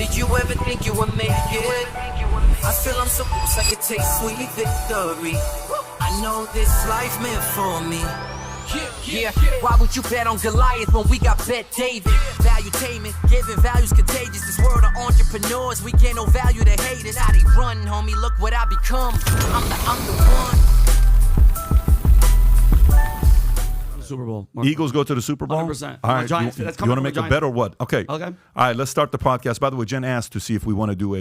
Did you ever think you would make it? I feel I'm so close, I could taste sweet victory. I know this life meant for me. Yeah, why would you bet on Goliath when we got Bet David? Valuetainment, giving values contagious. This world of entrepreneurs, we get no value to haters. How they run, homie, look what I become. I'm the one. Super Bowl. Eagles go to the Super Bowl? 100%. All right, Giants, you that's want to coming make from a the bet or what? Okay. Okay. All right, let's start the podcast. By the way, Jen asked to see if we want to do a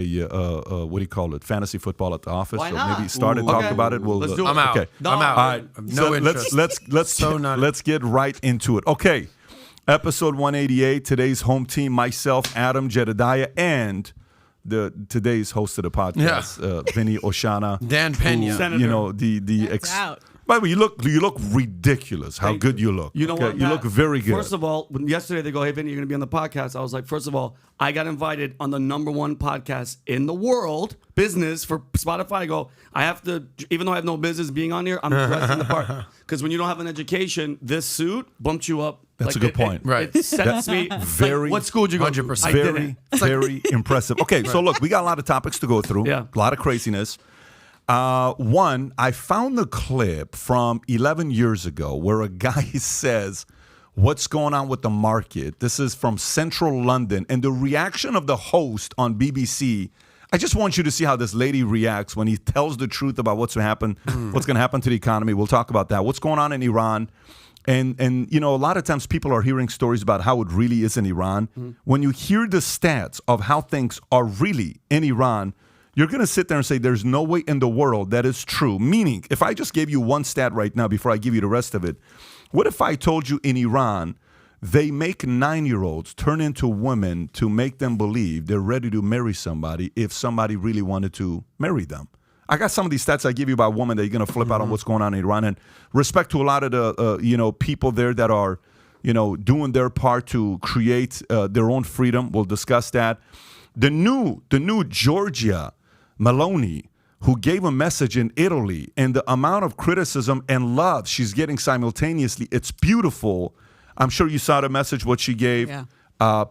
what do you call it? Fantasy football at the office. Why so not? maybe start and talk Okay. about it. Let's do it. I'm out. Okay. I'm out. All right. No interest. Let's get right into it. Okay. Episode 188. Today's home team, myself, Adam, Jedediah, and today's host of the podcast, Vinny Oshana. Dan Pena. Senator. You know, out. By the way, you look ridiculous. How Thank good you look. You know Okay, what? You Pat? look very good. First of all, when yesterday they go, hey, Vinny, you're going to be on the podcast. I was like, first of all, I got invited on the #1 podcast in the world, business, for Spotify. I go, I have to, even though I have no business being on here, I'm dressing the part. Because when you don't have an education, this suit bumps you up. That's a good point. Right. It sets me. Very- Like, what school did you go to? 100%. I Very, didn't. very impressive. Okay, so look, we got a lot of topics to go through. Yeah. A lot of craziness. One, I found the clip from 11 years ago where a guy says, what's going on with the market? This is from central London. And the reaction of the host on BBC, I just want you to see how this lady reacts when he tells the truth about what's going to happen to the economy. We'll talk about that. What's going on in Iran? And you know, a lot of times people are hearing stories about how it really is in Iran. When you hear the stats of how things are really in Iran, you're going to sit there and say, there's no way in the world that is true. Meaning, if I just gave you one stat right now before I give you the rest of it, what if I told you in Iran, they make 9-year-olds turn into women to make them believe they're ready to marry somebody if somebody really wanted to marry them? I got some of these stats I give you about women that you're going to flip out on what's going on in Iran. And respect to a lot of the people there that are, doing their part to create their own freedom. We'll discuss that. The new Giorgia Meloni, who gave a message in Italy, and the amount of criticism and love she's getting simultaneously, it's beautiful. I'm sure you saw the message, what she gave. Yeah.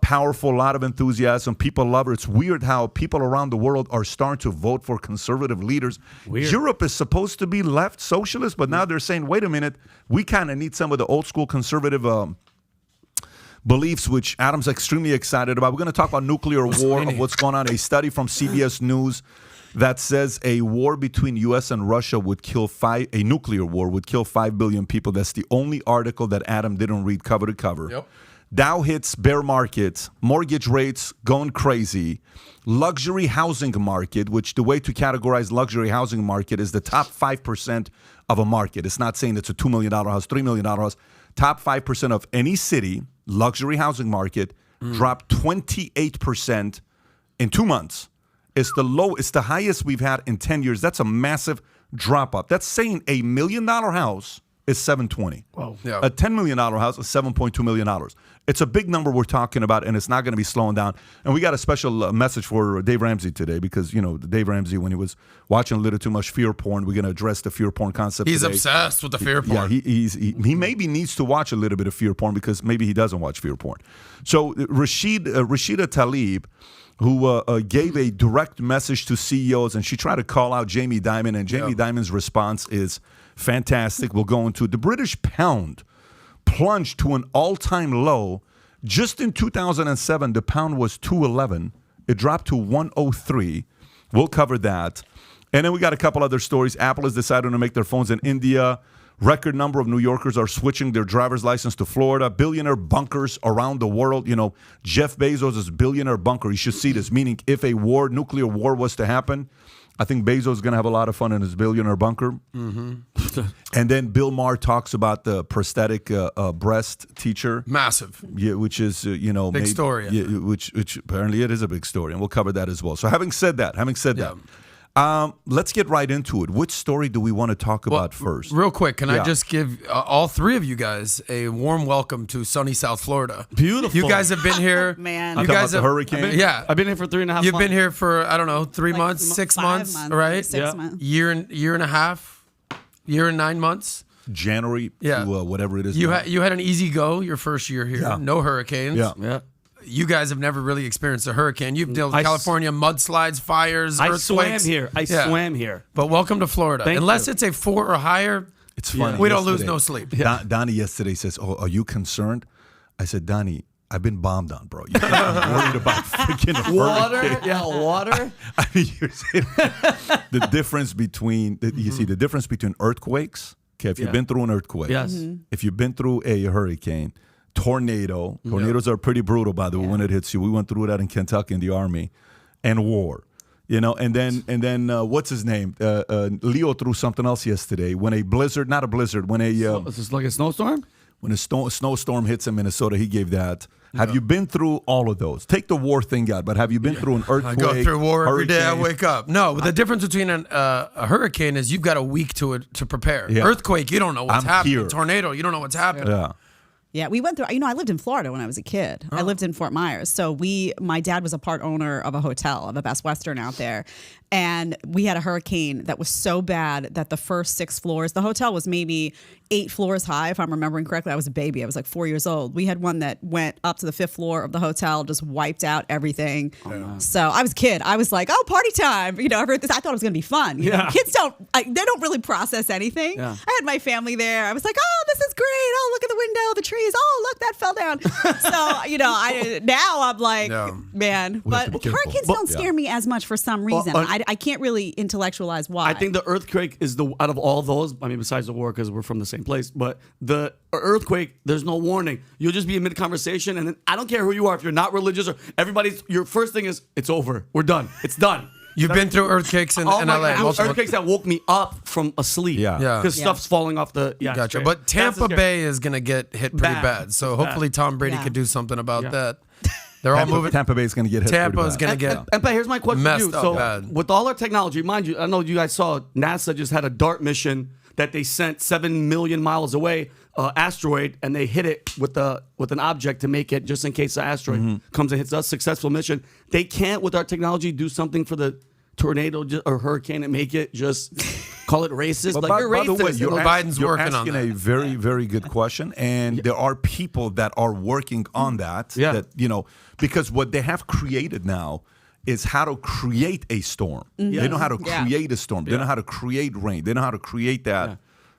Powerful, a lot of enthusiasm. People love her. It's weird how people around the world are starting to vote for conservative leaders. Weird. Europe is supposed to be left socialist, but now they're saying, wait a minute, we kind of need some of the old school conservative beliefs, which Adam's extremely excited about. We're going to talk about nuclear war, of what's going on. A study from CBS News that says a war between U.S. and Russia would kill a nuclear war would kill 5 billion people. That's the only article that Adam didn't read cover to cover. Yep. Dow hits bear market, mortgage rates going crazy, luxury housing market, which the way to categorize luxury housing market is the top 5% of a market. It's not saying it's a $2 million house, $3 million house. Top 5% of any city, luxury housing market, dropped 28% in 2 months. It's the highest we've had in 10 years. That's a massive drop up. That's saying a $1 million house is $720. Wow. Yeah. A $10 million house is $7.2 million. It's a big number we're talking about, and it's not going to be slowing down. And we got a special message for Dave Ramsey today because, Dave Ramsey, when he was watching a little too much fear porn, we're going to address the fear porn concept He's today. obsessed with the fear porn. Yeah, he maybe needs to watch a little bit of fear porn because maybe he doesn't watch fear porn. So Rashida Tlaib, who gave a direct message to CEOs, and she tried to call out Jamie Dimon, and Jamie Dimon's response is fantastic. We'll go into it. The British pound plunged to an all-time low. Just in 2007, the pound was 211. It dropped to 103. We'll cover that. And then we got a couple other stories. Apple has decided to make their phones in India. Record number of New Yorkers are switching their driver's license to Florida. Billionaire bunkers around the world. Jeff Bezos is billionaire bunker. You should see this, meaning if a nuclear war was to happen, I think Bezos is going to have a lot of fun in his billionaire bunker. Mm-hmm. And then Bill Maher talks about the prosthetic breast teacher. Massive. Yeah, which is, Big story. Yeah, which apparently it is a big story, and we'll cover that as well. So having said that, let's get right into it. Which story do we want to talk about first? Real quick, can I just give all three of you guys a warm welcome to sunny South Florida? Beautiful. You guys have been here. Man. You Talking guys about the hurricane? I've been here for 3.5 months. You've been here for, I don't know, 3 months, 6 5 months, right? 6 months. Year and a half, year and 9 months. January to whatever it is. You had an easy go your first year here. Yeah. No hurricanes. Yeah. Yeah. you guys have never really experienced a hurricane. You've dealt with I California mudslides, fires, I earthquakes. swam here. But welcome to Florida. Thank Unless you. it's a 4 or higher, It's funny. we don't lose Yesterday, no sleep. Donnie yesterday says, "Oh, are you concerned?" I said, "Donnie, I've been bombed on, bro. You can't be worried about freaking Water, hurricane." yeah, water. I mean, you're saying the difference between you see the difference between earthquakes. Okay, if you've been through an earthquake, Yes. if you've been through a hurricane, tornadoes are pretty brutal, by the way, when it hits you. We went through that in Kentucky in the Army, and war. You know, and then what's his name? Leo threw something else yesterday. When a blizzard, not a blizzard, when a Is this like a snowstorm? when a snowstorm hits in Minnesota, he gave that. Have you been through all of those? Take the war thing out, but have you been through an I earthquake? go through war every day. I hurricane? wake up. No, the difference between a hurricane is you've got a week to prepare. Yeah. Earthquake, you don't know what's I'm happening. here. Tornado, you don't know what's happening. Yeah. Yeah, we went through, I lived in Florida when I was a kid. I lived in Fort Myers. So my dad was a part owner of a hotel, of a Best Western out there. And we had a hurricane that was so bad that the first 6 floors, the hotel was maybe 8 floors high, if I'm remembering correctly. I was a baby. I was like 4 years old. We had one that went up to the 5th floor of the hotel, just wiped out everything. So I was a kid. I was like, oh, party time. You know, I thought it was going to be fun. You know, kids they don't really process anything. Yeah. I had my family there. I was like, oh, this is great. Oh, look at the window, the trees. Oh, look, that fell down. So, you know, now I'm like, man. We have to But be careful. hurricanes don't scare me as much for some reason. I can't really intellectualize why. I think the earthquake is out of all those. I mean, besides the war, because we're from the same place. But the earthquake, there's no warning. You'll just be in mid conversation, and then I don't care who you are. If you're not religious or your first thing is it's over. We're done. It's done. You've been through earthquakes in LA. multiple- Earthquakes that woke me up from asleep. Yeah. Yeah. Because stuff's falling off the. Yeah, Gotcha. straight. But Tampa That's Bay is going to get hit pretty bad. So hopefully Tom Brady Yeah. could do something about Yeah. that. They're all moving. Tampa Bay is going to get hit. Tampa is pretty bad. going to get. And Pat, here's my question to messed you. up So, bad. with all our technology, mind you, I know you guys saw NASA just had a DART mission that they sent 7 million miles away, asteroid, and they hit it with an object to make it just in case the asteroid comes and hits us. Successful mission. They can't, with our technology, do something for the tornado or hurricane and make it just call it racist. But Like you're by the racist. way, You know, Biden's you're working on asking that. a very, very good question, and there are people that are working on that. Yeah. That because what they have created now is how to create a storm. They know how to create a storm. They know how to create rain. They know how to create that.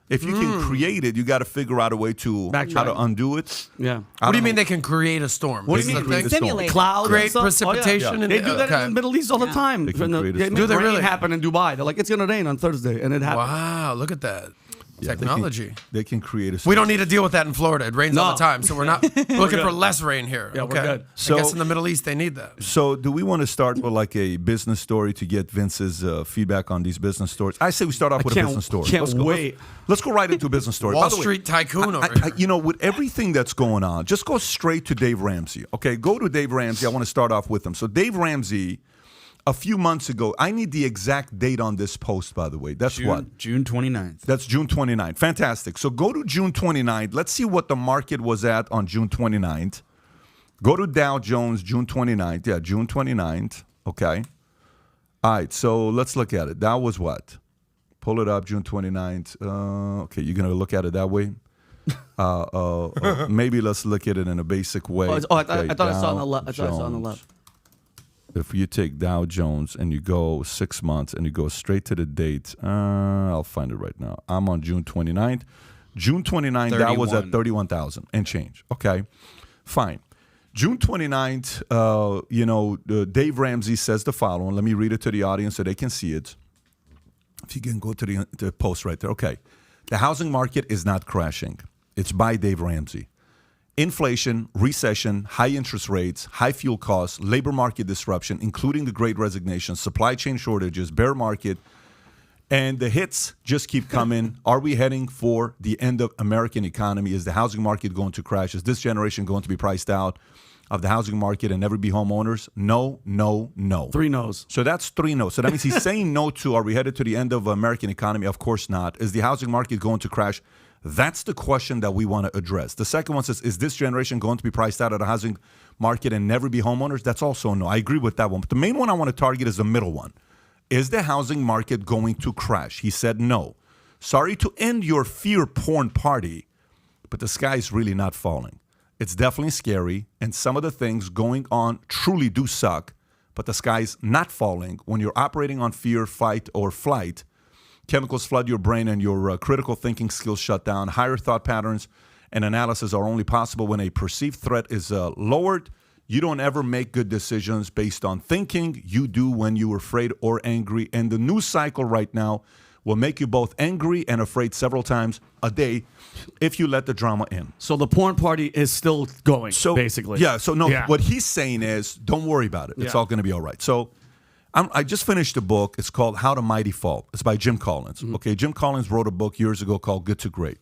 If you can create it, you got to figure out a way to Backtrack. how to undo it. Yeah. What do you mean they can create a storm? What do This you is mean? the thing? Simulate. Clouds, Great and stuff? precipitation Oh, yeah. and- They do that okay. in the Middle East all the time. They can create a They storm. make Do they rain really? happen in Dubai. They're like, it's gonna rain on Thursday, and it happened. Wow, look at that. Yeah, Technology. They can create a storm. We don't need to deal with that in Florida. It rains all No. the time, so we're not looking good. for less rain here. Yeah, we're okay. good. I So- guess in the Middle East they need that. So, do we want to start with like a business story to get Vince's feedback on these business stories? I say we start off with a can't- business story. can't Let's go, wait. Let's go right into a business story. Wall By the way, Street tycoon over here. you know, with everything that's going on, just go straight to Dave Ramsey. Okay, go to Dave Ramsey. I want to start off with him. So, Dave Ramsey, a few months ago, I need the exact date on this post, by the way. That's what? June 29th. That's June 29th. Fantastic. So go to June 29th. Let's see what the market was at on June 29th. Go to Dow Jones, June 29th. Yeah, June 29th. Okay. All right, so let's look at it. That was what? Pull it up, June 29th. Okay, you're going to look at it that way? Maybe let's look at it in a basic way. I thought I saw on the Dow left. I thought I saw on the Jones. left. If you take Dow Jones and you go 6 months and you go straight to the date, I'll find it right now. I'm on June 29th. June 29th, that was at 31,000 and change. Okay, fine. June 29th, Dave Ramsey says the following. Let me read it to the audience so they can see it. If you can go to the post right there. Okay. The housing market is not crashing. It's by Dave Ramsey. Inflation, recession, high interest rates, high fuel costs, labor market disruption, including the Great Resignation, supply chain shortages, bear market, and the hits just keep coming. Are we heading for the end of American economy? Is the housing market going to crash? Is this generation going to be priced out of the housing market and never be homeowners? No, no, no. 3 no's. So that's 3 no's. So that means he's saying no to, are we headed to the end of American economy? Of course not. Is the housing market going to crash? That's the question that we want to address. The second one says, is this generation going to be priced out of the housing market and never be homeowners? That's also no. I agree with that one. But the main one I want to target is the middle one. Is the housing market going to crash? He said no. Sorry to end your fear porn party, but the sky is really not falling. It's definitely scary, and some of the things going on truly do suck, but the sky's not falling. When you're operating on fear, fight, or flight, chemicals flood your brain and your critical thinking skills shut down. Higher thought patterns and analysis are only possible when a perceived threat is lowered. You don't ever make good decisions based on thinking. You do when you're afraid or angry. And the news cycle right now will make you both angry and afraid several times a day if you let the drama in. So the porn party is still going, basically. Yeah, so no, what he's saying is don't worry about it. It's all going to be all right. So I just finished a book. It's called How to Mighty Fall. It's by Jim Collins. Mm-hmm. Okay, Jim Collins wrote a book years ago called Good to Great.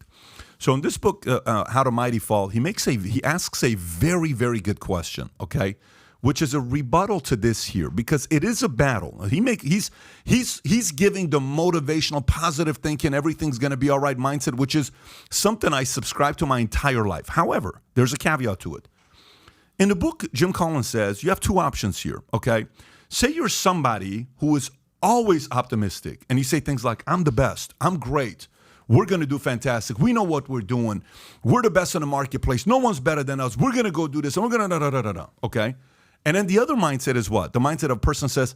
So in this book, How to Mighty Fall, he asks a very, very good question, okay, which is a rebuttal to this here, because it is a battle. He's giving the motivational, positive thinking, everything's going to be all right mindset, which is something I subscribe to my entire life. However, there's a caveat to it. In the book, Jim Collins says you have two options here, okay? Say you're somebody who is always optimistic, and you say things like, I'm the best, I'm great, we're going to do fantastic, we know what we're doing, we're the best in the marketplace, no one's better than us, we're going to go do this, and we're going to da-da-da-da-da, okay? And then the other mindset is what? The mindset of a person says,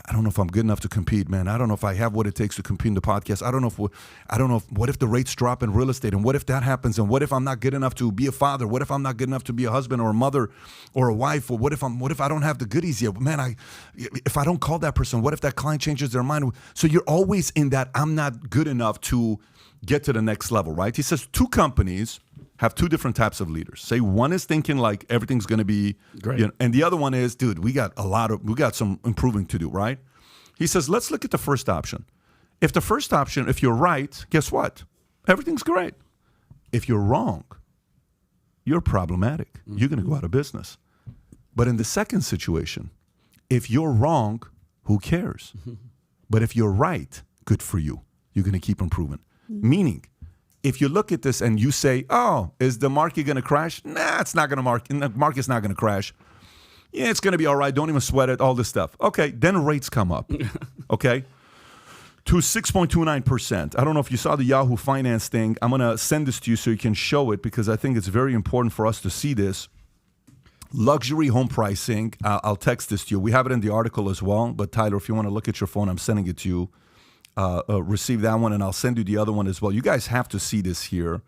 I don't know if I'm good enough to compete, man. I don't know if I have what it takes to compete in the podcast. I don't know what if the rates drop in real estate, and what if that happens, and what if I'm not good enough to be a father? What if I'm not good enough to be a husband or a mother or a wife? Or what if I don't have the goodies yet? Man, if I don't call that person, what if that client changes their mind? So you're always in that I'm not good enough to get to the next level, right? He says two companies have two different types of leaders. Say one is thinking like everything's going to be great, and the other one is, dude, we got some improving to do, right? He says, let's look at the first option. If the first option, if you're right, guess what? Everything's great. If you're wrong, you're problematic. Mm-hmm. You're going to go out of business. But in the second situation, if you're wrong, who cares? Mm-hmm. But if you're right, good for you. You're going to keep improving. Mm-hmm. Meaning, if you look at this and you say, oh, is the market going to crash? Nah, it's not going to the market's not going to crash. Yeah, it's going to be all right. Don't even sweat it, all this stuff. Okay, then rates come up, okay, to 6.29%. I don't know if you saw the Yahoo Finance thing. I'm going to send this to you so you can show it, because I think it's very important for us to see this. Luxury home pricing. I'll text this to you. We have it in the article as well. But Tyler, if you want to look at your phone, I'm sending it to you. Receive that one, and I'll send you the other one as well. You guys have to see this here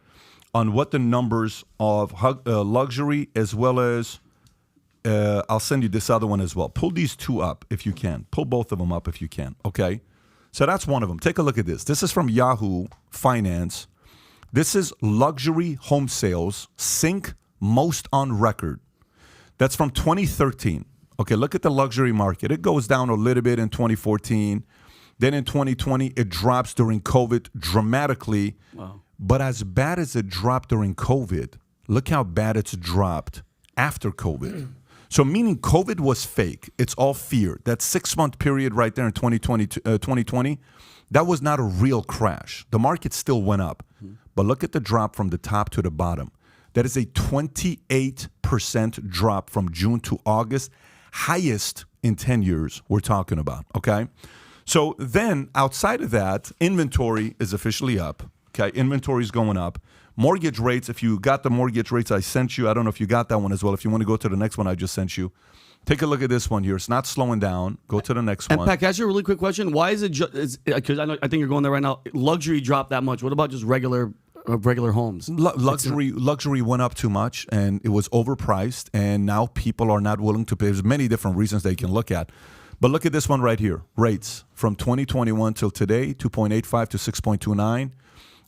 on what the numbers of luxury, as well as I'll send you this other one as well. Pull these two up if you can. Pull both of them up if you can, okay? So that's one of them. Take a look at this. This is from Yahoo Finance. This is luxury home sales sync most on record. That's from 2013. Okay, look at the luxury market. It goes down a little bit in 2014. Then in 2020, it drops during COVID dramatically. Wow. But as bad as it dropped during COVID, look how bad it's dropped after COVID. So meaning COVID was fake. It's all fear. That 6-month period right there in 2020, that was not a real crash. The market still went up. Mm-hmm. But look at the drop from the top to the bottom. That is a 28% drop from June to August. Highest in 10 years we're talking about, okay? So then outside of that, inventory is officially up. Okay, inventory is going up. Mortgage rates, if you got the mortgage rates I sent you, I don't know if you got that one as well. If you want to go to the next one I just sent you, take a look at this one here. It's not slowing down. Go to the next one. And Pat, can I ask you a really quick question? Why is it, because I think you're going there right now, luxury dropped that much. What about just regular homes? Luxury went up too much, and it was overpriced, and now people are not willing to pay. There's many different reasons they can look at. But look at this one right here. Rates from 2021 till today, 2.85 to 6.29.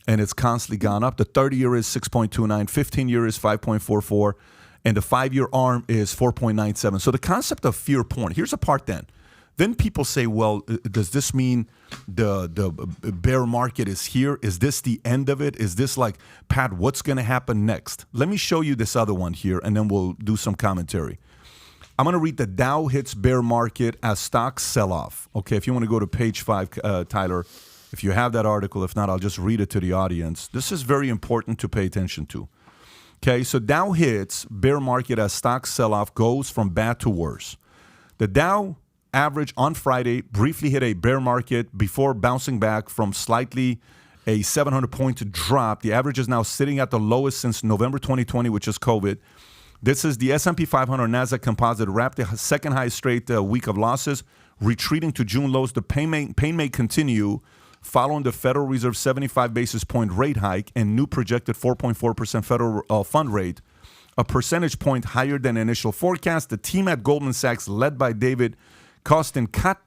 And it's constantly gone up. The 30-year is 6.29, 15-year is 5.44, and the 5-year ARM is 4.97. So the concept of fear porn, here's a part then. Then people say, well, does this mean the bear market is here? Is this the end of it? Is this like, Pat, what's going to happen next? Let me show you this other one here, and then we'll do some commentary. I'm going to read the Dow hits bear market as stocks sell off. Okay, if you want to go to page 5, Tyler, if you have that article, if not, I'll just read it to the audience. This is very important to pay attention to. Okay, so Dow hits bear market as stocks sell off goes from bad to worse. The Dow average on Friday briefly hit a bear market before bouncing back from slightly a 700-point drop. The average is now sitting at the lowest since November 2020, which is COVID. This is the S&P 500 NASDAQ Composite wrapped the second highest straight week of losses, retreating to June lows. The pain may continue following the Federal Reserve 75 basis point rate hike and new projected 4.4% federal fund rate, a percentage point higher than initial forecast. The team at Goldman Sachs, led by David Kostin, cut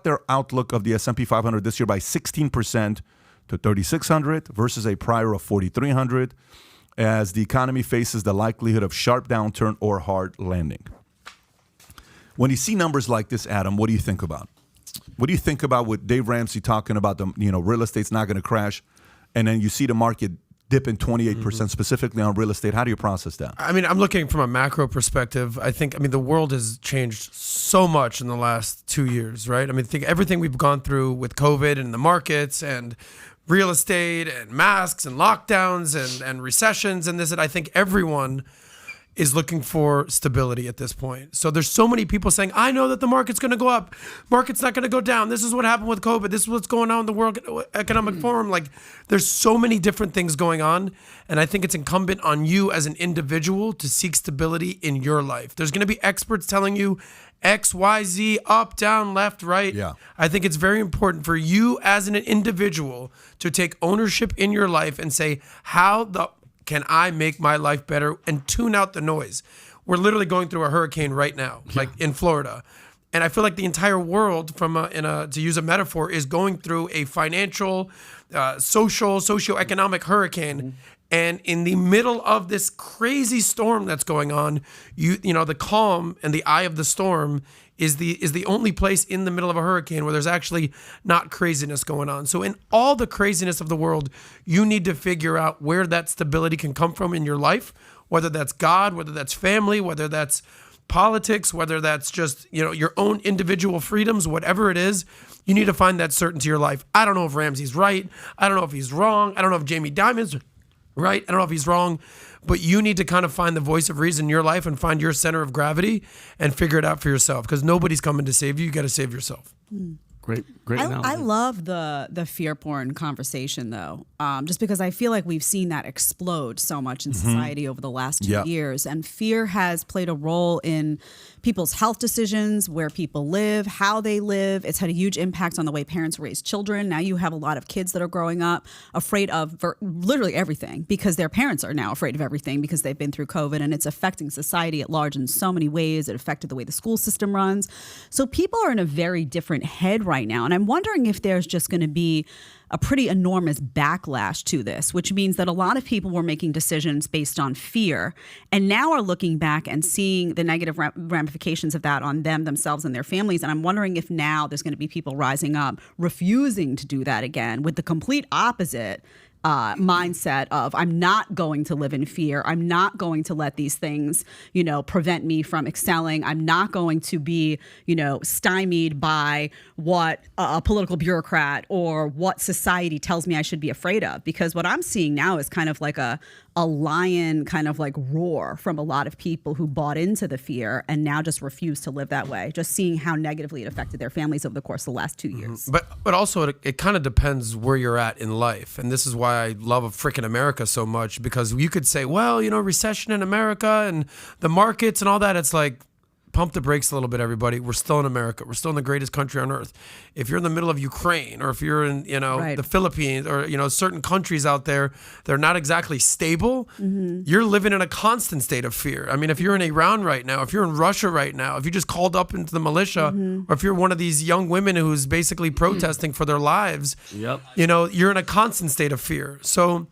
their outlook of the S&P 500 this year by 16% to 3,600 versus a prior of 4,300, as the economy faces the likelihood of sharp downturn or hard landing. When you see numbers like this, Adam, what do you think about? What do you think about with Dave Ramsey talking about the real estate's not going to crash, and then you see the market dipping 28% specifically on real estate? How do you process that? I mean, I'm looking from a macro perspective. I mean, the world has changed so much in the last 2 years, right? I mean, think everything we've gone through with COVID and the markets and real estate and masks and lockdowns and recessions and this, and I think everyone is looking for stability at this point. So there's so many people saying, I know that the market's going to go up. Market's not going to go down. This is what happened with COVID. This is what's going on in the World Economic Forum. Like, there's so many different things going on. And I think it's incumbent on you as an individual to seek stability in your life. There's going to be experts telling you X, Y, Z, up, down, left, right. Yeah. I think it's very important for you as an individual to take ownership in your life and say, can I make my life better, and tune out the noise? We're literally going through a hurricane right now, like in Florida. And I feel like the entire world, to use a metaphor, is going through a financial, socioeconomic hurricane. And in the middle of this crazy storm that's going on, the calm and the eye of the storm is the only place in the middle of a hurricane where there's actually not craziness going on. So in all the craziness of the world, you need to figure out where that stability can come from in your life, whether that's God, whether that's family, whether that's politics, whether that's just, your own individual freedoms, whatever it is. You need to find that certainty in your life. I don't know if Ramsey's right. I don't know if he's wrong. I don't know if Jamie Dimon's right. I don't know if he's wrong. But you need to kind of find the voice of reason in your life and find your center of gravity and figure it out for yourself, because nobody's coming to save you. You got to save yourself. Great analogy. I love the fear porn conversation, though, just because I feel like we've seen that explode so much in society over the last 2 years. And fear has played a role in people's health decisions, where people live, how they live. It's had a huge impact on the way parents raise children. Now you have a lot of kids that are growing up afraid of literally everything, because their parents are now afraid of everything because they've been through COVID, and it's affecting society at large in so many ways. It affected the way the school system runs. So people are in a very different head right now. And I'm wondering if there's just going to be a pretty enormous backlash to this, which means that a lot of people were making decisions based on fear and now are looking back and seeing the negative ramifications of that on themselves and their families. And I'm wondering if now there's going to be people rising up refusing to do that again with the complete opposite mindset of, I'm not going to live in fear. I'm not going to let these things, prevent me from excelling. I'm not going to be, stymied by what a political bureaucrat or what society tells me I should be afraid of. Because what I'm seeing now is kind of like a lion kind of like roar from a lot of people who bought into the fear and now just refuse to live that way, just seeing how negatively it affected their families over the course of the last 2 years. But also it kind of depends where you're at in life. And this is why I love freaking America so much, because you could say, well, recession in America and the markets and all that. It's like, pump the brakes a little bit, everybody. We're still in America. We're still in the greatest country on earth. If you're in the middle of Ukraine, or if you're in, the Philippines, or, certain countries out there, they're not exactly stable. You're living in a constant state of fear. I mean, if you're in Iran right now, if you're in Russia right now, if you just called up into the militia, or if you're one of these young women who's basically protesting for their lives, you're in a constant state of fear. So,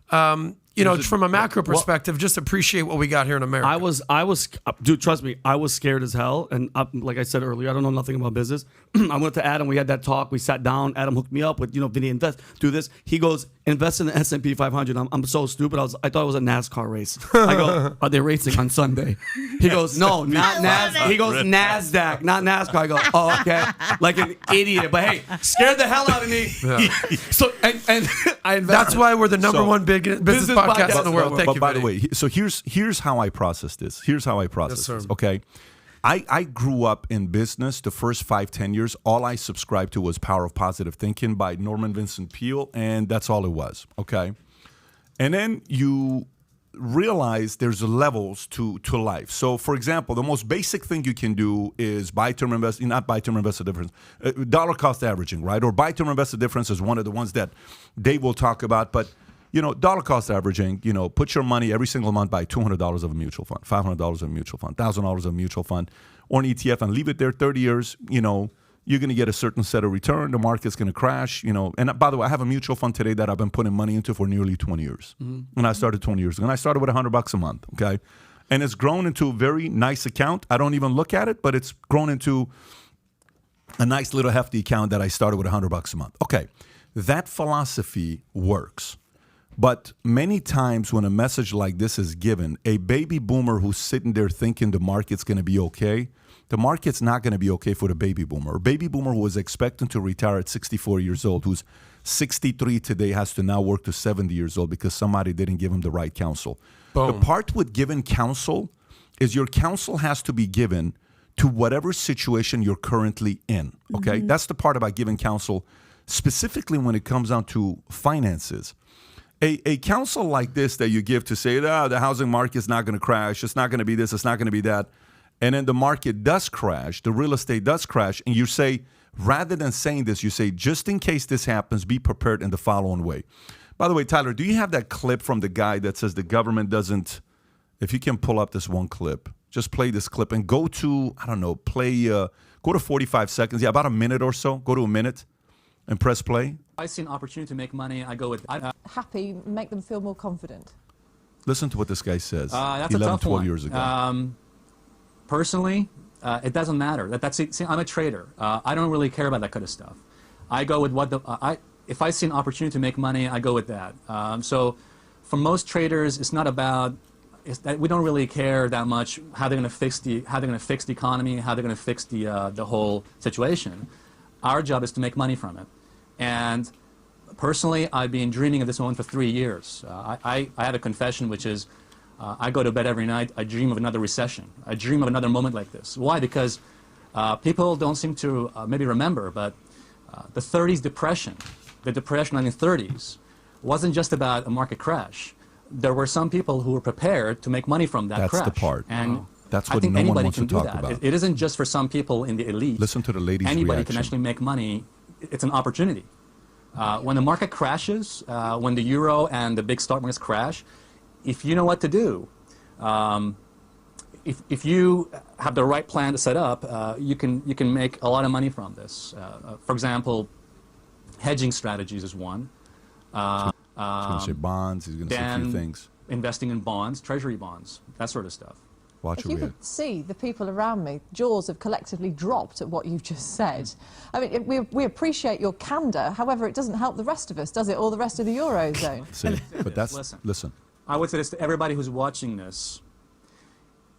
from a macro perspective, just appreciate what we got here in America. I was, dude, trust me, I was scared as hell. And like I said earlier, I don't know nothing about business. I went to Adam, we had that talk, we sat down, Adam hooked me up with, Vinny, do this. He goes, invest in the S&P 500. I'm so stupid. I thought it was a NASCAR race. I go, are they racing on Sunday? He goes, no, not NASDAQ. He goes, NASDAQ, not NASCAR. I go, oh, okay. Like an idiot. But hey, scared the hell out of me. Yeah. So, and I invested. That's why we're the number one business podcast in the world. Thank you, by the way, so here's how I process this. This, okay? I grew up in business. The first 5-10 years, all I subscribed to was Power of Positive Thinking by Norman Vincent Peale, and that's all it was, okay? And then you realize there's levels to life. So, for example, the most basic thing you can do is buy-term investing, not buy-term invested difference, dollar cost averaging, right? Or buy-term invested difference is one of the ones that Dave will talk about, but dollar cost averaging, put your money every single month, buy $200 of a mutual fund, $500 of a mutual fund, $1,000 of a mutual fund, or an ETF, and leave it there 30 years. You're going to get a certain set of return. The market's going to crash. And by the way, I have a mutual fund today that I've been putting money into for nearly 20 years. Mm-hmm. And I started 20 years ago. And I started with $100 a month, okay? And it's grown into a very nice account. I don't even look at it, but it's grown into a nice little hefty account that I started with $100 a month. Okay, that philosophy works. But many times when a message like this is given, a baby boomer who's sitting there thinking the market's going to be okay, the market's not going to be okay for the baby boomer. A baby boomer who was expecting to retire at 64 years old, who's 63 today, has to now work to 70 years old because somebody didn't give him the right counsel. Boom. The part with giving counsel is your counsel has to be given to whatever situation you're currently in, okay? Mm-hmm. That's the part about giving counsel, specifically when it comes down to finances. A counsel like this that you give to say, the housing market's not going to crash, it's not going to be this, it's not going to be that, and then the market does crash, the real estate does crash, and you say, rather than saying this, you say, just in case this happens, be prepared in the following way. By the way, Tyler, do you have that clip from the guy that says the government doesn't, if you can pull up this one clip, just play this clip and go to, go to 45 seconds, about a minute or so, go to a minute and press play. I see an opportunity to make money, I go with happy, make them feel more confident. Listen to what this guy says that's 11, 12 years ago. Personally, it doesn't matter. See, I'm a trader. I don't really care about that kind of stuff. I go with if I see an opportunity to make money, I go with that. So for most traders, it's not about, we don't really care that much how they're going to fix the economy, how they're going to fix the whole situation. Our job is to make money from it. And personally, I've been dreaming of this moment for 3 years. I have a confession, which is I go to bed every night, I dream of another recession. I dream of another moment like this. Why? Because people don't seem to maybe remember, but the 30s depression, the depression in the 1930s, wasn't just about a market crash. There were some people who were prepared to make money from that crash. That's the part. And that's what I think no anybody one wants can to do talk that. about. It isn't just for some people in the elite. Listen to the lady's Anybody reaction. can actually make money. It's an opportunity. When the market crashes, when the euro and the big stock markets crash, if you know what to do, if you have the right plan to set up, you can make a lot of money from this. For example, hedging strategies is one. He's going to say bonds. He's going to say a few things. Investing in bonds, treasury bonds, that sort of stuff. If you could see the people around me, jaws have collectively dropped at what you've just said. I mean, we appreciate your candour. However, it doesn't help the rest of us, does it? Or the rest of the Eurozone. See, but that's, listen. I would say this to everybody who's watching this.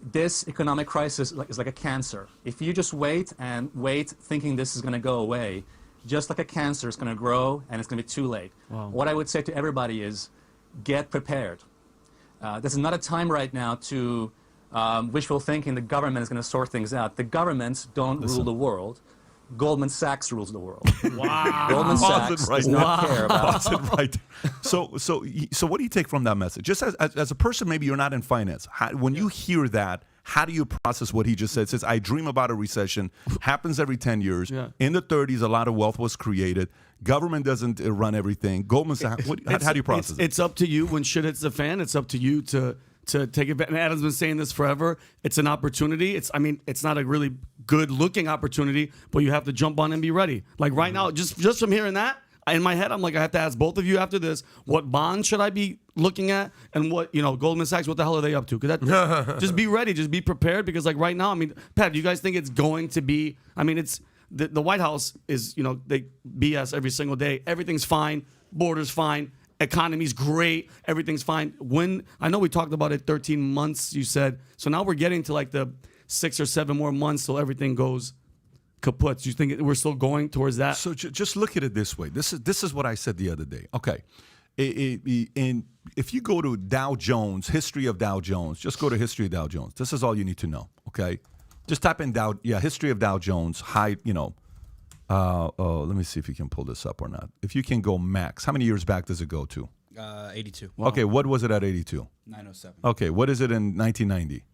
This economic crisis is like a cancer. If you just wait and wait thinking this is going to go away, just like a cancer, it's going to grow and it's going to be too late. Wow. What I would say to everybody is get prepared. This is not a time right now to wishful thinking the government is going to sort things out. The governments don't rule the world. Goldman Sachs rules the world. Wow. Goldman Sachs does not care about right. So what do you take from that message? Just as a person, maybe you're not in finance. When you hear that, how do you process what he just said? It says, I dream about a recession. Happens every 10 years. Yeah. In the 30s, a lot of wealth was created. Government doesn't run everything. Goldman Sachs, how do you process it? It's up to you. When shit hits the fan, it's up to you to take it. And Adam's been saying this forever. It's an opportunity. It's not a really good looking opportunity, but you have to jump on and be ready. Like right now, just from hearing that, in my head, I'm like, I have to ask both of you after this, what bonds should I be looking at, and what, Goldman Sachs, what the hell are they up to? Because just be ready, just be prepared, because like right now, Pat, do you guys think it's going to be? It's the White House is, they BS every single day. Everything's fine, borders fine, economy's great, everything's fine. When I know we talked about it, 13 months, you said. So now we're getting to like the 6 or 7 more months till everything goes kaput. Do you think we're still going towards that? So just look at it this way. This is what I said the other day. Okay. And if you go to Dow Jones, history of Dow Jones, just go to history of Dow Jones. This is all you need to know, okay? Just type in Dow. Yeah, history of Dow Jones. High. Let me see if you can pull this up or not. If you can go max, how many years back does it go to? 82. Wow. Okay, what was it at 82? 907. Okay, what is it in 1990?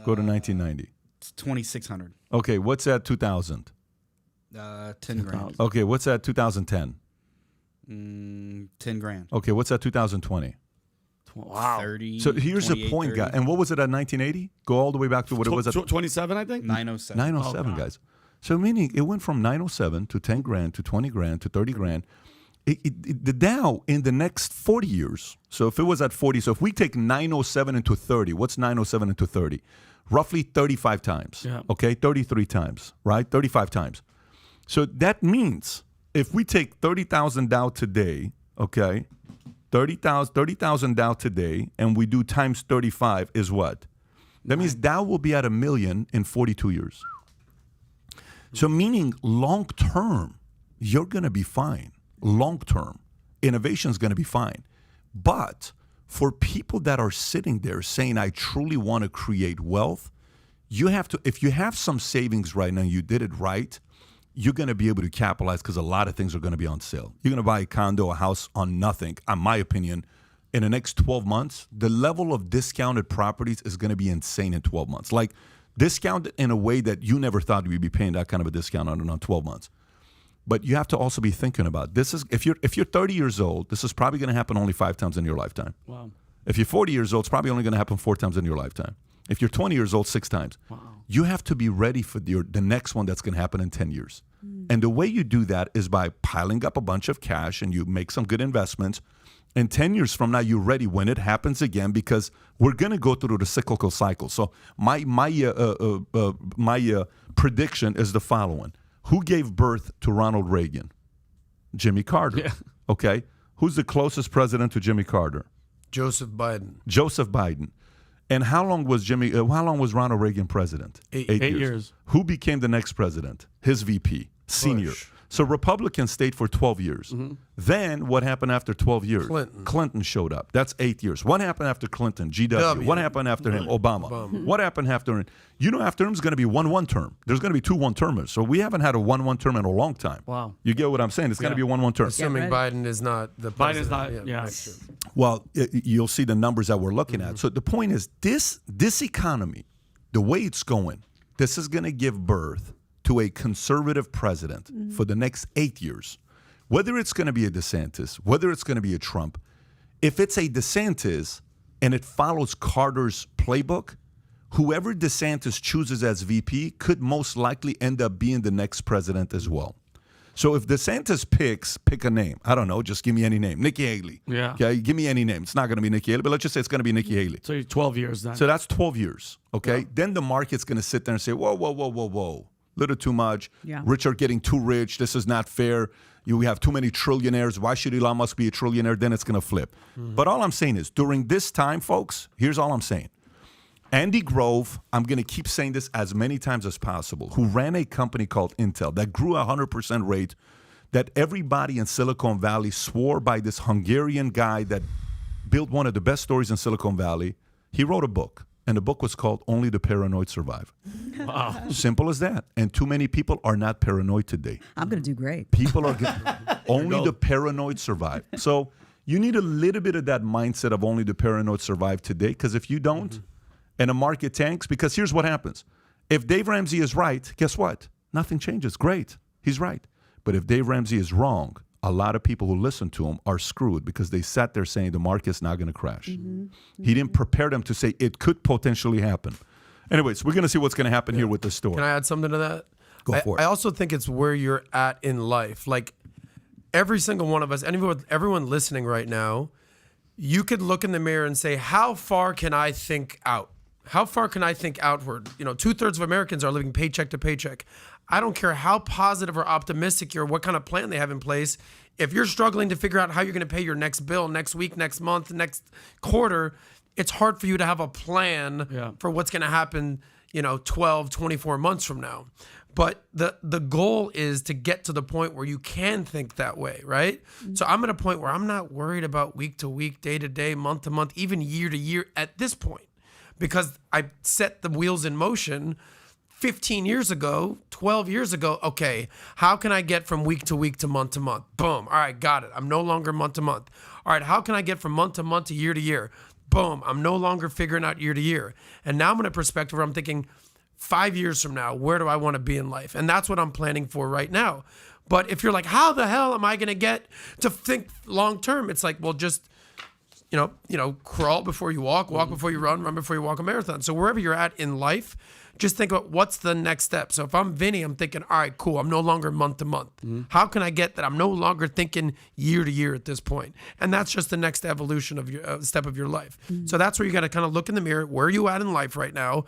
Go to 1990. It's 2,600. Okay, what's at 2000? 10 grand. Okay, what's at 2010? 10 grand. Okay, what's at 2020? Wow. 30. So here's the 28, point, 30. guy. And what was it at 1980? Go all the way back to what it was at 27, I think. 907. 907, Oh, God. guys. So meaning it went from 907 to 10 grand to 20 grand to 30 grand. The Dow in the next 40 years, so if it was at 40, so if we take 907 into 30, what's 907 into 30? Roughly 35 times, Yeah. okay? 33 times, right? 35 times. So that means if we take 30,000 Dow today, okay, 30,000 Dow today, and we do times 35 is what? That means Dow will be at 1 million in 42 years. So meaning long term, you're going to be fine. Long term, innovation is going to be fine. But for people that are sitting there saying, I truly want to create wealth, you have to, if you have some savings right now, you did it right, you're going to be able to capitalize because a lot of things are going to be on sale. You're going to buy a condo, a house on nothing, in my opinion. In the next 12 months, the level of discounted properties is going to be insane in 12 months. Like discounted in a way that you never thought you'd be paying that kind of a discount on 12 months. But you have to also be thinking about this is if you're 30 years old, this is probably going to happen only 5 times in your lifetime. Wow. If you're 40 years old, it's probably only going to happen 4 times in your lifetime. If you're 20 years old, 6 times. Wow. You have to be ready for the next one that's going to happen in 10 years. And the way you do that is by piling up a bunch of cash and you make some good investments. And 10 years from now, you're ready when it happens again because we're going to go through the cyclical cycle. So my prediction is the following. Who gave birth to Ronald Reagan? Jimmy Carter. Yeah. Okay. Who's the closest president to Jimmy Carter? Joseph Biden. Joseph Biden. And how long was Ronald Reagan president? 8 years. Who became the next president? His VP, senior. Bush. So Republicans stayed for 12 years. Then what happened after 12 years? Clinton. Showed up. That's 8 years. What happened after Clinton? GW. W. What happened after him? Obama. What happened after him? After him is going to be one term. There's going to be 2 1-termers. So we haven't had a 1 term in a long time. Wow. You get what I'm saying? It's going to be a 1 term. Assuming Biden is not the president. Biden's not. Yeah. that's true. Well, you'll see the numbers that we're looking at. So the point is, this economy, the way it's going, this is going to give birth to a conservative president for the next 8 years. Whether it's going to be a DeSantis, whether it's going to be a Trump, if it's a DeSantis and it follows Carter's playbook, whoever DeSantis chooses as VP could most likely end up being the next president as well. So if DeSantis pick a name. I don't know, just give me any name. Nikki Haley. Yeah. Okay, give me any name. It's not going to be Nikki Haley, but let's just say it's going to be Nikki Haley. So you're 12 years then. So that's 12 years, okay? Then the market's going to sit there and say, whoa. Little too much. Yeah. Rich are getting too rich. This is not fair. We have too many trillionaires. Why should Elon Musk be a trillionaire? Then it's going to flip. But all I'm saying is during this time, folks, here's all I'm saying. Andy Grove, I'm going to keep saying this as many times as possible, who ran a company called Intel that grew 100% rate, that everybody in Silicon Valley swore by this Hungarian guy that built one of the best stories in Silicon Valley. He wrote a book. And the book was called Only the Paranoid Survive. Wow. Simple as that. And too many people are not paranoid today. I'm going to do great. People are only the paranoid survive. So you need a little bit of that mindset of only the paranoid survive today. Because if you don't, and the market tanks, because here's what happens. If Dave Ramsey is right, guess what? Nothing changes. Great. He's right. But if Dave Ramsey is wrong, a lot of people who listen to him are screwed because they sat there saying the market's not going to crash. He didn't prepare them to say it could potentially happen. Anyways, we're going to see what's going to happen here with the story. Can I add something to that? Go for it. I also think it's where you're at in life. Like every single one of us, everyone listening right now, you could look in the mirror and say, how far can I think out? How far can I think outward? 2/3 of Americans are living paycheck to paycheck. I don't care how positive or optimistic you're, what kind of plan they have in place. If you're struggling to figure out how you're going to pay your next bill, next week, next month, next quarter, it's hard for you to have a plan for what's going to happen, 12, 24 months from now. But the goal is to get to the point where you can think that way, right? So I'm at a point where I'm not worried about week to week, day to day, month to month, even year to year at this point, because I set the wheels in motion. 15 years ago, 12 years ago, okay, how can I get from week to week to month? Boom. All right, got it. I'm no longer month to month. All right, how can I get from month to year? Boom. I'm no longer figuring out year to year. And now I'm in a perspective where I'm thinking 5 years from now, where do I want to be in life? And that's what I'm planning for right now. But if you're like, how the hell am I going to get to think long term? It's like, well, just crawl before you walk before you run before you walk a marathon. So wherever you're at in life, just think about what's the next step. So if I'm Vinny, I'm thinking, all right, cool. I'm no longer month to month. How can I get that? I'm no longer thinking year to year at this point. And that's just the next evolution of your step of your life. So that's where you got to kind of look in the mirror. Where are you at in life right now?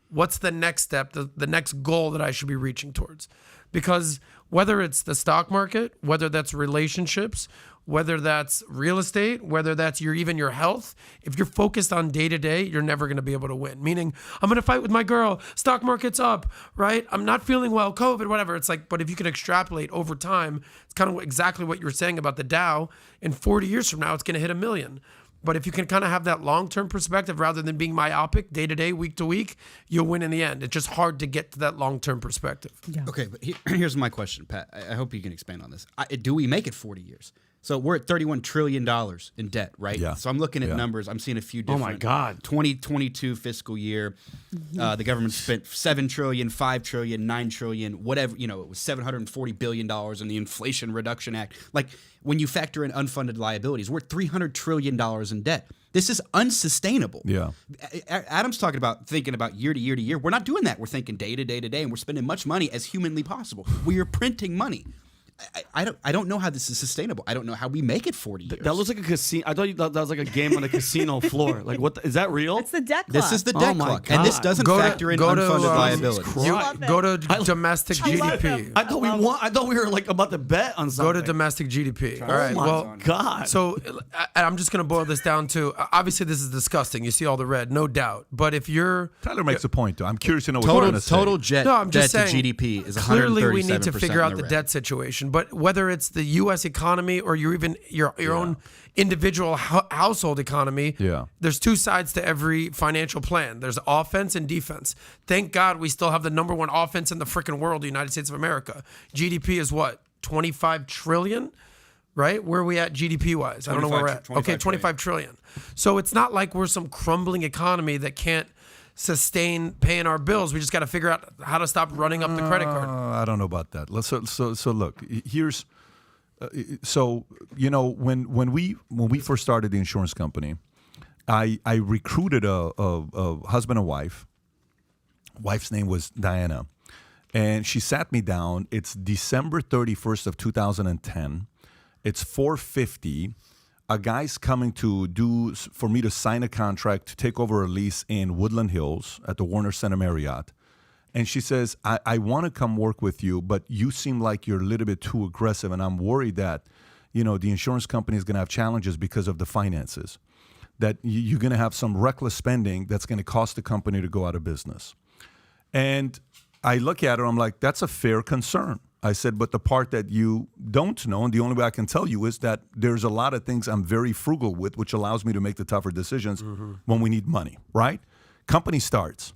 What's the next step, the next goal that I should be reaching towards? Because whether it's the stock market, whether that's relationships, whether that's real estate, whether that's even your health, if you're focused on day to day, you're never going to be able to win. Meaning, I'm going to fight with my girl, stock market's up, right? I'm not feeling well, COVID, whatever. It's like, but if you can extrapolate over time, it's kind of exactly what you were saying about the Dow. In 40 years from now, it's going to hit 1 million. But if you can kind of have that long-term perspective rather than being myopic day to day, week to week, you'll win in the end. It's just hard to get to that long-term perspective. Yeah. Okay, but here's my question, Pat. I hope you can expand on this. Do we make it 40 years? So we're at $31 trillion in debt, right? Yeah. So I'm looking at numbers. I'm seeing a few different. Oh, my God. 2022 fiscal year, the government spent $7 trillion, $5 trillion, $9 trillion, whatever. It was $740 billion in the Inflation Reduction Act. Like, when you factor in unfunded liabilities, we're at $300 trillion in debt. This is unsustainable. Yeah. Adam's talking about thinking about year to year to year. We're not doing that. We're thinking day to day to day, and we're spending much money as humanly possible. We are printing money. I don't know how this is sustainable. I don't know how we make it 40 years. That looks like a casino. I thought that was like a game on a casino floor. Like, what? Is that real? It's the debt clock. This is the debt my clock, God. and this doesn't factor in unfunded liabilities. Go to domestic GDP. I thought I thought we were like about to bet on something. Go to domestic GDP. All right. my Well, God. So I'm just going to boil this down to, obviously this is disgusting. You see all the red, no doubt. But if you're Tyler makes a point, though. I'm curious to know what you're going to say. Total I'm just debt saying, to GDP is 137%. clearly we need to figure out in the red. debt situation. But whether it's the U.S. economy or your own individual household economy, there's two sides to every financial plan. There's offense and defense. Thank God we still have the number one offense in the freaking world, the United States of America. GDP is what, 25 trillion? Right? Where are we at GDP-wise? I don't know where we're at. Okay, 25 trillion. So it's not like we're some crumbling economy that can't sustain paying our bills. We just got to figure out how to stop running up the credit card. I don't know about that. So look, here's when we first started the insurance company, I recruited a husband and wife. Wife's name was Diana, and she sat me down. It's December 31st of 2010. It's 4:50. A guy's coming for me to sign a contract to take over a lease in Woodland Hills at the Warner Center Marriott. And she says, I want to come work with you, but you seem like you're a little bit too aggressive, and I'm worried that, the insurance company is going to have challenges because of the finances, that you're going to have some reckless spending that's going to cost the company to go out of business. And I look at her, I'm like, that's a fair concern. I said, but the part that you don't know, and the only way I can tell you, is that there's a lot of things I'm very frugal with, which allows me to make the tougher decisions when we need money, right? Company starts.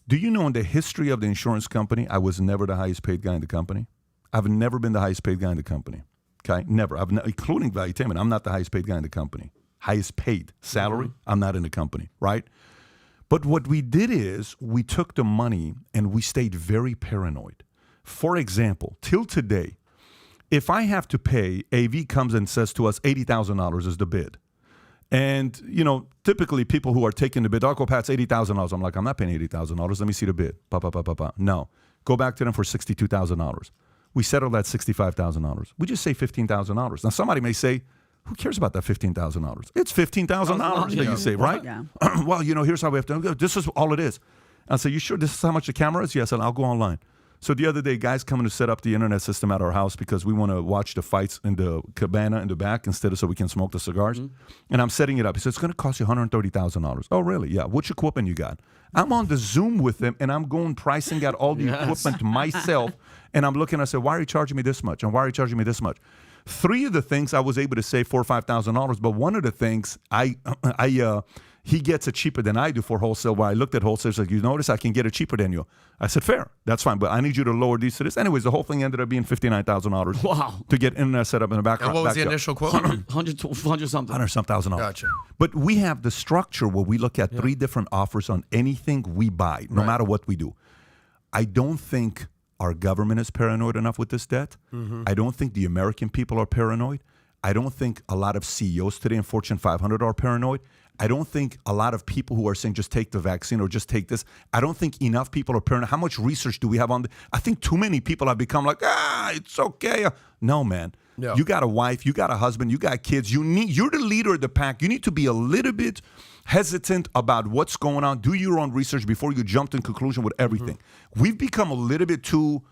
Do you know in the history of the insurance company, I was never the highest paid guy in the company? I've never been the highest paid guy in the company, okay? Never. Including Valuetainment, I'm not the highest paid guy in the company. Highest paid salary, I'm not in the company, right? But what we did is we took the money and we stayed very paranoid. For example, till today, if I have to pay, AV comes and says to us, $80,000 is the bid. And, typically people who are taking the bid, I'll go, Pat's $80,000. I'm like, I'm not paying $80,000. Let me see the bid. No. Go back to them for $62,000. We settled at $65,000. We just say $15,000. Now, somebody may say, who cares about that $15,000? It's $15,000 that you say, right? Yeah. Well, here's how we have to go. This is all it is. I say, you sure this is how much the camera is? Yes, and I'll go online. So the other day, guys coming to set up the internet system at our house because we want to watch the fights in the cabana in the back instead of so we can smoke the cigars. And I'm setting it up. He said, it's going to cost you $130,000. Oh, really? Yeah. Which equipment you got? I'm on the Zoom with them, and I'm going pricing out all the equipment myself. And I'm looking, I said, why are you charging me this much? And why are you charging me this much? 3 of the things I was able to save $4,000 or $5,000, but one of the things He gets it cheaper than I do for wholesale. Where I looked at wholesale, like, you notice I can get it cheaper than you. I said, fair, that's fine, but I need you to lower these to this. Anyways, the whole thing ended up being $59,000. Wow. To get internet set up in the background. And what was the initial quote? 100 something. $100,000. Gotcha. But we have the structure where we look at 3 different offers on anything we buy, no matter what we do. I don't think our government is paranoid enough with this debt. I don't think the American people are paranoid. I don't think a lot of CEOs today in Fortune 500 are paranoid. I don't think a lot of people who are saying just take the vaccine or just take this. I don't think enough people are paranoid. How much research do we have on this? I think too many people have become like, it's okay. No, man. Yeah. You got a wife, you got a husband, you got kids. You're the leader of the pack. You need to be a little bit hesitant about what's going on. Do your own research before you jump to conclusion with everything. We've become a little bit too,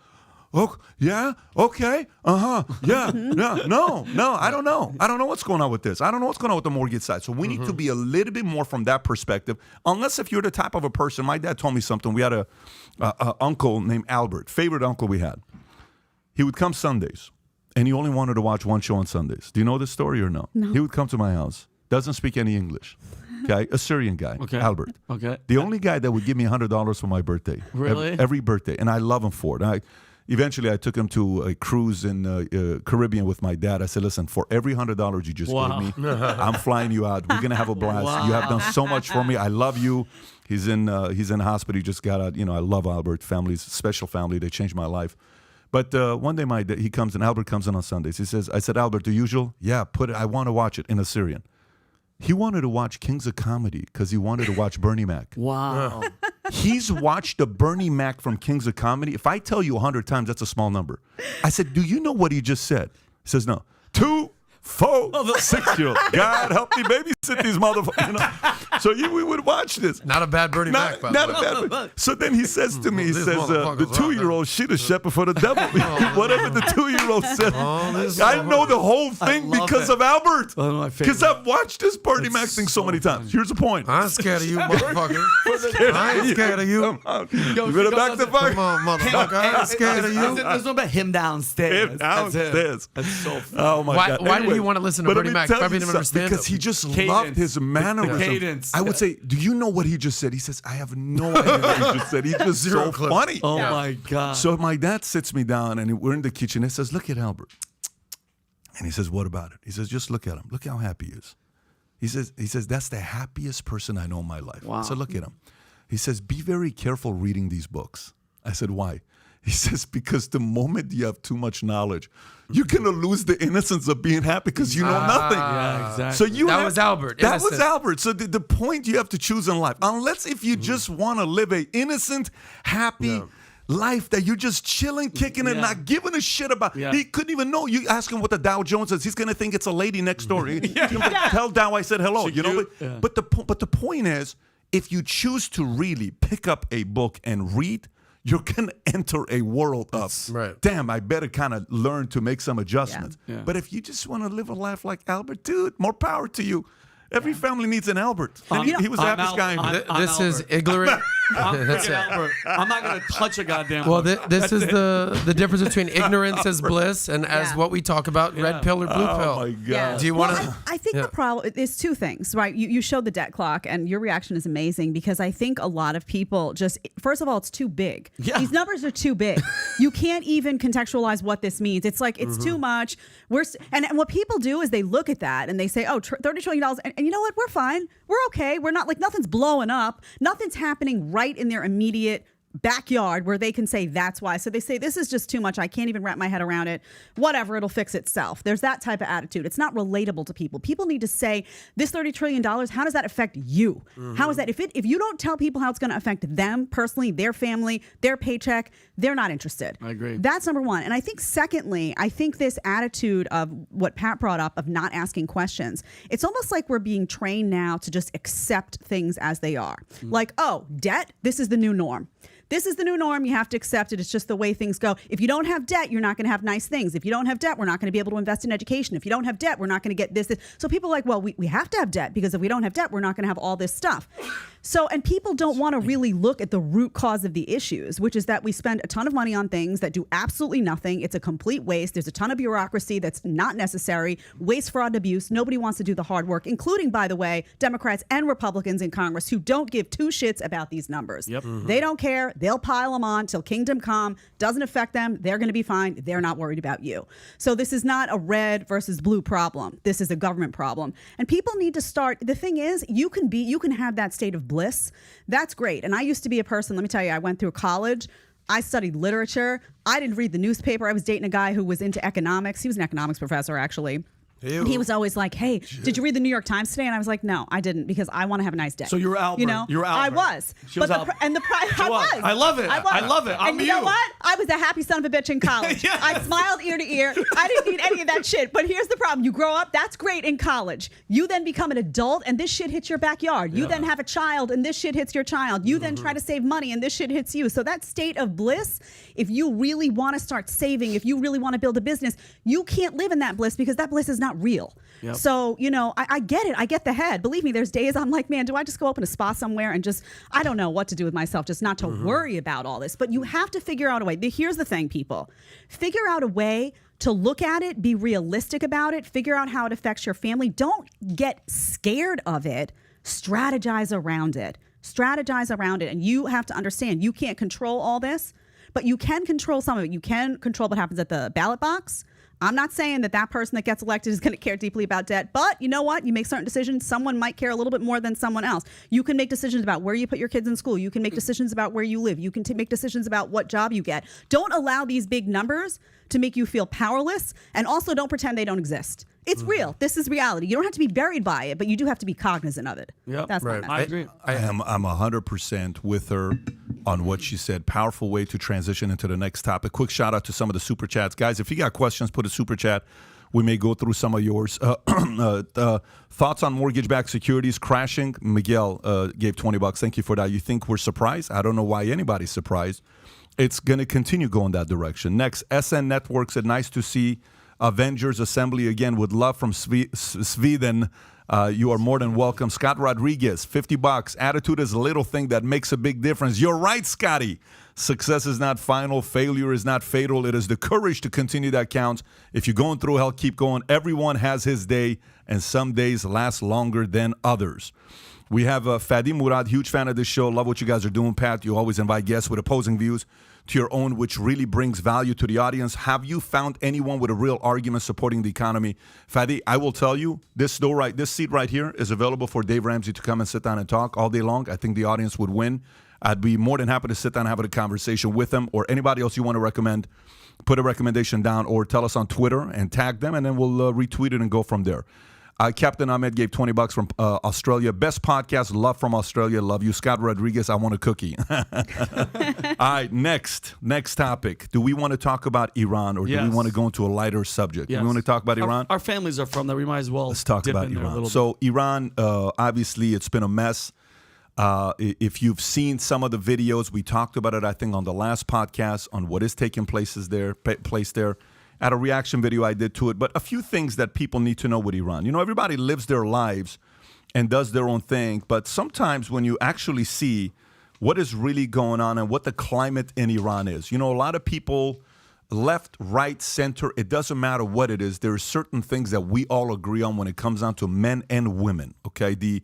yeah, okay, yeah, no, I don't know. I don't know what's going on with this. I don't know what's going on with the mortgage side. So we need to be a little bit more from that perspective, unless if you're the type of a person. My dad told me something. We had a uncle named Albert, favorite uncle we had. He would come Sundays, and he only wanted to watch one show on Sundays. Do you know this story or no? No. He would come to my house, doesn't speak any English. Okay, a Syrian guy, Albert. Okay. The only guy that would give me $100 for my birthday. Really? Every birthday, and I love him for it. Eventually, I took him to a cruise in Caribbean with my dad. I said, listen, for every $100 you just gave me, I'm flying you out. We're going to have a blast. Wow. You have done so much for me. I love you. He's in hospital. He just got out. I love Albert. Family's special family. They changed my life. But one day he comes in. Albert comes in on Sundays. He says, I said, Albert, the usual? Yeah, put it. I want to watch it in Assyrian. He wanted to watch Kings of Comedy because he wanted to watch Bernie Mac. Wow. He's watched the Bernie Mac from Kings of Comedy. If I tell you 100 times, that's a small number. I said, do you know what he just said? He says, no. 2, 4, 6-year-old. God help me babysit these motherfuckers. So we would watch this. Not a bad Bernie Mac, by the way. Not a bad. So then he says to me, he These says, the motherfuckers 2-year-old, she the shepherd for the devil. Whatever the 2-year-old says. These I know the whole thing love because it. of Albert. One of my favorites. Because I've watched this Bernie Mac thing so many times. Here's the point. I'm scared of you, motherfucker. I ain't scared of you. You better back the fuck. Come on, motherfucker. I ain't scared of you. There's no about him downstairs. Him That's it. downstairs. That's so funny. Oh my Why- God. why did Anyway, he want to listen to but Bernie let me Mac? tell Probably you didn't something, understand because him. he just Cadence. loved his mannerism. cadence. I would say, do you know what he just said? He says, I have no idea what he just said. He's just Zero so clue. funny. Oh my God. So my dad sits me down and we're in the kitchen. He says, look at Albert. And he says, what about it? He says, just look at him. Look how happy he is. He says, that's the happiest person I know in my life. Wow. So look at him. He says, be very careful reading these books. I said, why? He says, because the moment you have too much knowledge, you're going to lose the innocence of being happy because you know nothing. Yeah, exactly. So you That have- was Albert, That was innocent. Albert. So the point you have to choose in life, unless if you just want to live a innocent, happy life that you're just chilling, kicking, and not giving a shit about. Yeah. He couldn't even know. You ask him what the Dow Jones is, he's going to think it's a lady next door. Tell Dow I said hello. She You know, cute? but the point is, if you choose to really pick up a book and read, you're going to enter a world of, right. damn, I better kind of learn to make some adjustments. Yeah. But if you just want to live a life like Albert, dude, more power to you. Every family needs an Albert. And he was the I'm happiest guy in Al- here. I'm This is Albert. ignorant. I'm That's freaking it. Albert. I'm not going to touch a goddamn Well, book. this is the difference between ignorance as bliss and as Yeah. what we talk about, red pill or blue pill. Oh, my God. Yeah. Do you Well, want to? I think Yeah. the problem is two things, right? You showed the debt clock, and your reaction is amazing because I think a lot of people just, first of all, it's too big. Yeah. These numbers are too big. You can't even contextualize what this means. It's like it's too much. And what people do is they look at that and they say, "Oh, $30 trillion," and you know what? We're fine. We're okay. We're not like nothing's blowing up. Nothing's happening right in their immediate backyard where they can say that's why. So they say this is just too much. I can't even wrap my head around it. Whatever, it'll fix itself. There's that type of attitude. It's not relatable to people. People need to say this $30 trillion, how does that affect you? How is that if you don't tell people how it's going to affect them personally, their family, their paycheck, they're not interested. I agree. That's number one. And I think secondly, I think this attitude of what Pat brought up of not asking questions, it's almost like we're being trained now to just accept things as they are. Like, oh, debt, this is the new norm. This is the new norm. You have to accept it. It's just the way things go. If you don't have debt, you're not going to have nice things. If you don't have debt, we're not going to be able to invest in education. If you don't have debt, we're not going to get this. So people are like, well, we have to have debt because if we don't have debt, we're not going to have all this stuff. So, and people don't want to really look at the root cause of the issues, which is that we spend a ton of money on things that do absolutely nothing. It's a complete waste. There's a ton of bureaucracy that's not necessary, waste, fraud, and abuse. Nobody wants to do the hard work, including, by the way, Democrats and Republicans in Congress who don't give two shits about these numbers. Yep. They don't care. They'll pile them on till kingdom come. Doesn't affect them. They're going to be fine. They're not worried about you. So this is not a red versus blue problem. This is a government problem. And people need to start. The thing is, you can have that state of bliss. That's great. And I used to be a person, let me tell you, I went through college. I studied literature. I didn't read the newspaper. I was dating a guy who was into economics. He was an economics professor, actually. And he was always like, hey, did you read the New York Times today? And I was like, no, I didn't, because I want to have a nice day. So you were Albert. You know, you were Albert. I was. She was Albert. I was. I love it. I love it. I'm and you know what? I was a happy son of a bitch in college. Yes. I smiled ear to ear. I didn't need any of that shit. But here's the problem. You grow up, that's great in college. You then become an adult and this shit hits your backyard. You then have a child and this shit hits your child. You then try to save money and this shit hits you. So that state of bliss, if you really want to start saving, if you really want to build a business, you can't live in that bliss because that bliss is not real. Yep. So, you know, I get it. I get the head. Believe me, there's days I'm like, man, do I just go open a spa somewhere and just, I don't know what to do with myself, just not to worry about all this. But you have to figure out a way. Here's the thing, people. Figure out a way to look at it, be realistic about it, figure out how it affects your family. Don't get scared of it. Strategize around it. Strategize around it. And you have to understand, you can't control all this, but you can control some of it. You can control what happens at the ballot box. I'm not saying that person that gets elected is going to care deeply about debt, but you know what? You make certain decisions. Someone might care a little bit more than someone else. You can make decisions about where you put your kids in school. You can make decisions about where you live. You can make decisions about what job you get. Don't allow these big numbers to make you feel powerless, and also don't pretend they don't exist. It's real. This is reality. You don't have to be buried by it, but you do have to be cognizant of it. Yep. That's Right. my I message. agree. I'm 100% with her on what she said. Powerful way to transition into the next topic. Quick shout out to some of the super chats. Guys, if you got questions, put a super chat. We may go through some of yours. Thoughts on mortgage-backed securities crashing? Miguel gave $20. Thank you for that. You think we're surprised? I don't know why anybody's surprised. It's going to continue going that direction. Next, SN Network said, nice to see Avengers Assembly again with love from Sweden. You are more than welcome. Scott Rodriguez, $50. Attitude is a little thing that makes a big difference. You're right, Scotty. Success is not final. Failure is not fatal. It is the courage to continue that counts. If you're going through hell, keep going. Everyone has his day, and some days last longer than others. We have Fadi Murad, huge fan of this show. Love what you guys are doing, Pat. You always invite guests with opposing views to your own, which really brings value to the audience. Have you found anyone with a real argument supporting the economy? Fadi, I will tell you, this seat right here is available for Dave Ramsey to come and sit down and talk all day long. I think the audience would win. I'd be more than happy to sit down and have a conversation with them, or anybody else you want to recommend. Put a recommendation down or tell us on Twitter and tag them, and then we'll retweet it and go from there. Captain Ahmed gave $20 from Australia. Best podcast, love from Australia. Love you. Scott Rodriguez, I want a cookie. All right, next topic. Do we want to talk about Iran, or do we want to go into a lighter subject? Yes. Do we want to talk about Iran? Our families are from there. We might as well. Let's talk dip about in there a Iran. little So Iran, obviously, it's been a mess. If you've seen some of the videos, we talked about it, I think, on the last podcast on what is taking place there. At a reaction video I did to it, but a few things that people need to know with Iran. You know, everybody lives their lives and does their own thing, but sometimes when you actually see what is really going on and what the climate in Iran is, you know, a lot of people, left, right, center, it doesn't matter what it is. There are certain things that we all agree on when it comes down to men and women, okay? The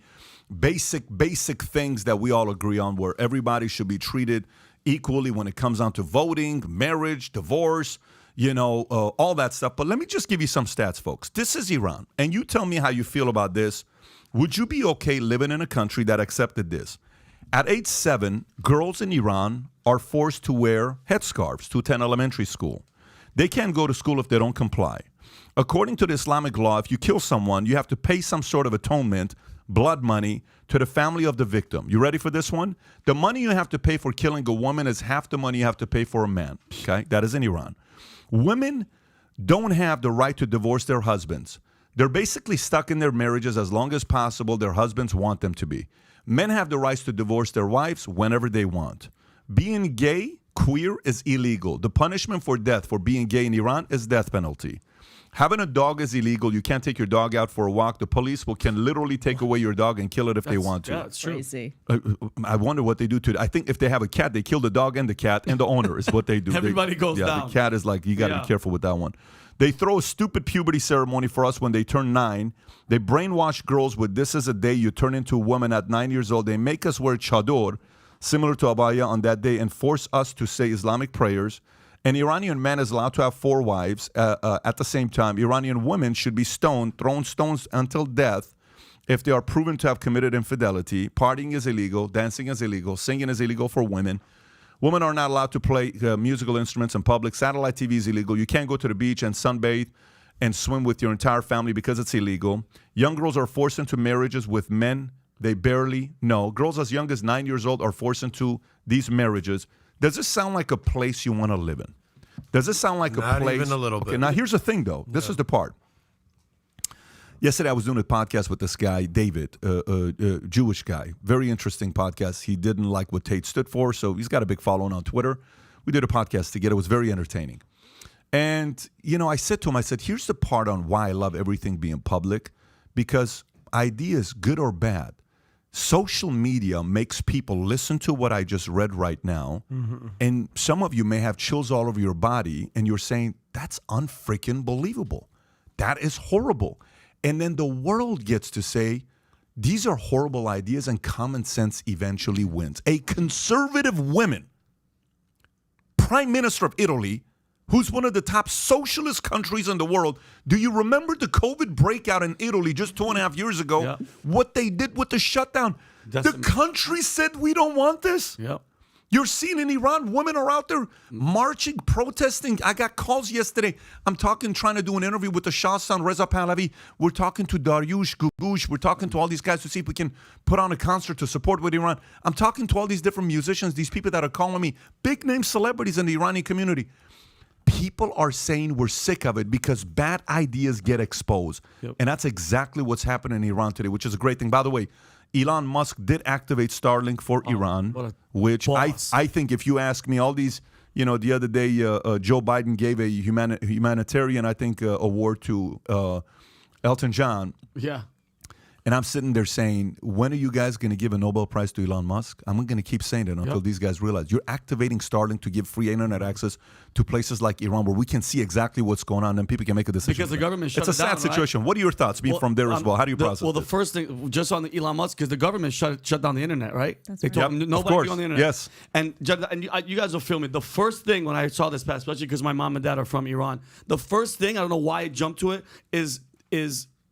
basic things that we all agree on, where everybody should be treated equally when it comes down to voting, marriage, divorce, you know, all that stuff. But let me just give you some stats, folks. This is Iran, and you tell me how you feel about this. Would you be okay living in a country that accepted this? At age 7, girls in Iran are forced to wear headscarves to attend elementary school. They can't go to school if they don't comply. According to the Islamic law, if you kill someone, you have to pay some sort of atonement, blood money, to the family of the victim. You ready for this one? The money you have to pay for killing a woman is half the money you have to pay for a man. Okay, that is in Iran. Women don't have the right to divorce their husbands. They're basically stuck in their marriages as long as possible. Their husbands want them to be. Men have the rights to divorce their wives whenever they want. Being gay Queer is illegal. The punishment for death for being gay in Iran is death penalty. Having a dog is illegal. You can't take your dog out for a walk. The police can literally take away your dog and kill it if they want to. Yeah, it's true. Crazy. I wonder what they do to it. I think if they have a cat, they kill the dog and the cat and the owner is what they do. Everybody goes down. The cat is like, you got to be careful with that one. They throw a stupid puberty ceremony for us when they turn 9. They brainwash girls with this is a day you turn into a woman at 9 years old. They make us wear chador, similar to abaya, on that day and force us to say Islamic prayers. An Iranian man is allowed to have 4 wives at the same time. Iranian women should be stoned, thrown stones until death if they are proven to have committed infidelity. Partying is illegal. Dancing is illegal. Singing is illegal for women. Women are not allowed to play musical instruments in public. Satellite TV is illegal. You can't go to the beach and sunbathe and swim with your entire family because it's illegal. Young girls are forced into marriages with men they barely know. Girls as young as 9 years old are forced into these marriages. Does this sound like a place you want to live in? Does this sound like a place? Not even a little bit. Now, here's the thing, though. This is the part. Yesterday, I was doing a podcast with this guy, David, a Jewish guy. Very interesting podcast. He didn't like what Tate stood for, so he's got a big following on Twitter. We did a podcast together. It was very entertaining. And, I said to him, here's the part on why I love everything being public, because ideas, good or bad, social media makes people listen to what I just read right now. Mm-hmm. And some of you may have chills all over your body and you're saying, that's unfreaking believable. That is horrible. And then the world gets to say, these are horrible ideas and common sense eventually wins. A conservative woman, Prime Minister of Italy, who's one of the top socialist countries in the world. Do you remember the COVID breakout in Italy just 2.5 years ago? Yeah. What they did with the shutdown? The country said, we don't want this. Yep. You're seeing in Iran, women are out there marching, protesting. I got calls yesterday. I'm trying to do an interview with the Shah's son, Reza Pahlavi. We're talking to Daryush Gubush. We're talking to all these guys to see if we can put on a concert to support with Iran. I'm talking to all these different musicians, these people that are calling me, big name celebrities in the Iranian community. People are saying we're sick of it because bad ideas get exposed. Yep. And that's exactly what's happening in Iran today, which is a great thing. By the way, Elon Musk did activate Starlink for Iran, which I think if you ask me, all these, the other day, Joe Biden gave a humanitarian, I think, award to Elton John. Yeah. And I'm sitting there saying, when are you guys going to give a Nobel Prize to Elon Musk? I'm going to keep saying it until these guys realize you're activating Starlink to give free internet access to places like Iran where we can see exactly what's going on and people can make a decision. Because the government shut it down. It's a sad situation. Right? What are your thoughts being from there as well? How do you process the first thing, just on the Elon Musk, because the government shut down the internet, right? That's they told right. nobody to be on the internet. Yes. And you guys will feel me. The first thing when I saw this pass, especially because my mom and dad are from Iran, the first thing, I don't know why I jumped to it, is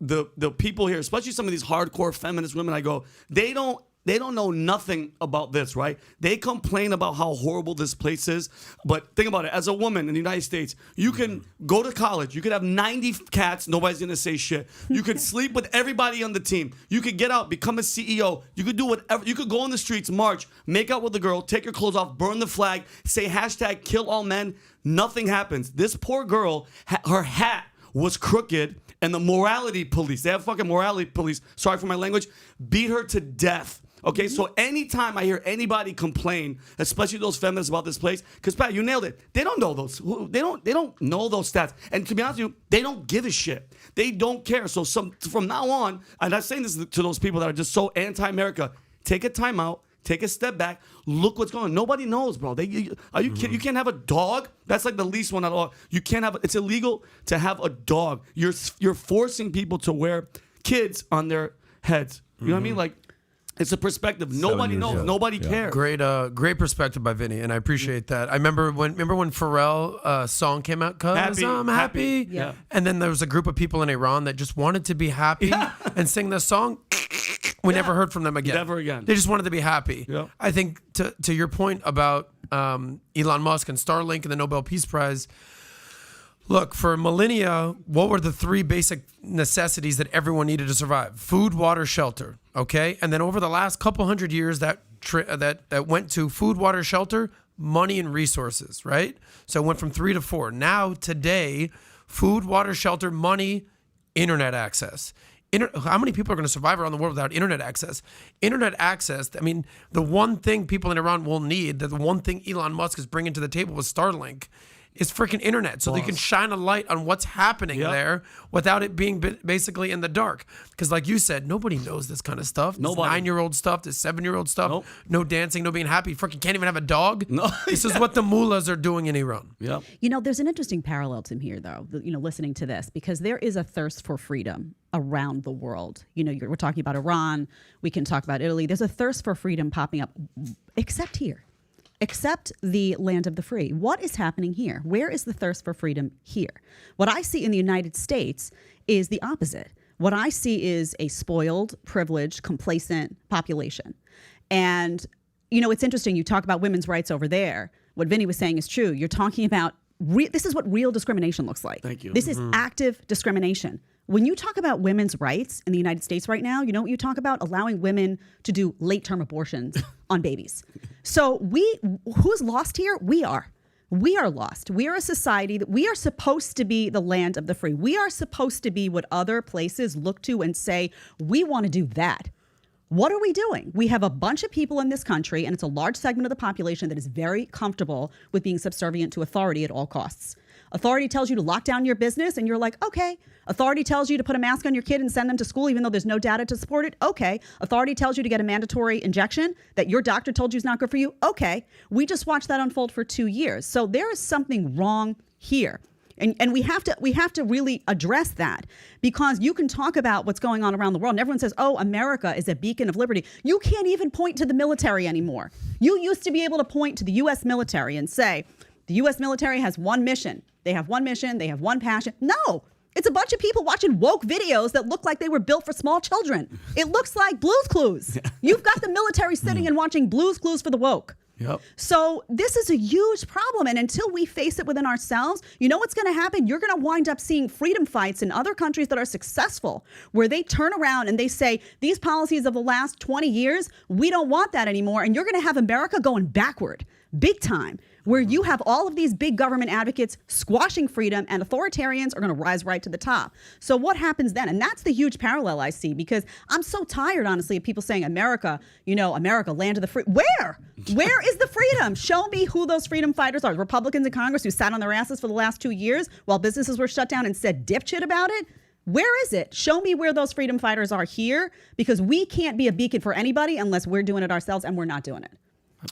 the people here, especially some of these hardcore feminist women, I go, they don't know nothing about this, right? They complain about how horrible this place is. But think about it. As a woman in the United States, you can go to college. You could have 90 cats. Nobody's going to say shit. You could sleep with everybody on the team. You could get out, become a CEO. You could do whatever. You could go on the streets, march, make out with a girl, take your clothes off, burn the flag, say hashtag kill all men. Nothing happens. This poor girl, her hat was crooked. And the morality police, they have fucking morality police, sorry for my language, beat her to death. Okay, so anytime I hear anybody complain, especially those feminists about this place, because Pat, you nailed it. They don't know those. They don't know those stats. And to be honest with you, they don't give a shit. They don't care. So from now on, and I'm saying this to those people that are just so anti-America, take a time out. Take a step back. Look what's going on. Nobody knows, bro. Are you kidding? You can't have a dog. That's like the least one at all. You can't have. It's illegal to have a dog. You're forcing people to wear kids on their heads. You know what I mean? Like, it's a perspective. Nobody knows. Yeah. Nobody cares. Great perspective by Vinny, and I appreciate that. I remember when Pharrell song came out, "'Cause I'm Happy." Yeah. And then there was a group of people in Iran that just wanted to be happy and sing this song. We never heard from them again. Never again. They just wanted to be happy. Yep. I think to your point about Elon Musk and Starlink and the Nobel Peace Prize, look, for millennia, what were the 3 basic necessities that everyone needed to survive? Food, water, shelter. Okay? And then over the last couple hundred years, that went to food, water, shelter, money, and resources, right? So it went from 3 to 4. Now, today, food, water, shelter, money, internet access. How many people are going to survive around the world without internet access? Internet access, I mean, the one thing people in Iran will need, the one thing Elon Musk is bringing to the table with Starlink, is freaking internet, so they can shine a light on what's happening there without it being basically in the dark. Because like you said, nobody knows this kind of stuff. This 9-year-old stuff, this 7-year-old stuff. No dancing, no being happy. Freaking can't even have a dog. No. This is what the mullahs are doing in Iran. Yep. You know, there's an interesting parallel to here, though, listening to this, because there is a thirst for freedom around the world. You know, we're talking about Iran. We can talk about Italy. There's a thirst for freedom popping up, except here. Except the land of the free. What is happening here? Where is the thirst for freedom here? What I see in the United States is the opposite. What I see is a spoiled, privileged, complacent population. And, you know, it's interesting. You talk about women's rights over there. What Vinny was saying is true. You're talking about, this is what real discrimination looks like. Thank you. This is active discrimination. When you talk about women's rights in the United States right now, you know what you talk about? Allowing women to do late-term abortions on babies. So who's lost here? We are. We are lost. We are a society that we are supposed to be the land of the free. We are supposed to be what other places look to and say, we want to do that. What are we doing? We have a bunch of people in this country, and it's a large segment of the population that is very comfortable with being subservient to authority at all costs. Authority tells you to lock down your business, and you're like, okay. Authority tells you to put a mask on your kid and send them to school, even though there's no data to support it. Okay. Authority tells you to get a mandatory injection that your doctor told you is not good for you. Okay. We just watched that unfold for 2 years. So there is something wrong here. And we have to really address that, because you can talk about what's going on around the world and everyone says, oh, America is a beacon of liberty. You can't even point to the military anymore. You used to be able to point to the U.S. military and say, the U.S. military has one mission. They have one mission. They have one passion. No. It's a bunch of people watching woke videos that look like they were built for small children. It looks like Blue's Clues. You've got the military sitting and watching Blue's Clues for the woke. Yep. So this is a huge problem. And until we face it within ourselves, you know what's going to happen? You're going to wind up seeing freedom fights in other countries that are successful, where they turn around and they say, these policies of the last 20 years, we don't want that anymore. And you're going to have America going backward, big time, where you have all of these big government advocates squashing freedom, and authoritarians are going to rise right to the top. So what happens then? And that's the huge parallel I see, because I'm so tired, honestly, of people saying America, America, land of the free. Where? Where is the freedom? Show me who those freedom fighters are. Republicans in Congress who sat on their asses for the last 2 years while businesses were shut down and said dipshit about it. Where is it? Show me where those freedom fighters are here, because we can't be a beacon for anybody unless we're doing it ourselves, and we're not doing it.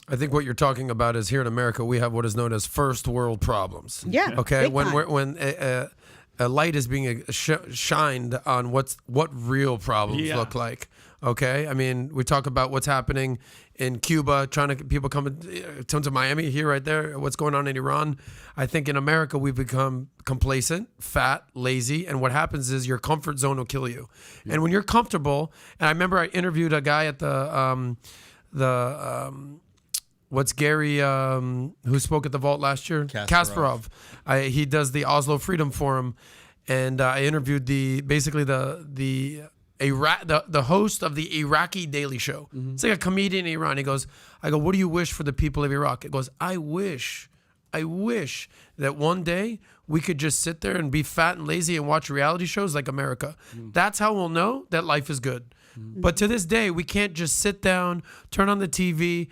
I think what you're talking about is here in America, we have what is known as first world problems. Yeah. Okay. When a light is being shined on what real problems look like. Okay. I mean, we talk about what's happening in Cuba, trying to get people coming to Miami, here, right there. What's going on in Iran? I think in America, we've become complacent, fat, lazy. And what happens is your comfort zone will kill you. Yeah. And when you're comfortable, and I remember I interviewed a guy at what's Gary, who spoke at the Vault last year? Kasparov. He does the Oslo Freedom Forum, and I interviewed the host of the Iraqi Daily Show. Mm-hmm. It's like a comedian in Iran. He goes, I go, what do you wish for the people of Iraq? It goes, I wish that one day we could just sit there and be fat and lazy and watch reality shows like America. Mm. That's how we'll know that life is good. But to this day, we can't just sit down, turn on the TV,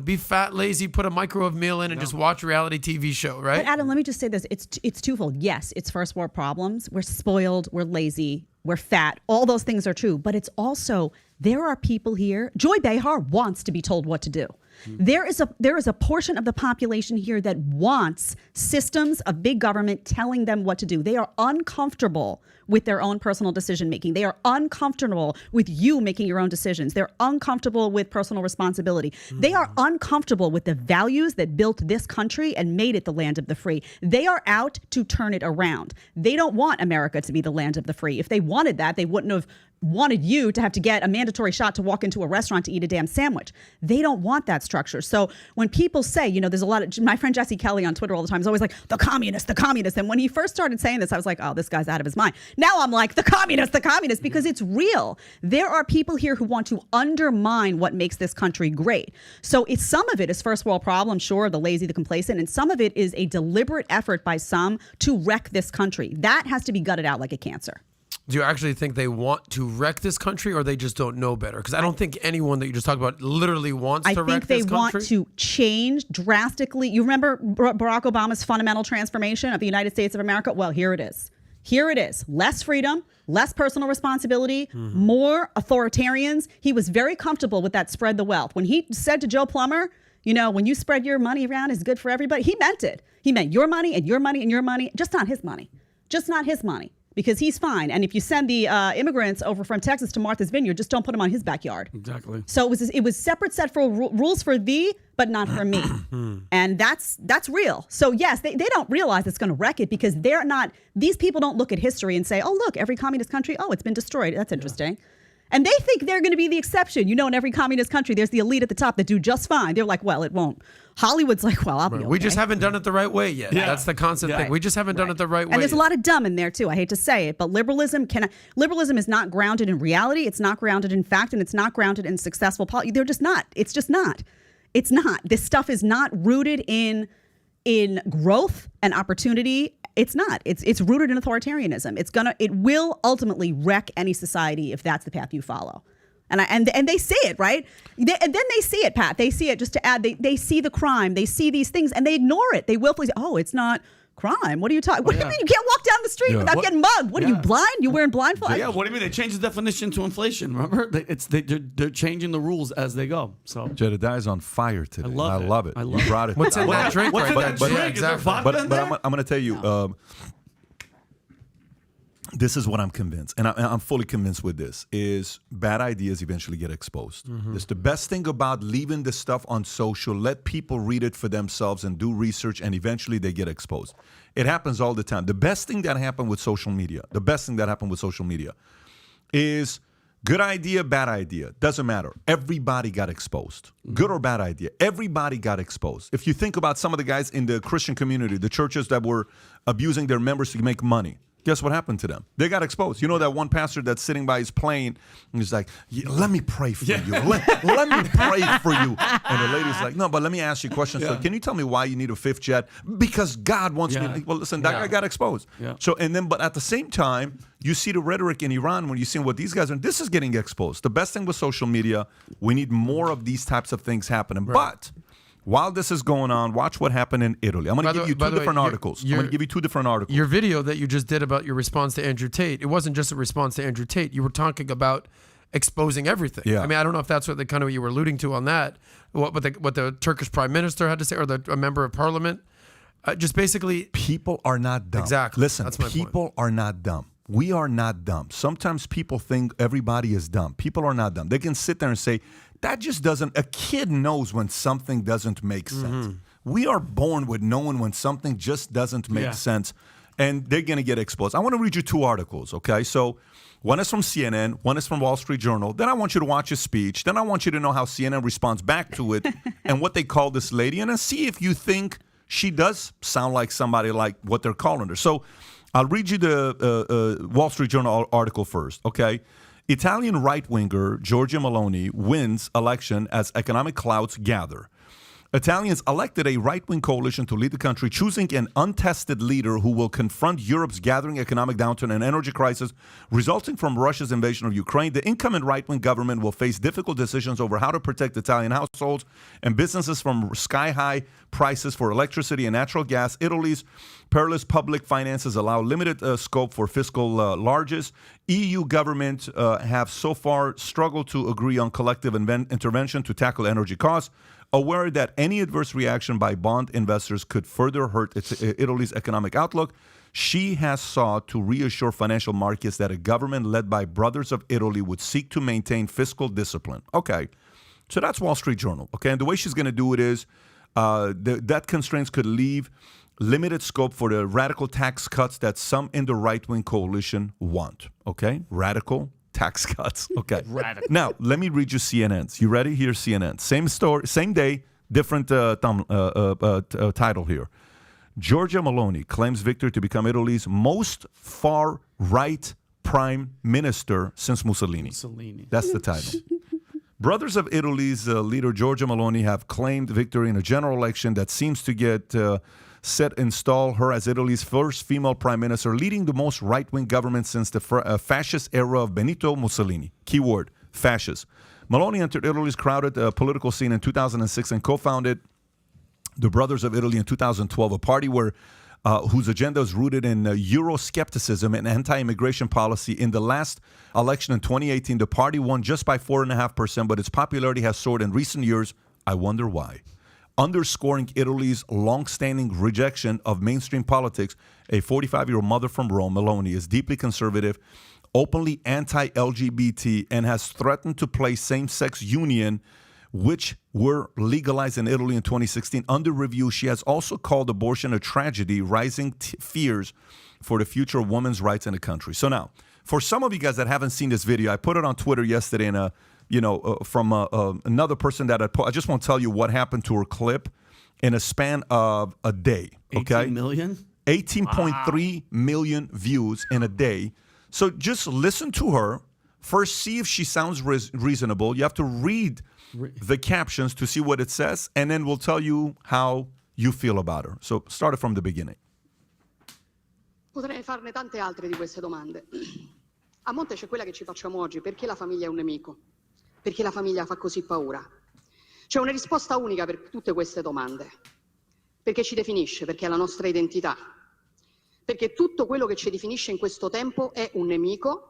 be fat, lazy, put a microwave meal in, and just watch a reality TV show, right? But Adam, let me just say this. It's twofold. Yes, it's first world problems. We're spoiled, we're lazy, we're fat. All those things are true. But it's also, there are people here. Joy Behar wants to be told what to do. There is a portion of the population here that wants systems of big government telling them what to do. They are uncomfortable with their own personal decision making. They are uncomfortable with you making your own decisions. They're uncomfortable with personal responsibility. They are uncomfortable with the values that built this country and made it the land of the free. They are out to turn it around. They don't want America to be the land of the free. If they wanted that, they wouldn't have wanted you to have to get a mandatory shot to walk into a restaurant to eat a damn sandwich. They don't want that structure. So when people say, there's a lot of, my friend Jesse Kelly on Twitter all the time is always like, the communist. And when he first started saying this, I was like, oh, this guy's out of his mind. Now I'm like, the communist, because it's real. There are people here who want to undermine what makes this country great. So some of it is first world problems, sure, the lazy, the complacent, and some of it is a deliberate effort by some to wreck this country. That has to be gutted out like a cancer. Do you actually think they want to wreck this country, or they just don't know better? Because I don't think anyone that you just talked about literally wants to wreck this country. I think they want to change drastically. You remember Barack Obama's fundamental transformation of the United States of America? Well, here it is. Here it is. Less freedom, less personal responsibility, more authoritarians. He was very comfortable with that spread the wealth. When he said to Joe Plummer, you know, when you spread your money around, it's good for everybody. He meant it. He meant your money and your money and your money, just not his money. Just not his money. Because he's fine. And if you send the immigrants over from Texas to Martha's Vineyard, just don't put them on his backyard. Exactly. So it was separate set for rules for thee, but not for me. And that's real. So yes, they don't realize it's going to wreck it because these people don't look at history and say, oh, look, every communist country, oh, it's been destroyed. That's interesting. And they think they're going to be the exception. You know, in every communist country, there's the elite at the top that do just fine. They're like, well, it won't. Hollywood's like, well, I'll be okay. We just haven't done it the right way yet. Yeah. That's the constant thing. We just haven't done it the right way. And there's a lot of dumb in there too. I hate to say it, but liberalism is not grounded in reality. It's not grounded in fact, and it's not grounded in successful policy. They're just not. It's just not. It's not. This stuff is not rooted in growth and opportunity. It's not. It's rooted in authoritarianism. It will ultimately wreck any society if that's the path you follow. And they see it, right? And then they see it, Pat. They see it, just to add, they see the crime. They see these things and they ignore it. They willfully say, oh, it's not crime. What are you talking? What do you mean you can't walk down the street without getting mugged? What are you, blind? You wearing blindfolds? Yeah, what do you mean? They changed the definition to inflation, remember? They're changing the rules as they go. So Jedediah's on fire today. I love it. You brought it. What's in that drink What's in that drink? Yeah, exactly. But I'm going to tell you, this is what I'm convinced, and I'm fully convinced with this, is bad ideas eventually get exposed. It's the best thing about leaving this stuff on social. Let people read it for themselves and do research, and eventually they get exposed. It happens all the time. The best thing that happened with social media, is good idea, bad idea. Doesn't matter. Everybody got exposed. Good or bad idea. Everybody got exposed. If you think about some of the guys in the Christian community, the churches that were abusing their members to make money, guess what happened to them? They got exposed. You know that one pastor that's sitting by his plane and he's like, let me pray for you. Let me pray for you. And the lady's like, no, but let me ask you a question. So can you tell me why you need a fifth jet? Because God wants me. Well, listen, that guy got exposed. So, but at the same time, you see the rhetoric in Iran when you see what these guys are. This is getting exposed. The best thing with social media, we need more of these types of things happening. Right. But while this is going on, watch what happened in Italy. I'm going to give you two different articles. I'm going to give you two different articles. Your video that you just did about your response to Andrew Tate, it wasn't just a response to Andrew Tate. You were talking about exposing everything. Yeah. I mean, I don't know if that's what you were alluding to on that, what the Turkish prime minister had to say, or a member of parliament. Just basically, people are not dumb. Exactly. Listen, that's my people are not dumb. We are not dumb. Sometimes people think everybody is dumb. People are not dumb. They can sit there and say, that just doesn't, a kid knows when something doesn't make sense. We are born with knowing when something just doesn't make sense, and they're going to get exposed. I want to read you two articles, okay? So one is from CNN, one is from Wall Street Journal. Then I want you to watch his speech. Then I want you to know how CNN responds back to it and what they call this lady, and then see if you think she does sound like somebody like what they're calling her. So I'll read you the Wall Street Journal article first, okay? Italian right-winger Giorgia Meloni wins election as economic clouds gather. Italians elected a right-wing coalition to lead the country, choosing an untested leader who will confront Europe's gathering economic downturn and energy crisis resulting from Russia's invasion of Ukraine. The incumbent right-wing government will face difficult decisions over how to protect Italian households and businesses from sky-high prices for electricity and natural gas. Italy's perilous public finances allow limited scope for fiscal largesse. EU governments have so far struggled to agree on collective intervention to tackle energy costs, aware that any adverse reaction by bond investors could further hurt Italy's economic outlook. She has sought to reassure financial markets that a government led by Brothers of Italy would seek to maintain fiscal discipline. Okay, so that's Wall Street Journal. Okay, and the way she's going to do it is that constraints could leave limited scope for the radical tax cuts that some in the right-wing coalition want. Okay, radical tax cuts. Okay. Now, let me read you CNN's. You ready? Here's CNN. Same story, same day, different title here. Giorgia Meloni claims victory to become Italy's most far-right prime minister since Mussolini. That's the title. Brothers of Italy's leader Giorgia Meloni have claimed victory in a general election that seems to get set install her as Italy's first female prime minister, leading the most right-wing government since the fascist era of Benito Mussolini. Keyword, fascist. Meloni entered Italy's crowded political scene in 2006 and co-founded the Brothers of Italy in 2012, a party whose agenda is rooted in Euroscepticism and anti-immigration policy. In the last election in 2018, the party won just by 4.5%, but its popularity has soared in recent years. I wonder why. Underscoring Italy's long-standing rejection of mainstream politics, a 45-year-old mother from Rome, Meloni, is deeply conservative, openly anti-LGBT, and has threatened to place same-sex union, which were legalized in Italy in 2016, under review. She has also called abortion a tragedy, rising fears for the future of women's rights in the country. So now, for some of you guys that haven't seen this video, I put it on Twitter yesterday from another person that I just want to tell you what happened to her clip in a span of a day. Okay, 18 million? 18.3 million views in a day. So just listen to her. First, see if she sounds reasonable. You have to read the captions to see what it says, and then we'll tell you how you feel about her. So start it from the beginning. Potrei farne tante altre di queste domande. A monte c'è quella che ci facciamo oggi: perché la famiglia è un nemico? Perché la famiglia fa così paura? C'è una risposta unica per tutte queste domande. Perché ci definisce, perché è la nostra identità. Perché tutto quello che ci definisce in questo tempo è un nemico.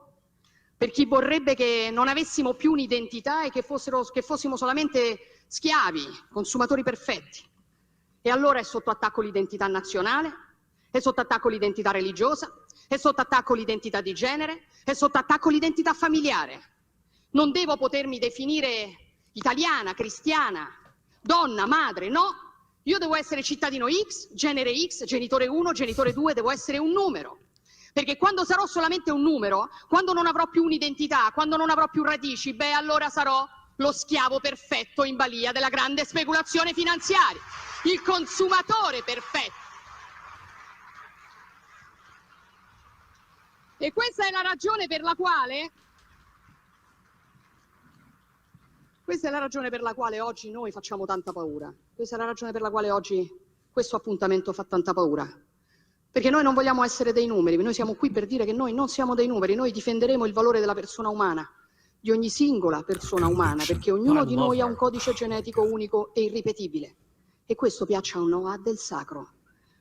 Per chi vorrebbe che non avessimo più un'identità e che fossimo solamente schiavi, consumatori perfetti. E allora è sotto attacco l'identità nazionale, è sotto attacco l'identità religiosa, è sotto attacco l'identità di genere, è sotto attacco l'identità familiare. Non devo potermi definire italiana, cristiana, donna, madre, no. Io devo essere cittadino X, genere X, genitore 1, genitore 2, devo essere un numero. Perché quando sarò solamente un numero, quando non avrò più un'identità, quando non avrò più radici, allora sarò lo schiavo perfetto in balia della grande speculazione finanziaria, il consumatore perfetto. E questa è la ragione per la quale oggi noi facciamo tanta paura. Questa è la ragione per la quale oggi questo appuntamento fa tanta paura. Perché noi non vogliamo essere dei numeri, noi siamo qui per dire che noi non siamo dei numeri, noi difenderemo il valore della persona umana, di ogni singola persona umana, perché ognuno di noi ha un codice genetico unico e irripetibile. E questo, piaccia o no, ha del sacro.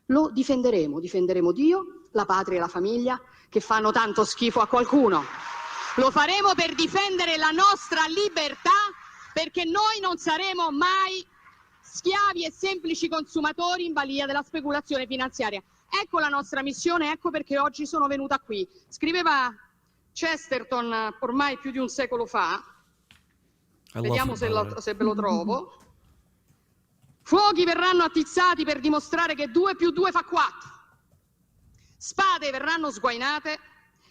Lo difenderemo Dio, la patria e la famiglia, che fanno tanto schifo a qualcuno. Lo faremo per difendere la nostra libertà, perché noi non saremo mai schiavi e semplici consumatori in balia della speculazione finanziaria. Ecco la nostra missione, ecco perché oggi sono venuta qui. Scriveva Chesterton ormai più di un secolo fa, vediamo se ve lo trovo. Fuochi verranno attizzati per dimostrare che 2 più 2 fa 4. Spade verranno sguainate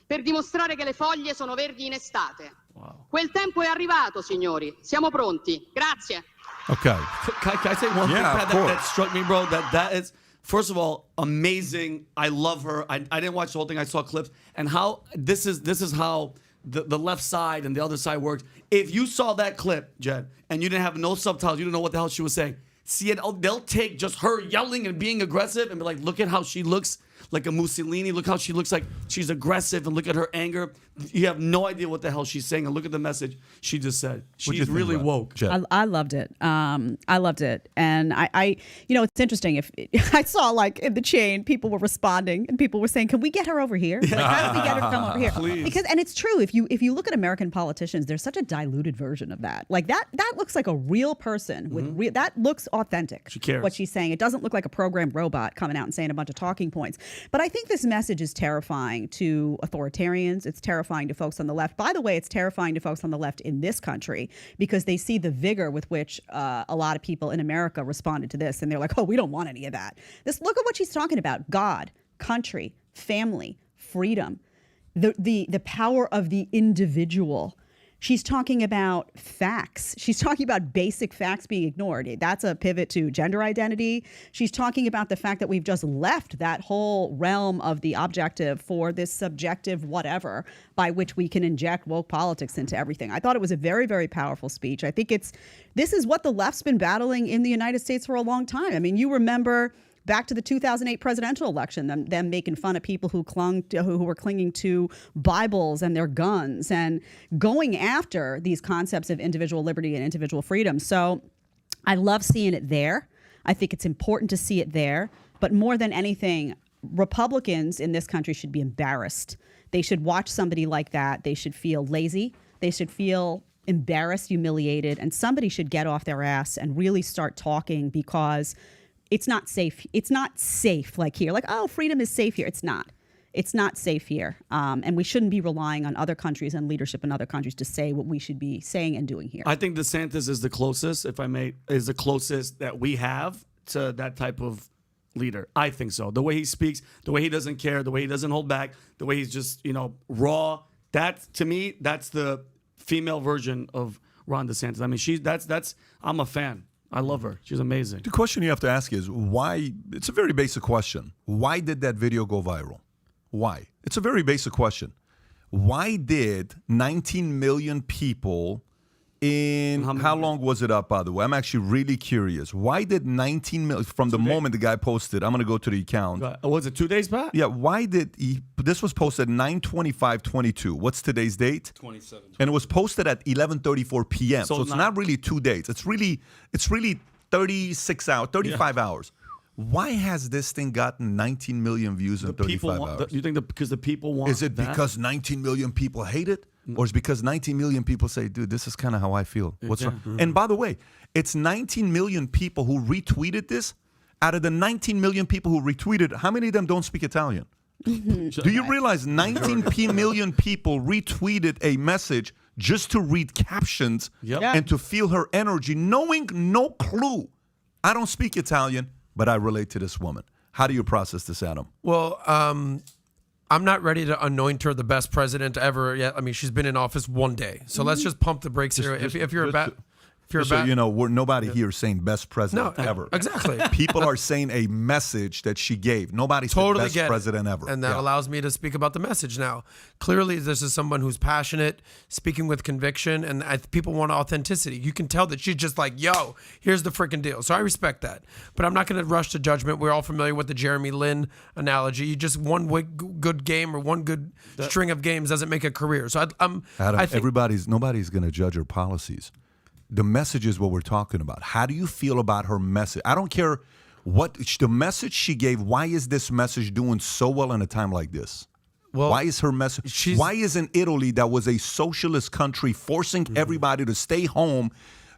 per dimostrare che le foglie sono verdi in estate. Wow. Quel tempo è arrivato, signori. Siamo pronti. Grazie. Okay. Can I say one thing that struck me, bro? That is... First of all, amazing. I love her. I didn't watch the whole thing. I saw clips. And how this is how the left side and the other side works. If you saw that clip, Jed, and you didn't have no subtitles, you didn't know what the hell she was saying. See it? They'll take just her yelling and being aggressive and be like, look at how she looks like a Mussolini. Look how she looks like she's aggressive, and look at her anger. You have no idea what the hell she's saying. And look at the message she just said. She's really woke. I loved it. I loved it. And I it's interesting. If I saw like in the chain, people were responding and people were saying, can we get her over here? Like, how do we get her to come over here? Please. And it's true. If you look at American politicians, there's such a diluted version of that. Like that looks like a real person with that looks authentic. She cares. What she's saying. It doesn't look like a programmed robot coming out and saying a bunch of talking points. But I think this message is terrifying to authoritarians. It's terrifying to folks on the left. By the way, it's terrifying to folks on the left in this country because they see the vigor with which a lot of people in America responded to this. And they're like, oh, we don't want any of that. Look at what she's talking about. God, country, family, freedom, the power of the individual. She's talking about facts. She's talking about basic facts being ignored. That's a pivot to gender identity. She's talking about the fact that we've just left that whole realm of the objective for this subjective whatever by which we can inject woke politics into everything. I thought it was a very, very powerful speech. I think this is what the left's been battling in the United States for a long time. I mean, you remember Back to the 2008 presidential election, them making fun of people who were clinging to Bibles and their guns and going after these concepts of individual liberty and individual freedom. So I love seeing it there. I think it's important to see it there. But more than anything, Republicans in this country should be embarrassed. They should watch somebody like that. They should feel lazy. They should feel embarrassed, humiliated, and somebody should get off their ass and really start talking, because it's not safe. It's not safe like here. Like, oh, freedom is safe here. It's not. It's not safe here. And we shouldn't be relying on other countries and leadership in other countries to say what we should be saying and doing here. I think DeSantis is the closest, if I may, is the closest that we have to that type of leader. I think so. The way he speaks, the way he doesn't care, the way he doesn't hold back, the way he's just, raw. That, to me, that's the female version of Ron DeSantis. I mean, I'm a fan. I love her. She's amazing. The question you have to ask is why. It's a very basic question. Why did that video go viral? Why? It's a very basic question. Why did 19 million people how long was it up, by the way? I'm actually really curious. Why did 19 million, from the moment the guy posted, I'm going to go to the account. Was it 2 days back? Yeah, why did this was posted 9/25/22. What's today's date? 27. And it was posted at 11:34 p.m. So it's not really 2 days. It's really 36 hours, 35 hours. Why has this thing gotten 19 million views in 35 hours? You think because the people want Is it that? because 19 million people hate it? Or is it because 19 million people say, dude, this is kind of how I feel? What's wrong? And by the way, it's 19 million people who retweeted this. Out of the 19 million people who retweeted, how many of them don't speak Italian? Do you realize 19 million people retweeted a message just to read captions and to feel her energy, knowing no clue? I don't speak Italian, but I relate to this woman. How do you process this, Adam? Well, I'm not ready to anoint her the best president ever yet. I mean, she's been in office 1 day. So let's just pump the brakes here. If you're nobody here is saying best president ever. Exactly. People are saying a message that she gave. Nobody said best president ever. And that allows me to speak about the message now. Clearly, this is someone who's passionate, speaking with conviction, and people want authenticity. You can tell that she's just like, yo, here's the freaking deal. So I respect that. But I'm not going to rush to judgment. We're all familiar with the Jeremy Lin analogy. You just one good game or one good string of games doesn't make a career. So Adam, nobody's going to judge her policies. The message is what we're talking about. How do you feel about her message? I don't care what the message she gave. Why is this message doing so well in a time like this? Well, why is her message? Why isn't Italy, that was a socialist country, forcing everybody to stay home?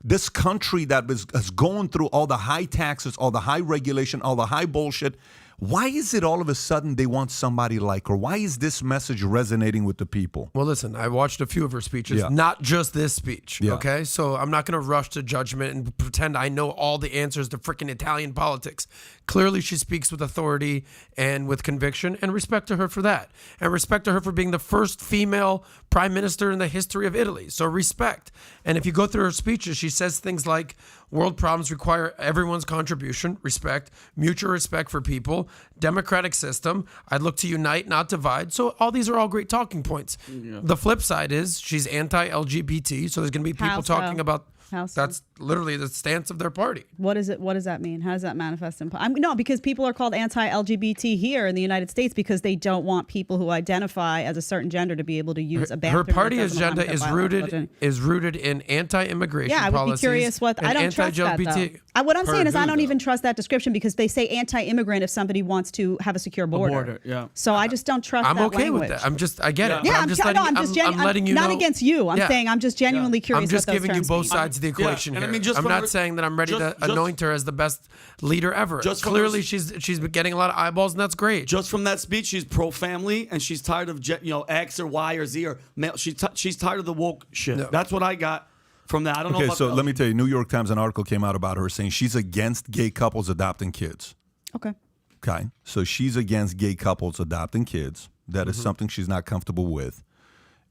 This country that is going through all the high taxes, all the high regulation, all the high bullshit. Why is it all of a sudden they want somebody like her? Why is this message resonating with the people? Well, listen, I watched a few of her speeches, not just this speech, okay? So I'm not going to rush to judgment and pretend I know all the answers to freaking Italian politics. Clearly, she speaks with authority and with conviction, and respect to her for that. And respect to her for being the first female prime minister in the history of Italy. So respect. And if you go through her speeches, she says things like, world problems require everyone's contribution, respect, mutual respect for people, democratic system, I'd look to unite, not divide. So all these are all great talking points. Yeah. The flip side is she's anti-LGBT, so there's going to be people talking about that's literally the stance of their party. What is it? What does that mean? How does that manifest in? No, because people are called anti-LGBT here in the United States because they don't want people who identify as a certain gender to be able to use a bathroom. Her party agenda is rooted in anti-immigration policies. Yeah, I would be curious what I don't trust that though. What I'm saying is I don't even trust that description because they say anti-immigrant if somebody wants to have a secure border. So I just don't trust that language. I'm okay with that. I get it. Yeah, I'm letting you know. Not against you. I'm saying I'm just genuinely curious. I'm just giving you both sides of the equation here. I'm not saying that I'm ready to anoint her as the best leader ever. Clearly, she's been getting a lot of eyeballs, and that's great. Just from that speech, she's pro-family, and she's tired of X or Y or Z or male. She's tired of the woke shit. No. That's what I got from that. I don't know. Okay, so let me tell you, New York Times, an article came out about her saying she's against gay couples adopting kids. Okay, so she's against gay couples adopting kids. That is something she's not comfortable with.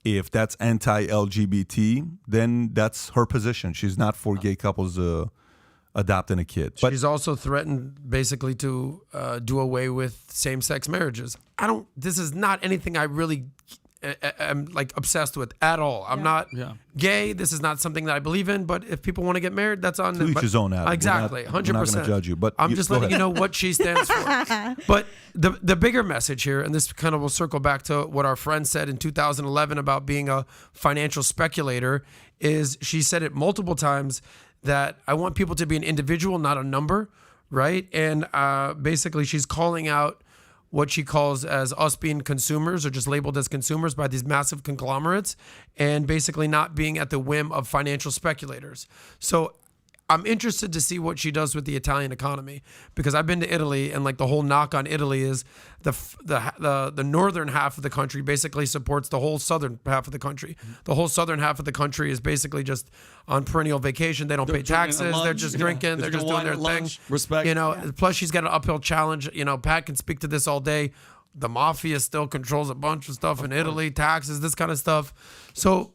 If that's anti-LGBT, then that's her position. She's not for gay couples adopting a kid. But she's also threatened basically to do away with same-sex marriages. This is not anything I really am like obsessed with at all. I'm not gay. This is not something that I believe in. But if people want to get married, that's on them. To each his own, Adam. Exactly, 100%. We're not going to judge you, but I'm just letting you know what she stands for. But the bigger message here, and this kind of will circle back to what our friend said in 2011 about being a financial speculator, is she said it multiple times that I want people to be an individual, not a number, right? And basically she's calling out what she calls as us being consumers, or just labeled as consumers by these massive conglomerates, and basically not being at the whim of financial speculators. So I'm interested to see what she does with the Italian economy, because I've been to Italy, and like the whole knock on Italy is the northern half of the country basically supports the whole southern half of the country. The whole southern half of the country is basically just on perennial vacation. They don't pay taxes. They're just drinking. They're just doing their thing. Respect. You know. Plus, she's got an uphill challenge. You know, Pat can speak to this all day. The mafia still controls a bunch of stuff in Italy, taxes, this kind of stuff. So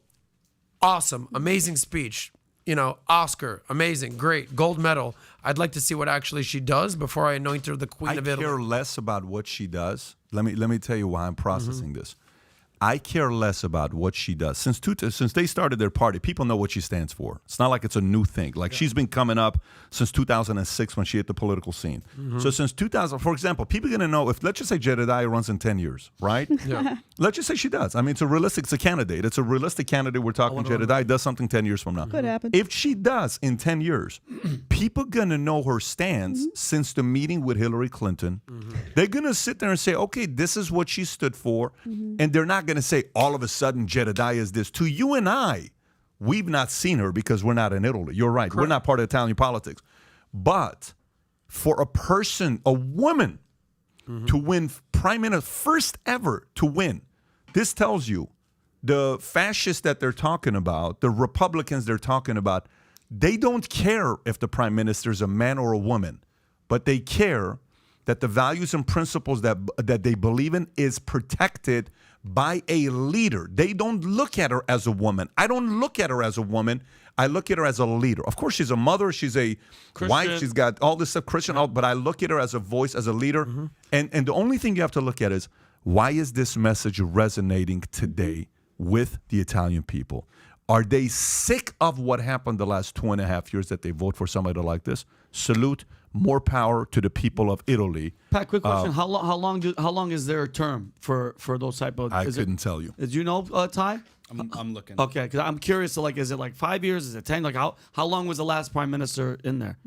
awesome, amazing speech. You know, Oscar, amazing, great, gold medal. I'd like to see what actually she does before I anoint her the queen of Italy. I care less about what she does. Let me tell you why I'm processing this. I care less about what she does. Since they started their party, people know what she stands for. It's not like it's a new thing. Like she's been coming up since 2006 when she hit the political scene. So since 2000, for example, people are going to know if, let's just say Jedediah runs in 10 years, right? Let's just say she does. I mean, it's a candidate. It's a realistic candidate. We're talking Jedediah does something 10 years from now. Could happen. If she does in 10 years, people going to know her stance since the meeting with Hillary Clinton. They're going to sit there and say, okay, this is what she stood for. And they're not going to say all of a sudden Jedediah is this. To you and I, we've not seen her because we're not in Italy. You're right. Correct. We're not part of Italian politics. But for a woman to win prime minister, first ever to win, this tells you the fascists that they're talking about, the Republicans they're talking about, they don't care if the prime minister is a man or a woman, but they care that the values and principles that they believe in is protected by a leader. They don't look at her as a woman. I don't look at her as a woman. I look at her as a leader. Of course, she's a mother. She's a Christian wife. She's got all this stuff, Christian, but I look at her as a voice, as a leader. And the only thing you have to look at is, why is this message resonating today with the Italian people? Are they sick of what happened the last 2.5 years that they vote for somebody like this? Salute. More power to the people of Italy. Pat, quick question: How long is their term for those type of? I couldn't tell you. Did you know, Ty? I'm looking. Okay, because I'm curious. So, like, is it like 5 years? Is it 10? Like, how long was the last prime minister in there?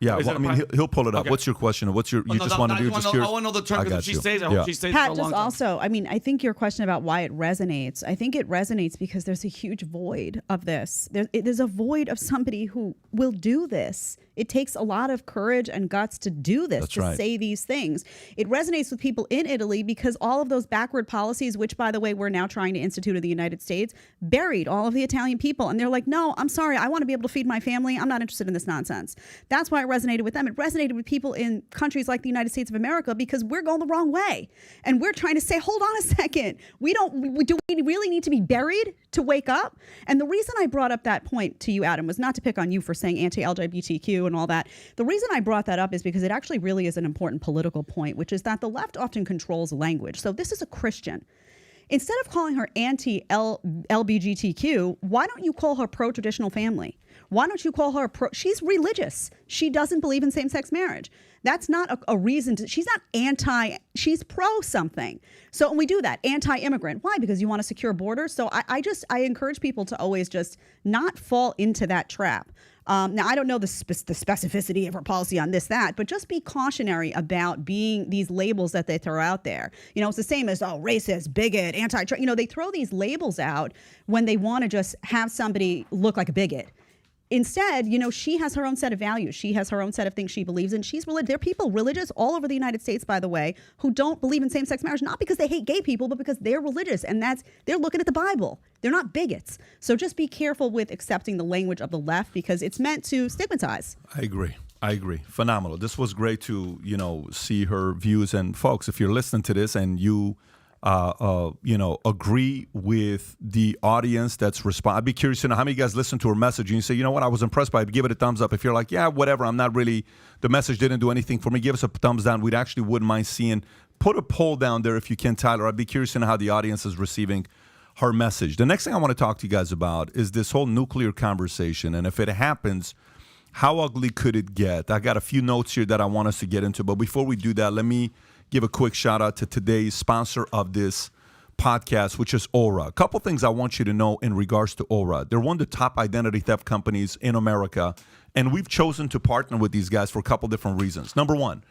Yeah, well, I mean, he'll pull it up. Okay. What's your question? What's your? You just want to do? Just curious. I want to know the term. If she stays, I hope she stays Pat, for a long just time. also, I mean, I think your question about why it resonates. I think it resonates because there's a huge void of this. There's a void of somebody who will do this. It takes a lot of courage and guts to do this, say these things. It resonates with people in Italy because all of those backward policies, which, by the way, we're now trying to institute in the United States, buried all of the Italian people. And they're like, no, I'm sorry. I want to be able to feed my family. I'm not interested in this nonsense. That's why it resonated with them. It resonated with people in countries like the United States of America because we're going the wrong way. And we're trying to say, hold on a second. Do we really need to be buried to wake up? And the reason I brought up that point to you, Adam, was not to pick on you for saying anti-LGBTQ and all that. The reason I brought that up is because it actually really is an important political point, which is that the left often controls language. So this is a Christian. Instead of calling her anti-LGBTQ, why don't you call her pro-traditional family? Why don't you call her she's religious. She doesn't believe in same-sex marriage. That's not a reason to, she's not she's pro something. So when we do that, anti-immigrant, why? Because you want to secure borders. So I encourage people to always just not fall into that trap. Now, I don't know the specificity of her policy on this, that, but just be cautionary about being these labels that they throw out there. You know, it's the same as, racist, bigot, anti-trans. You know, they throw these labels out when they want to just have somebody look like a bigot. Instead, you know, she has her own set of values. She has her own set of things she believes in. She's religious. There are people religious all over the United States, by the way, who don't believe in same-sex marriage, not because they hate gay people, but because they're religious. And they're looking at the Bible. They're not bigots. So just be careful with accepting the language of the left because it's meant to stigmatize. I agree. Phenomenal. This was great to, see her views. And folks, if you're listening to this and you agree with the audience that's responding. I'd be curious to know how many of you guys listen to her message and you say, you know what, I was impressed by it. Give it a thumbs up. If you're like, yeah, whatever, I'm not really, the message didn't do anything for me, give us a thumbs down. Wouldn't mind seeing put a poll down there if you can, Tyler. I'd be curious to know how the audience is receiving her message. The next thing I want to talk to you guys about is this whole nuclear conversation. And if it happens, how ugly could it get? I got a few notes here that I want us to get into. But before we do that, let me give a quick shout out to today's sponsor of this podcast, which is Aura. A couple things I want you to know in regards to Aura. They're one of the top identity theft companies in America. And we've chosen to partner with these guys for a couple different reasons. Number one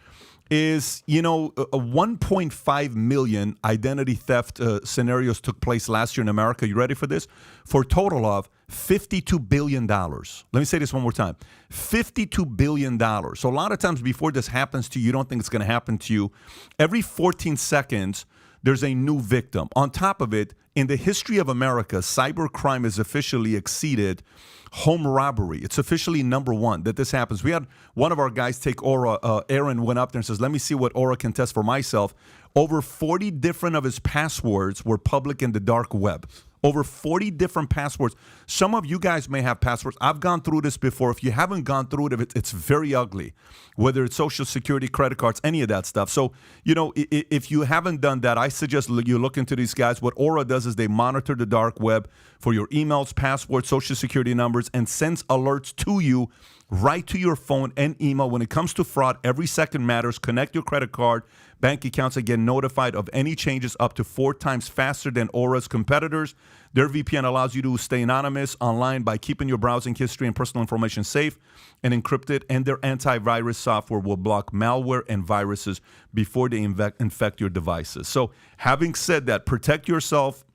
is, a 1.5 million identity theft scenarios took place last year in America. You ready for this? For a total of $52 billion. Let me say this one more time. $52 billion. So a lot of times before this happens to you, you don't think it's going to happen to you. Every 14 seconds, there's a new victim. On top of it, in the history of America, cybercrime has officially exceeded home robbery. It's officially number one that this happens. We had one of our guys take Aura. Aaron went up there and says, let me see what Aura can test for myself. Over 40 different of his passwords were public in the dark web. Over 40 different passwords. Some of you guys may have passwords. I've gone through this before. If you haven't gone through it, it's very ugly. Whether it's Social Security, credit cards, any of that stuff. So, if you haven't done that, I suggest you look into these guys. What Aura does is they monitor the dark web for your emails, passwords, Social Security numbers, and sends alerts to you right to your phone and email. When it comes to fraud, every second matters. Connect your credit card, bank accounts, and get notified of any changes up to 4 times faster than Aura's competitors. Their VPN allows you to stay anonymous online by keeping your browsing history and personal information safe and encrypted, and their antivirus software will block malware and viruses before they infect your devices. So having said that, protect yourself,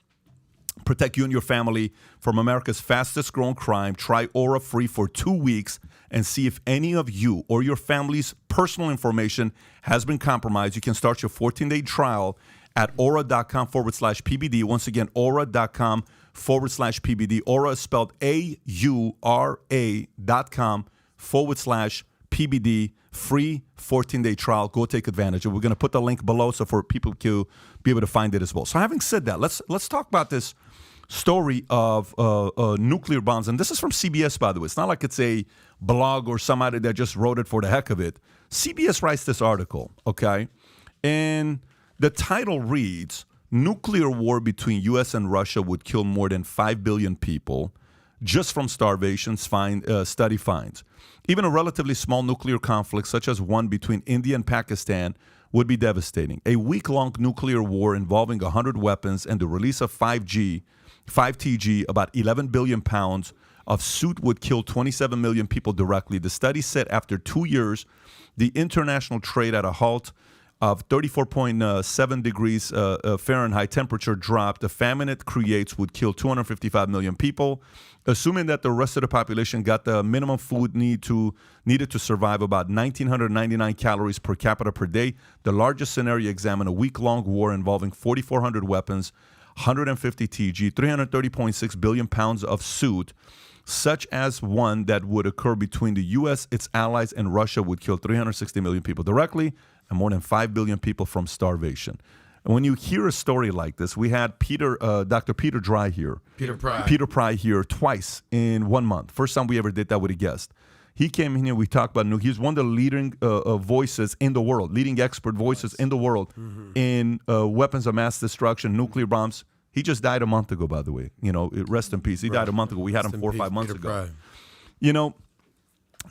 protect you and your family from America's fastest growing crime. Try Aura free for 2 weeks and see if any of you or your family's personal information has been compromised. You can start your 14-day trial at aura.com/PBD. Once again, aura.com/PBD. Aura is spelled AURA.com/PBD. Free 14-day trial. Go take advantage. And we're going to put the link below so for people to be able to find it as well. So having said that, let's talk about this story of nuclear bombs. And this is from CBS, by the way. It's not like it's a blog or somebody that just wrote it for the heck of it. CBS writes this article, okay? And the title reads, nuclear war between U.S. and Russia would kill more than 5 billion people just from starvation, study finds. Even a relatively small nuclear conflict, such as one between India and Pakistan, would be devastating. A week-long nuclear war involving 100 weapons and the release of 5TG, about 11 billion pounds of soot would kill 27 million people directly. The study said after 2 years, the international trade at a halt of 34.7 degrees Fahrenheit temperature drop. The famine it creates would kill 255 million people. Assuming that the rest of the population got the minimum food needed to survive, about 1,999 calories per capita per day. The largest scenario examined a week-long war involving 4,400 weapons, 150 TG, 330.6 billion pounds of soot, such as one that would occur between the U.S., its allies, and Russia would kill 360 million people directly and more than 5 billion people from starvation. And when you hear a story like this, we had Dr. Peter Pry here twice in 1 month. First time we ever did that with a guest. He came in here, we talked about he's one of the leading voices in the world, leading expert voices in the world in weapons of mass destruction, nuclear bombs. He just died a month ago, by the way. Rest in peace. He died a month ago. We had him 4 or 5 months ago.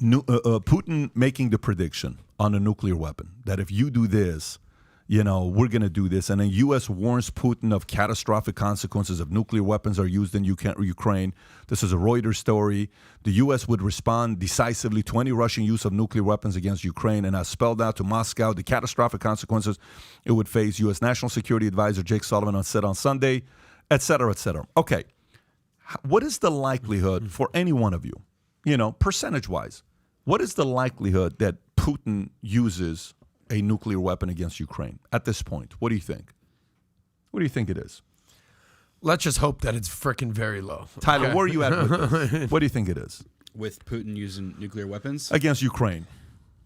Putin making the prediction on a nuclear weapon that if you do this, we're going to do this. And then U.S. warns Putin of catastrophic consequences if nuclear weapons are used in Ukraine. This is a Reuters story. The U.S. would respond decisively to any Russian use of nuclear weapons against Ukraine and has spelled out to Moscow the catastrophic consequences it would face. U.S. National Security Advisor Jake Sullivan said on Sunday, et cetera, et cetera. Okay. What is the likelihood for any one of you, percentage-wise, what is the likelihood that Putin uses a nuclear weapon against Ukraine at this point? What do you think? What do you think it is? Let's just hope that it's freaking very low. Tyler, where are you at with this? What do you think it is? With Putin using nuclear weapons? Against Ukraine.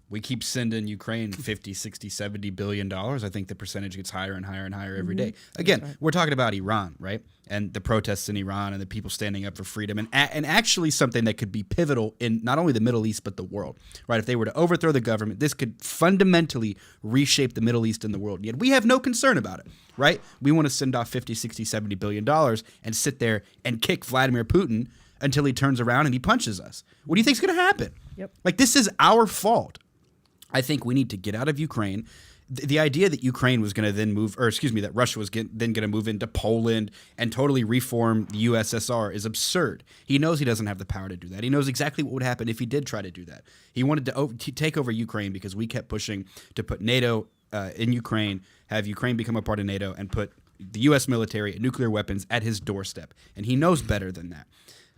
we keep sending Ukraine 50, 60, 70 billion dollars, I think the percentage gets higher and higher and higher every day. Again, we're talking about Iran, right? And the protests in Iran and the people standing up for freedom and actually something that could be pivotal in not only the Middle East, but the world, right? If they were to overthrow the government, this could fundamentally reshape the Middle East and the world. Yet we have no concern about it, right? We want to send off 50, 60, 70 billion dollars and sit there and kick Vladimir Putin until he turns around and he punches us. What do you think is going to happen? Yep. Like, this is our fault. I think we need to get out of Ukraine. The idea that Ukraine was going to then move, or excuse me, that Russia was then going to move into Poland and totally reform the USSR is absurd. He knows he doesn't have the power to do that. He knows exactly what would happen if he did try to do that. He wanted to take over Ukraine because we kept pushing to put NATO in Ukraine, have Ukraine become a part of NATO, and put the U.S. military and nuclear weapons at his doorstep. And he knows better than that.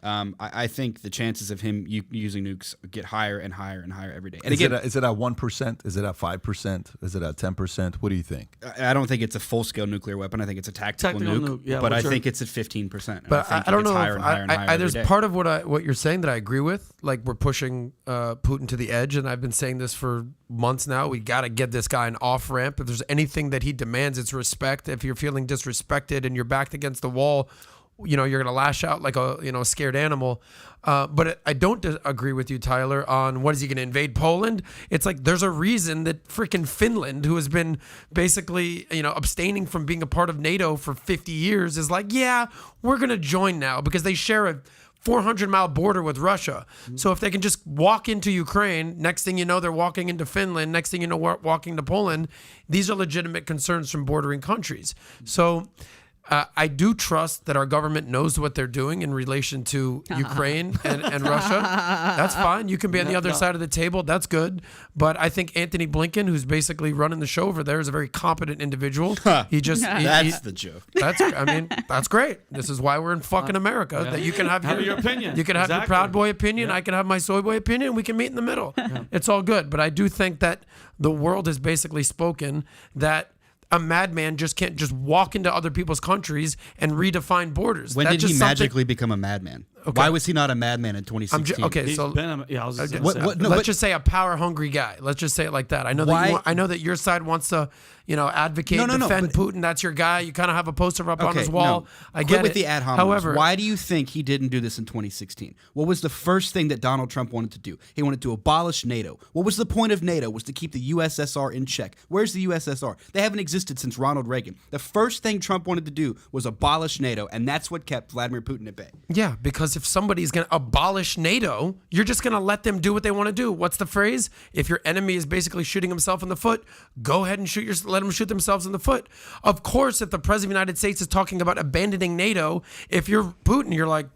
I think the chances of him using nukes get higher and higher and higher every day. And is it at 1%? Is it at 5%? Is it at 10%? What do you think? I don't think it's a full-scale nuclear weapon. I think it's a tactical nuke. Yeah, but I think it's at 15%. But I don't know. There's part of what you're saying that I agree with. Like, we're pushing Putin to the edge, and I've been saying this for months now. We got to get this guy an off-ramp. If there's anything that he demands, it's respect. If you're feeling disrespected and you're backed against the wall, you're going to lash out like a scared animal. But I don't agree with you, Tyler, on what is he going to invade Poland? It's like there's a reason that freaking Finland, who has been basically, abstaining from being a part of NATO for 50 years, is like, yeah, we're going to join now because they share a 400-mile border with Russia. So if they can just walk into Ukraine, next thing you know, they're walking into Finland. Next thing you know, walking to Poland. These are legitimate concerns from bordering countries. So I do trust that our government knows what they're doing in relation to Ukraine and Russia. That's fine. You can be on the other side of the table. That's good. But I think Anthony Blinken, who's basically running the show over there, is a very competent individual. That's the joke. That's great. This is why we're in fucking America. That you can have your opinion. You can have your Proud Boy opinion. I can have my Soy Boy opinion. We can meet in the middle. It's all good. But I do think that the world has basically spoken that a madman just can't just walk into other people's countries and redefine borders. When did he magically become a madman? Okay. Why was he not a madman in 2016? Let's just say a power-hungry guy. Let's just say it like that. I know that your side wants to, advocate, defend Putin. That's your guy. You kind of have a poster up on his wall. I get it. With the ad hominems. However, why do you think he didn't do this in 2016? What was the first thing that Donald Trump wanted to do? He wanted to abolish NATO. What was the point of NATO? Was to keep the USSR in check. Where's the USSR? They haven't existed since Ronald Reagan. The first thing Trump wanted to do was abolish NATO, and that's what kept Vladimir Putin at bay. Yeah, because if somebody's going to abolish NATO, you're just going to let them do what they want to do. What's the phrase? If your enemy is basically shooting himself in the foot, go ahead and let them shoot themselves in the foot. Of course, if the president of the United States is talking about abandoning NATO, if you're Putin, you're like,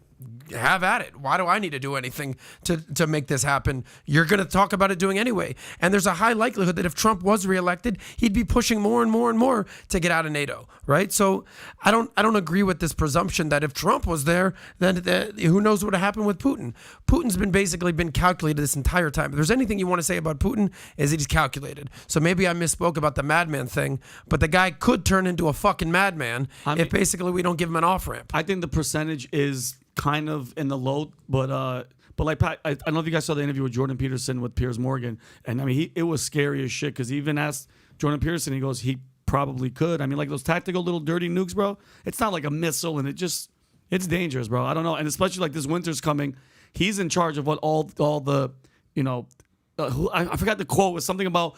have at it. Why do I need to do anything to make this happen? You're going to talk about it doing anyway. And there's a high likelihood that if Trump was reelected, he'd be pushing more and more and more to get out of NATO, right? So I don't agree with this presumption that if Trump was there, then who knows what would happen with Putin. Putin's basically been calculated this entire time. If there's anything you want to say about Putin, is that he's calculated. So maybe I misspoke about the madman thing, but the guy could turn into a fucking madman if basically we don't give him an off-ramp. I think the percentage is kind of in the low, but like Pat, I don't know if you guys saw the interview with Jordan Peterson with Piers Morgan, and it was scary as shit because he even asked Jordan Peterson, he goes, he probably could. I mean, like those tactical little dirty nukes, bro. It's not like a missile, and it's dangerous, bro. I don't know, and especially like this winter's coming, he's in charge of what all the I forgot the quote. It was something about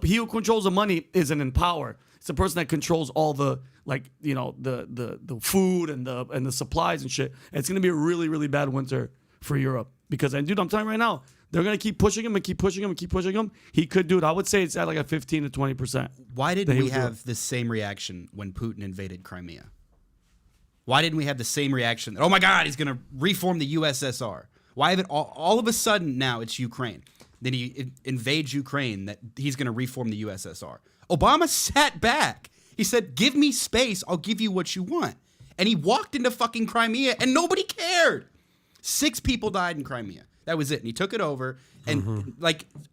he who controls the money isn't in power. It's the person that controls all the the food and the supplies and shit. And it's gonna be a really, really bad winter for Europe because, and dude, I'm telling you right now, they're gonna keep pushing him and keep pushing him and keep pushing him. He could do it. I would say it's at like a 15 to 20%. Why didn't we have the same reaction when Putin invaded Crimea? Why didn't we have the same reaction that, oh my God, he's gonna reform the USSR? Why have it all of a sudden now it's Ukraine? Then he invades Ukraine that he's gonna reform the USSR. Obama sat back. He said, give me space, I'll give you what you want. And he walked into fucking Crimea and nobody cared. 6 people died in Crimea. That was it. And he took it over. And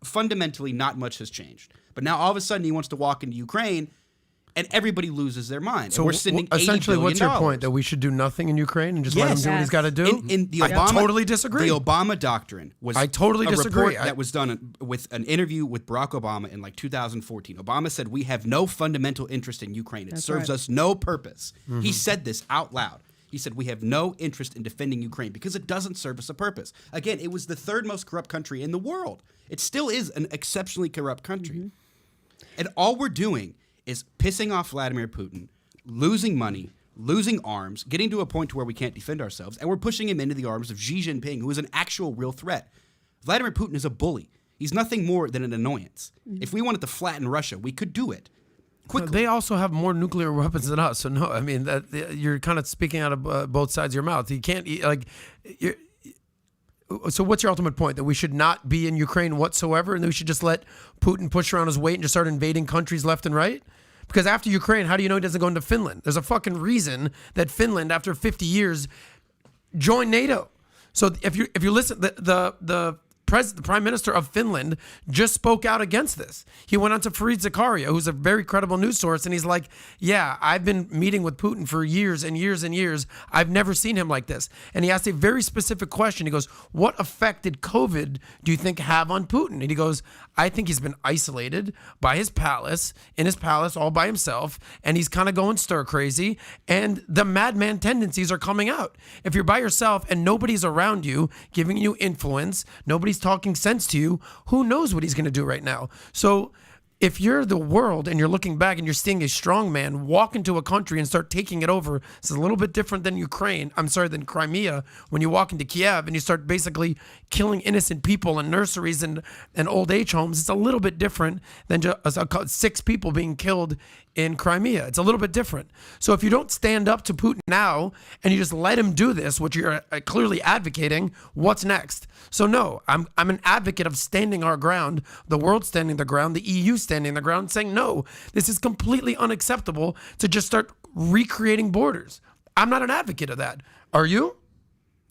fundamentally, not much has changed. But now all of a sudden he wants to walk into Ukraine and everybody loses their mind. So and we're sending essentially, $80 billion. what's your point? That we should do nothing in Ukraine and just let him do what he's got to do? I totally disagree. The Obama doctrine was I totally disagree. report that was done with an interview with Barack Obama in like 2014. Obama said, "We have no fundamental interest in Ukraine. It serves us no purpose." He said this out loud. He said, "We have no interest in defending Ukraine because it doesn't serve us a purpose." Again, it was the third most corrupt country in the world. It still is an exceptionally corrupt country. And all we're doing is pissing off Vladimir Putin, losing money, losing arms, getting to a point to where we can't defend ourselves, and we're pushing him into the arms of Xi Jinping, who is an actual real threat. Vladimir Putin is a bully. He's nothing more than an annoyance. If we wanted to flatten Russia, we could do it quickly. They also have more nuclear weapons than us, so no. I mean, you're kind of speaking out of both sides of your mouth. You can't So what's your ultimate point? That we should not be in Ukraine whatsoever, and that we should just let Putin push around his weight and just start invading countries left and right? Because after Ukraine, how do you know he doesn't go into Finland? There's a fucking reason that Finland, after 50 years, joined NATO. So if you listen, the Prime Minister of Finland just spoke out against this. He went on to Fareed Zakaria, who's a very credible news source, and he's like, yeah, I've been meeting with Putin for years and years and years. I've never seen him like this. And he asked a very specific question. He goes, what effect did COVID, do you think, have on Putin? And he goes, I think he's been isolated by his palace, in his palace all by himself, and he's kind of going stir crazy, and the madman tendencies are coming out. If you're by yourself and nobody's around you giving you influence, nobody's talking sense to you, who knows what he's going to do right now? So if you're the world and you're looking back and you're seeing a strong man walk into a country and start taking it over, it's a little bit different than than Crimea, when you walk into Kiev and you start basically killing innocent people in nurseries and old age homes. It's a little bit different than just 6 people being killed in Crimea. It's a little bit different. So if you don't stand up to Putin now and you just let him do this, which you're clearly advocating, what's next? So no, I'm an advocate of standing our ground, the world standing their ground, the EU standing their ground, saying no, this is completely unacceptable to just start recreating borders. I'm not an advocate of that. Are you?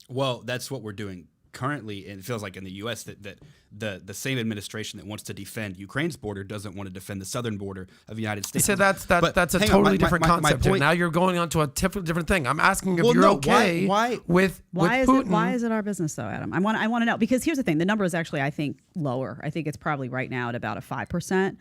Well, that's what we're doing currently, and it feels like in the U.S. that the same administration that wants to defend Ukraine's border doesn't want to defend the southern border of the United States. So that's a totally different concept. Now you're going on to a different thing. I'm asking if you're okay with Putin. Why is it our business though, Adam? I want to know, because here's the thing. The number is actually, I think, lower. I think it's probably right now at about a 5%.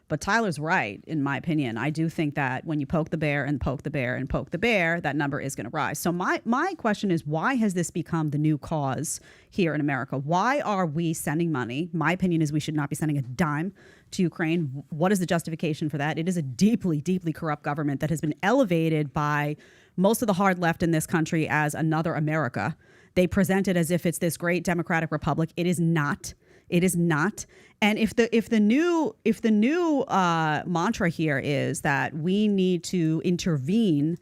But Tyler's right, in my opinion. I do think that when you poke the bear and poke the bear and poke the bear, that number is going to rise. So my question is, why has this become the new cause here in America? Why are we sending money? My opinion is we should not be sending a dime to Ukraine. What is the justification for that? It is a deeply, deeply corrupt government that has been elevated by most of the hard left in this country as another America. They present it as if it's this great democratic republic. It is not. It is not. And if the new mantra here is that we need to intervene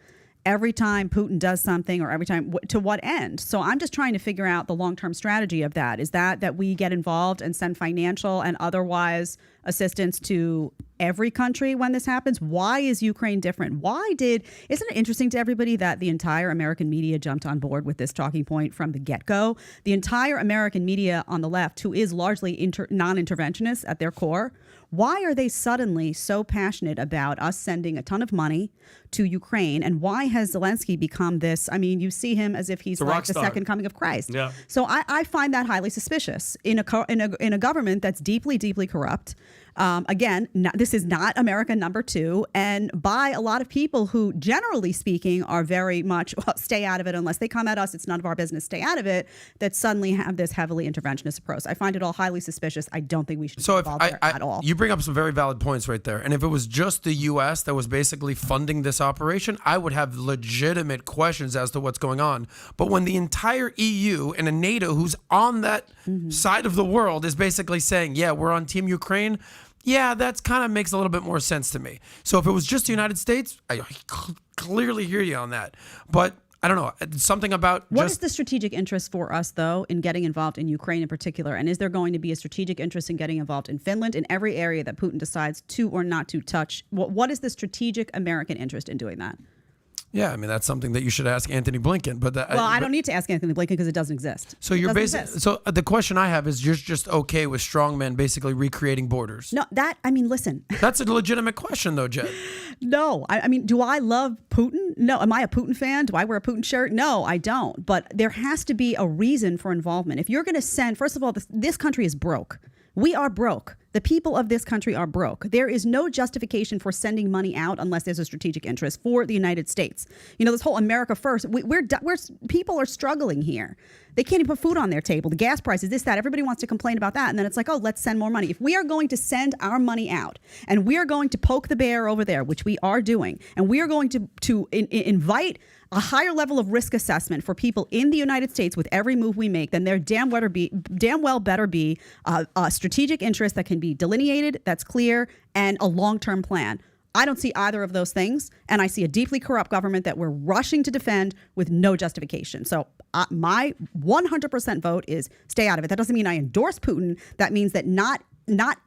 every time Putin does something, or every time, to what end? So I'm just trying to figure out the long-term strategy of that. Is that we get involved and send financial and otherwise assistance to every country when this happens? Why is Ukraine different? Isn't it interesting to everybody that the entire American media jumped on board with this talking point from the get-go? The entire American media on the left, who is largely non-interventionist at their core, why are they suddenly so passionate about us sending a ton of money to Ukraine? And why has Zelensky become this? I mean, you see him as if he's like the second coming of Christ. Yeah. So I find that highly suspicious in a government that's deeply, deeply corrupt. Again, this is not America number 2, and by a lot of people who, generally speaking, are very much, well, stay out of it unless they come at us. It's none of our business. Stay out of it. That suddenly have this heavily interventionist approach. I find it all highly suspicious. I don't think we should be involved there at all. You bring up some very valid points right there. And if it was just the U.S. that was basically funding this operation, I would have legitimate questions as to what's going on. But when the entire EU and a NATO who's on that side of the world is basically saying, yeah, we're on Team Ukraine, yeah, that kind of makes a little bit more sense to me. So if it was just the United States, I clearly hear you on that. But I don't know, something about what is the strategic interest for us, though, in getting involved in Ukraine in particular? And is there going to be a strategic interest in getting involved in Finland, in every area that Putin decides to or not to touch? What is the strategic American interest in doing that? Yeah, I mean, that's something that you should ask Anthony Blinken. But I don't need to ask Anthony Blinken because it doesn't exist. So you're basically. So the question I have is, you're just okay with strongmen basically recreating borders? No, listen. That's a legitimate question, though, Jed. No, I mean, do I love Putin? No. Am I a Putin fan? Do I wear a Putin shirt? No, I don't. But there has to be a reason for involvement. If you're going to send, first of all, this country is broke. We are broke. The people of this country are broke. There is no justification for sending money out unless there's a strategic interest for the United States. You know, this whole America first, people are struggling here. They can't even put food on their table. The gas prices, this, that. Everybody wants to complain about that. And then it's like, oh, let's send more money. If we are going to send our money out and we are going to poke the bear over there, which we are doing, and we are going to invite a higher level of risk assessment for people in the United States with every move we make, then there damn well better be a strategic interest that can be delineated, that's clear, and a long-term plan. I don't see either of those things, and I see a deeply corrupt government that we're rushing to defend with no justification. So my 100% vote is stay out of it. That doesn't mean I endorse Putin. That means that not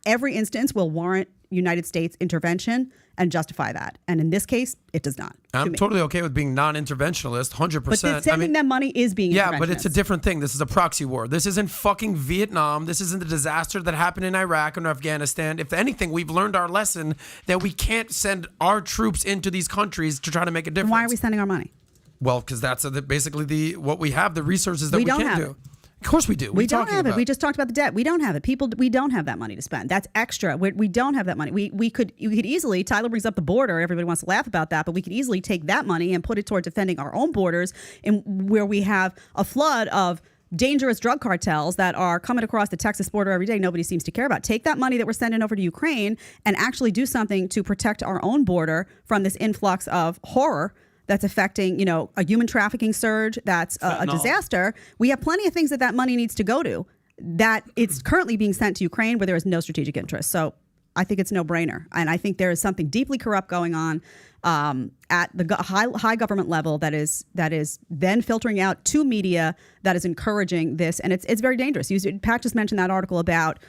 every instance will warrant United States intervention and justify that. And in this case, it does not. I'm totally okay with being non-interventionalist, 100%. But sending them money is being Yeah, but it's a different thing. This is a proxy war. This isn't fucking Vietnam. This isn't the disaster that happened in Iraq and Afghanistan. If anything, we've learned our lesson that we can't send our troops into these countries to try to make a difference. Why are we sending our money? Well, because that's basically what we have, the resources that we don't can have do. it. Of course we do. We don't have it. We just talked about the debt. We don't have it. We don't have that money to spend. That's extra. We don't have that money. You could easily, Tyler brings up the border. Everybody wants to laugh about that, but we could easily take that money and put it toward defending our own borders, where we have a flood of dangerous drug cartels that are coming across the Texas border every day. Nobody seems to care about. Take that money that we're sending over to Ukraine and actually do something to protect our own border from this influx of horror that's affecting, a human trafficking surge, that's a disaster. We have plenty of things that money needs to go to, that it's currently being sent to Ukraine where there is no strategic interest. So I think it's no brainer. And I think there is something deeply corrupt going on at the high government level that is then filtering out to media that is encouraging this. And it's very dangerous. Pat just mentioned that article about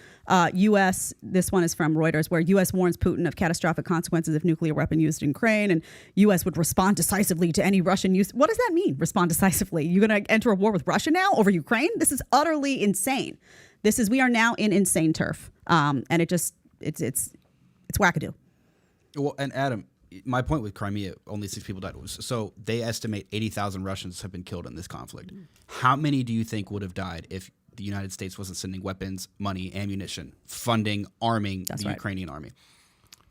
U.S. This one is from Reuters, where U.S. warns Putin of catastrophic consequences if nuclear weapon used in Ukraine, and U.S. would respond decisively to any Russian use. What does that mean? Respond decisively? You're going to enter a war with Russia now over Ukraine? This is utterly insane. We are now in insane turf, and it's wackadoo. Well, and Adam, my point with Crimea, only 6 people died. So they estimate 80,000 Russians have been killed in this conflict. How many do you think would have died if the United States wasn't sending weapons, money, ammunition, funding, arming Ukrainian army?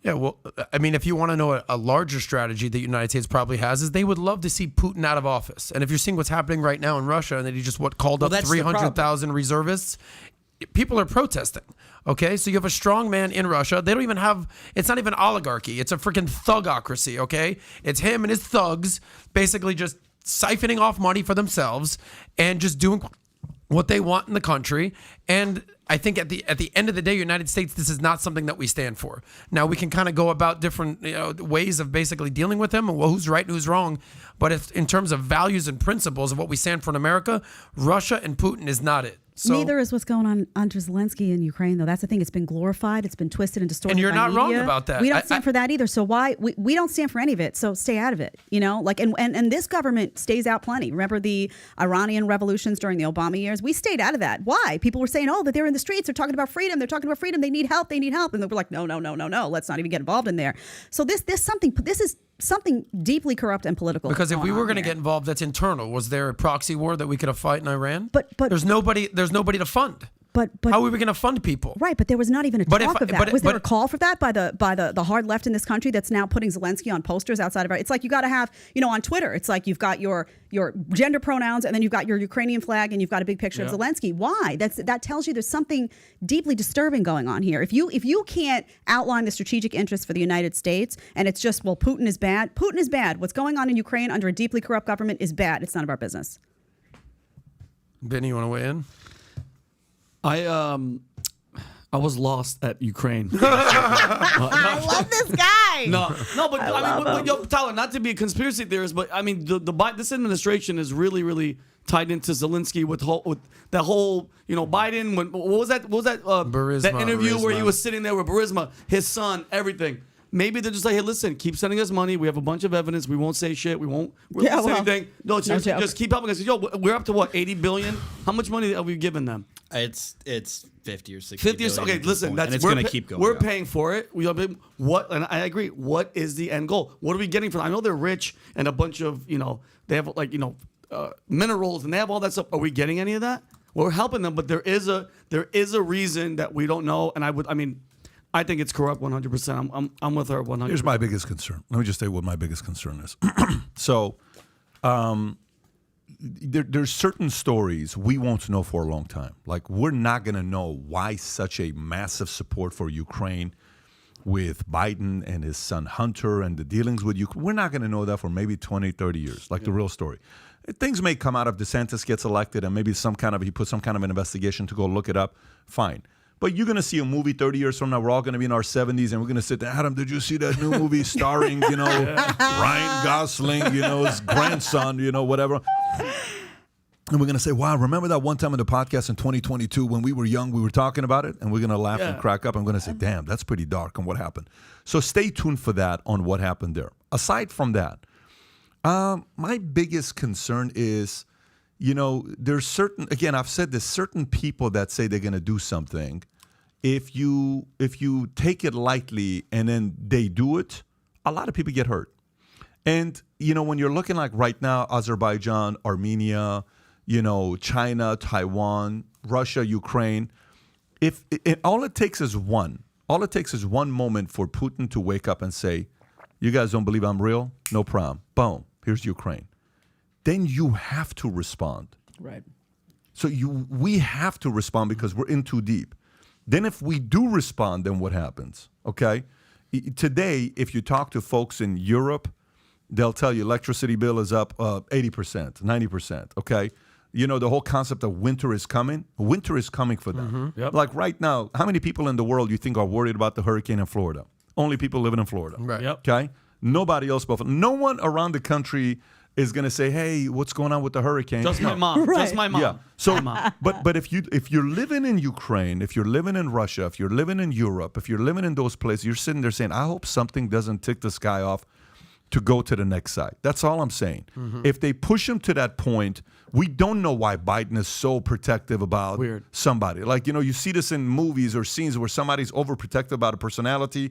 Yeah, well, I mean, if you want to know a larger strategy the United States probably has, is they would love to see Putin out of office. And if you're seeing what's happening right now in Russia, and that he just called up 300,000 reservists, people are protesting. Okay, so you have a strong man in Russia. They don't even have, it's not even oligarchy. It's a freaking thugocracy, okay? It's him and his thugs basically just siphoning off money for themselves and just doing what they want in the country. And I think at the end of the day, United States, this is not something that we stand for. Now, we can kind of go about different ways of basically dealing with them and who's right and who's wrong. But if in terms of values and principles of what we stand for in America, Russia and Putin is not it. So, neither is what's going on under Zelensky in Ukraine, though. That's the thing. It's been glorified. It's been twisted and distorted. And you're not media. wrong about that. We don't stand for that either. So why we don't stand for any of it. So stay out of it. And this government stays out plenty. Remember the Iranian revolutions during the Obama years? We stayed out of that. Why? People were saying, that they're in the streets. They're talking about freedom. They're talking about freedom. They need help. And they were like, no. Let's not even get involved in there. So this is something deeply corrupt and political. Because if we were going to get involved, that's internal. Was there a proxy war that we could have fought in Iran? But there's nobody to fund. But how are we going to fund people? Right, but there was not even a talk of that. Was there a call for that by the hard left in this country that's now putting Zelensky on posters outside of our? It's like you got to have, on Twitter, it's like you've got your gender pronouns and then you've got your Ukrainian flag and you've got a big picture of Zelensky. Why? That tells you there's something deeply disturbing going on here. If you can't outline the strategic interests for the United States and it's just, well, Putin is bad. Putin is bad. What's going on in Ukraine under a deeply corrupt government is bad. It's none of our business. Benny, you want to weigh in? I was lost at Ukraine. I love this guy. But Tyler, not to be a conspiracy theorist, but I mean, this administration is really, really tied into Zelensky with that whole, Biden. What was that? Burisma, that interview where he was sitting there with Burisma, his son, everything. maybe they're just like, hey, listen, keep sending us money. We have a bunch of evidence. We won't say shit. We won't say anything. No, just keep helping us. Yo, we're up to what, 80 billion? How much money have we given them? It's 50 or 60 50 or billion okay, at this listen, point, that's and it's we're going to pa- keep going. We're up. paying for it. What? And I agree. What is the end goal? What are we getting from? I know they're rich and a bunch of they have like minerals and they have all that stuff. Are we getting any of that? Well, we're helping them, but there is a reason that we don't know. And I think it's corrupt 100%. I'm with her 100%. Here's my biggest concern. Let me just say what my biggest concern is. So, there's certain stories we won't know for a long time. Like, we're not going to know why such a massive support for Ukraine with Biden and his son Hunter and the dealings with Ukraine. We're not going to know that for maybe 20, 30 years, like the real story. Things may come out if DeSantis gets elected and maybe he puts some kind of an investigation to go look it up. Fine. But you're going to see a movie 30 years from now. We're all going to be in our 70s, and we're going to sit there. Adam, did you see that new movie starring, Ryan Gosling, his grandson, whatever. And we're going to say, wow, remember that one time in the podcast in 2022 when we were young, we were talking about it? And we're going to laugh and crack up. I'm going to say, damn, that's pretty dark on what happened. So stay tuned for that on what happened there. Aside from that, my biggest concern is, there's certain, again, I've said this, certain people that say they're going to do something. If you take it lightly and then they do it, a lot of people get hurt. And, when you're looking like right now, Azerbaijan, Armenia, China, Taiwan, Russia, Ukraine, all it takes is one moment for Putin to wake up and say, you guys don't believe I'm real? No problem. Boom. Here's Ukraine. Then you have to respond. Right. So we have to respond because we're in too deep. Then if we do respond, then what happens? Okay? Today, if you talk to folks in Europe, they'll tell you electricity bill is up 80%, 90%, okay? The whole concept of winter is coming. Winter is coming for them. Yep. Like right now, how many people in the world you think are worried about the hurricane in Florida? Only people living in Florida. Right. Yep. Okay? Nobody else but no one around the country is going to say, hey, what's going on with the hurricane? Just my mom. Right. Just my mom. Yeah. So, My mom. but if you're living in Ukraine, if you're living in Russia, if you're living in Europe, if you're living in those places, you're sitting there saying, I hope something doesn't tick the sky off to go to the next side. That's all I'm saying. Mm-hmm. If they push him to that point, we don't know why Biden is so protective about somebody. Like, you see this in movies or scenes where somebody's overprotective about a personality.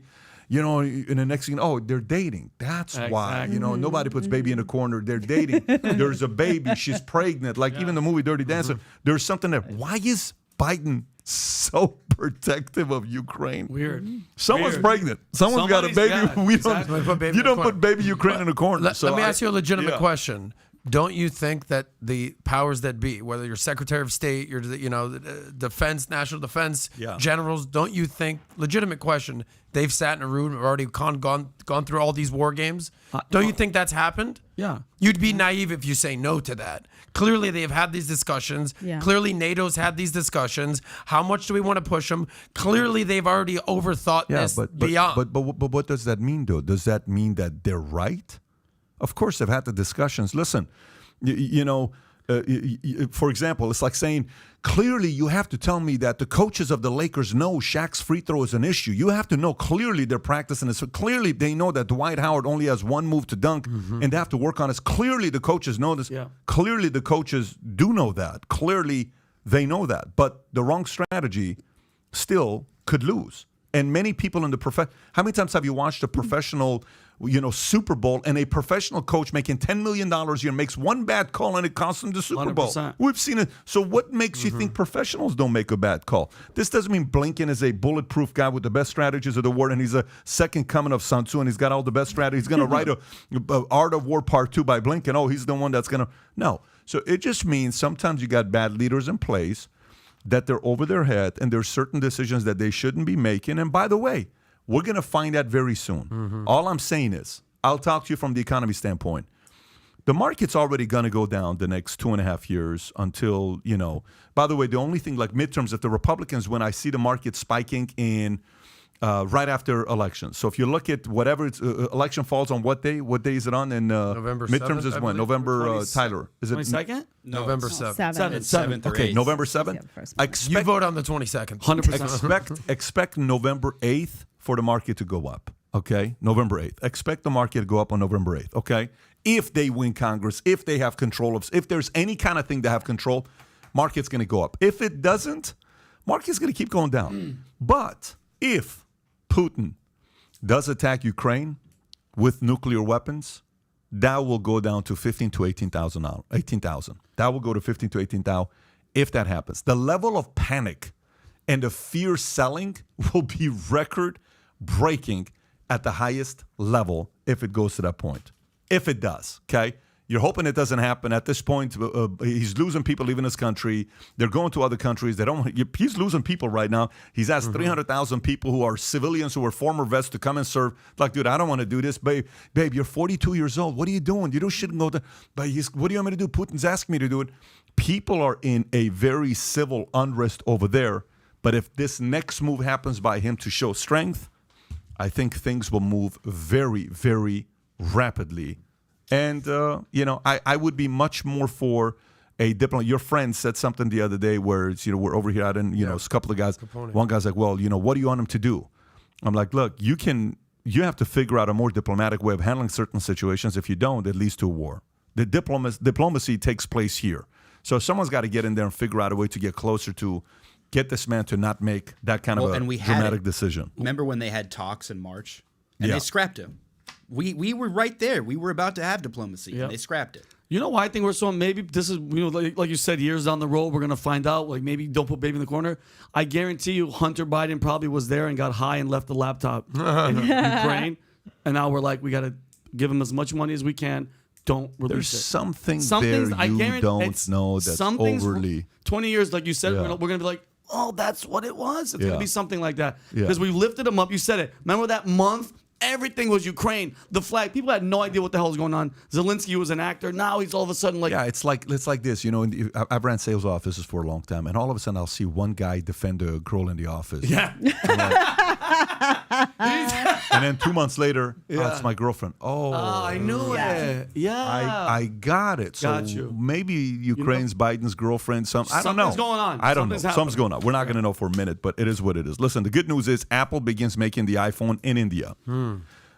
In the next thing, they're dating. That's why. Nobody puts baby in a corner. They're dating. There's a baby. She's pregnant. Like even the movie Dirty Dancing, there's something there. Why is Biden so protective of Ukraine? Weird. Someone's pregnant. Someone's got a baby. Exactly. You don't put baby Ukraine in a corner. Let me ask you a legitimate question. Don't you think that the powers that be, whether you're Secretary of State, you're the defense, national defense generals, don't you think, legitimate question, they've sat in a room and already gone through all these war games? Don't you think that's happened? Yeah. You'd be naive if you say no to that. Clearly, they've had these discussions. Yeah. Clearly, NATO's had these discussions. How much do we want to push them? Clearly, they've already overthought this beyond. But what does that mean, though? Does that mean that they're right? Of course, they've had the discussions. Listen, for example, it's like saying, clearly you have to tell me that the coaches of the Lakers know Shaq's free throw is an issue. You have to know clearly they're practicing this. So clearly they know that Dwight Howard only has one move to dunk and they have to work on this. Clearly the coaches know this. Yeah. Clearly the coaches do know that. Clearly they know that. But the wrong strategy still could lose. And many people in the how many times have you watched a professional Super Bowl and a professional coach making $10 million a year makes one bad call and it costs them the Super Bowl? 100%. We've seen it. So what makes you think professionals don't make a bad call? This doesn't mean Blinken is a bulletproof guy with the best strategies of the world and he's a second coming of Sun Tzu and he's got all the best strategies. He's going to write a Art of War Part 2 by Blinken. Oh, he's the one that's going to... No. So it just means sometimes you got bad leaders in place that they're over their head and there's certain decisions that they shouldn't be making. And by the way, we're going to find that very soon. All I'm saying is, I'll talk to you from the economy standpoint. The market's already going to go down the next 2.5 years until, by the way, the only thing like midterms, if the Republicans win, I see the market spiking in right after elections. So if you look at whatever election falls on what day is it on? And November midterms 7th, is I when? believe. November, Tyler. Is it 22nd? No, November it's 7th. It's 7th or Okay, 8th. November 7th. Yeah, the first one. You vote on the 22nd. 100%. Expect November 8th for the market to go up. Okay, November 8th. Expect the market to go up on November 8th, okay? If they win Congress, if they have control of, if there's any kind of thing to have control, market's going to go up. If it doesn't, market's going to keep going down. But if Putin does attack Ukraine with nuclear weapons, that will go down to 15 to 18,000. That will go to 15 to 18,000 if that happens. The level of panic and the fear selling will be record breaking at the highest level if it goes to that point. If it does, okay? You're hoping it doesn't happen. At this point, he's losing people leaving his country. They're going to other countries. He's losing people right now. He's asked 300,000 people who are civilians, who are former vets, to come and serve. Like, dude, I don't want to do this. Babe, you're 42 years old. What are you doing? You shouldn't go there. But what do you want me to do? Putin's asking me to do it. People are in a very civil unrest over there. But if this next move happens by him to show strength, I think things will move very, very rapidly. And, I would be much more for a diplomat. Your friend said something the other day where, we're over here out in, it's a couple of guys. One guy's like, well, what do you want him to do? I'm like, look, you have to figure out a more diplomatic way of handling certain situations. If you don't, it leads to a war. The diplomacy takes place here. So someone's got to get in there and figure out a way to get closer to get this man to not make that kind of a dramatic decision. Remember when they had talks in March and they scrapped him? We were right there. We were about to have diplomacy, and they scrapped it. You know why I think we're so, maybe this is, like you said, years down the road, we're going to find out, like maybe don't put baby in the corner. I guarantee you Hunter Biden probably was there and got high and left the laptop in Ukraine. And now we're like, we got to give him as much money as we can. Don't release There's it. something there you don't know that's overly. 20 years, like you said, we're going to be like, oh, that's what it was. It's going to be something like that. Because we lifted him up. You said it. Remember that month? Everything was Ukraine. The flag. People had no idea what the hell was going on. Zelensky was an actor. Now he's all of a sudden like... Yeah, it's like this. I've ran sales offices for a long time, and all of a sudden I'll see one guy defend a girl in the office. Yeah. And then 2 months later, it's my girlfriend. Oh, I knew it. Yeah. I got it. So maybe Ukraine's Biden's girlfriend. I don't know. Something's going on. I don't know. Something's going on. We're not going to know for a minute, but it is what it is. Listen, the good news is Apple begins making the iPhone in India.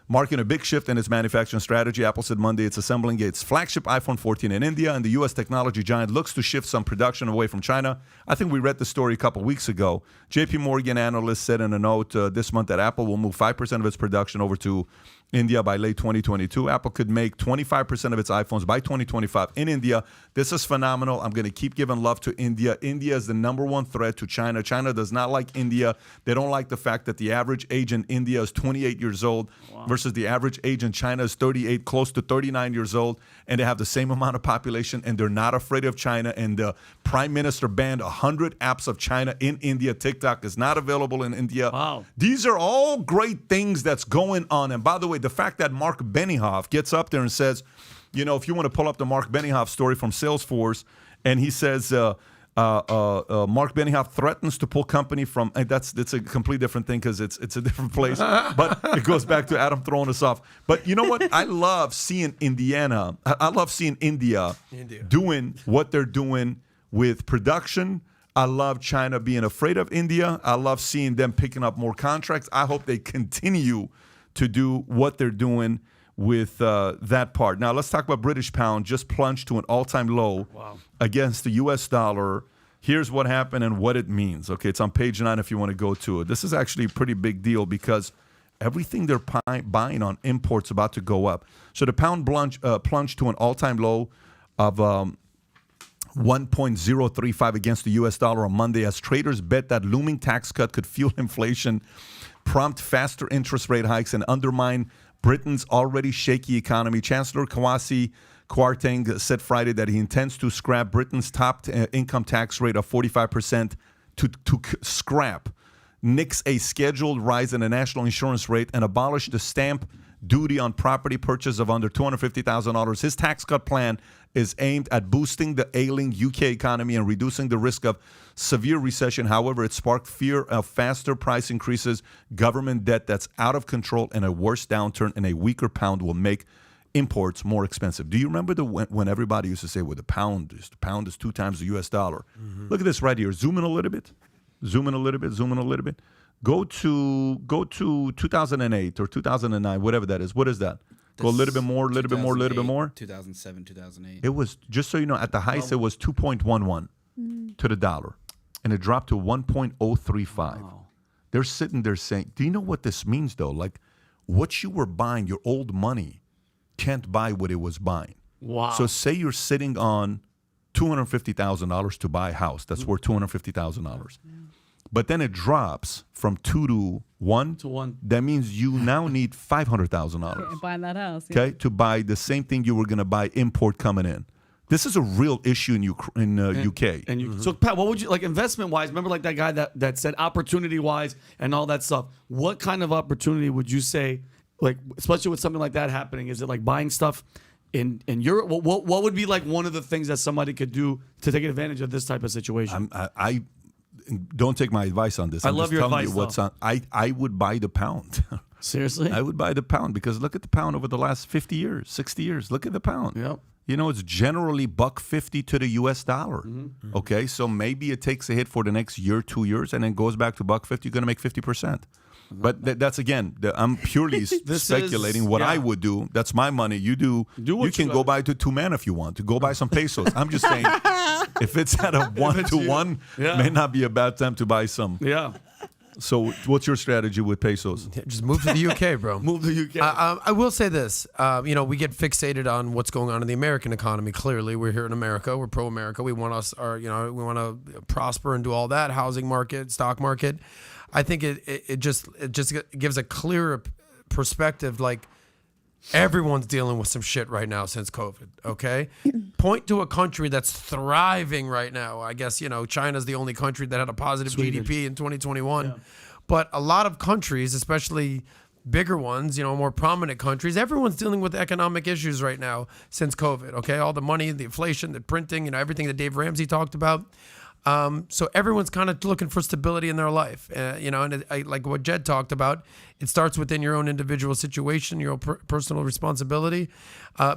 Marking a big shift in its manufacturing strategy. Apple said Monday it's assembling its flagship iPhone 14 in India, and the U.S. technology giant looks to shift some production away from China. I think we read the story a couple weeks ago. J.P. Morgan analyst said in a note this month that Apple will move 5% of its production over to India by late 2022. Apple could make 25% of its iPhones by 2025 in India. This is phenomenal. I'm going to keep giving love to India. India is the number one threat to China. China does not like India. They don't like the fact that the average age in India is 28 years old versus the average age in China is 38, close to 39 years old, and they have the same amount of population, and they're not afraid of China. And the prime minister banned 100 apps of China in India. TikTok is not available in India. Wow. These are all great things that's going on. And by the way, the fact that Mark Benioff gets up there and says, if you want to pull up the Mark Benioff story from Salesforce, and he says Mark Benioff threatens to pull company from, and it's a completely different thing because it's a different place, but it goes back to Adam throwing us off. But you know what? I love seeing India doing what they're doing with production. I love China being afraid of India. I love seeing them picking up more contracts. I hope they continue to do what they're doing with that part. Now, let's talk about British pound. Just plunged to an all-time low against the U.S. dollar. Here's what happened and what it means. Okay, it's on page 9 if you want to go to it. This is actually a pretty big deal because everything they're buying on imports about to go up. So the pound plunged to an all-time low of 1.035 against the U.S. dollar on Monday as traders bet that looming tax cut could fuel inflation, prompt faster interest rate hikes, and undermine Britain's already shaky economy. Chancellor Kwasi Kwarteng said Friday that he intends to scrap Britain's top income tax rate of 45% to scrap, nix a scheduled rise in the national insurance rate, and abolish the stamp duty on property purchase of under $250,000. His tax cut plan is aimed at boosting the ailing UK economy and reducing the risk of severe recession. However, it sparked fear of faster price increases, government debt that's out of control, and a worse downturn and a weaker pound will make imports more expensive. Do you remember when everybody used to say, well, the pound is 2 times the US dollar? Look at this right here. Zoom in a little bit. Go to 2008 or 2009, whatever that is. What is that? Go a little bit more, a little bit more, a little bit more. 2007, 2008. It was, just so you know, at the highest, it was 2.11 to the dollar. And it dropped to 1.035. Wow. They're sitting there saying, do you know what this means, though? Like, what you were buying, your old money, can't buy what it was buying. Wow. So say you're sitting on $250,000 to buy a house. That's worth $250,000. But then it drops from 2 to 1. To 1. That means you now need $500,000. Buying that house. Yeah. Okay, to buy the same thing you were going to buy import coming in. This is a real issue in UK. And you, so Pat, what would you like investment wise? Remember, like that guy that said opportunity wise and all that stuff. What kind of opportunity would you say, like especially with something like that happening? Is it like buying stuff in Europe? What would be like one of the things that somebody could do to take advantage of this type of situation? I don't take my advice on this. I I'm love just your telling advice. you what's on. I would buy the pound. Seriously, I would buy the pound because look at the pound over the last 50 years, 60 years. Look at the pound. Yep. You know, it's generally $1.50 to the US dollar. Mm-hmm. Okay, so maybe it takes a hit for the next year, 2 years, and then goes back to $1.50. You're going to make 50%. But that's again, I'm purely speculating what I would do. That's my money. You do. You can go buy to 2 men if you want to. Go buy some pesos. I'm just saying, if it's at a 1-to-1, may not be a bad time to buy some. Yeah. So what's your strategy with pesos? Just move to the UK, bro. Move to the UK. I will say this. We get fixated on what's going on in the American economy. Clearly, we're here in America. We're pro-America. We want we want to prosper and do all that. Housing market, stock market. I think it just gives a clearer perspective. Like everyone's dealing with some shit right now since COVID. Okay, point to a country that's thriving right now. I guess China's the only country that had a positive GDP in 2021, but a lot of countries, especially bigger ones, more prominent countries, everyone's dealing with economic issues right now since COVID. Okay, all the money, the inflation, the printing, everything that Dave Ramsey talked about. So everyone's kind of looking for stability in their life, and like what Jed talked about, it starts within your own individual situation, your own personal responsibility,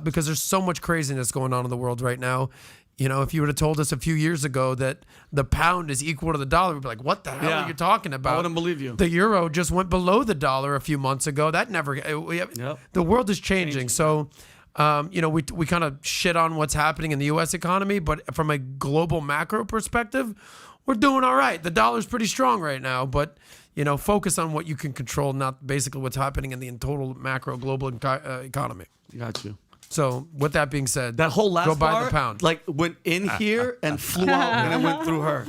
because there's so much craziness going on in the world right now. If you would have told us a few years ago that the pound is equal to the dollar, we'd be like, what the hell are you talking about? I wouldn't believe you. The euro just went below the dollar a few months ago. That never, the world is changing. So, we kind of shit on what's happening in the U.S. economy, but from a global macro perspective, we're doing all right. The dollar's pretty strong right now, but focus on what you can control, not basically what's happening in the total macro global economy. Got you. So with that being said, that whole last go buy part, the pound. like went in here and flew out and it went through her.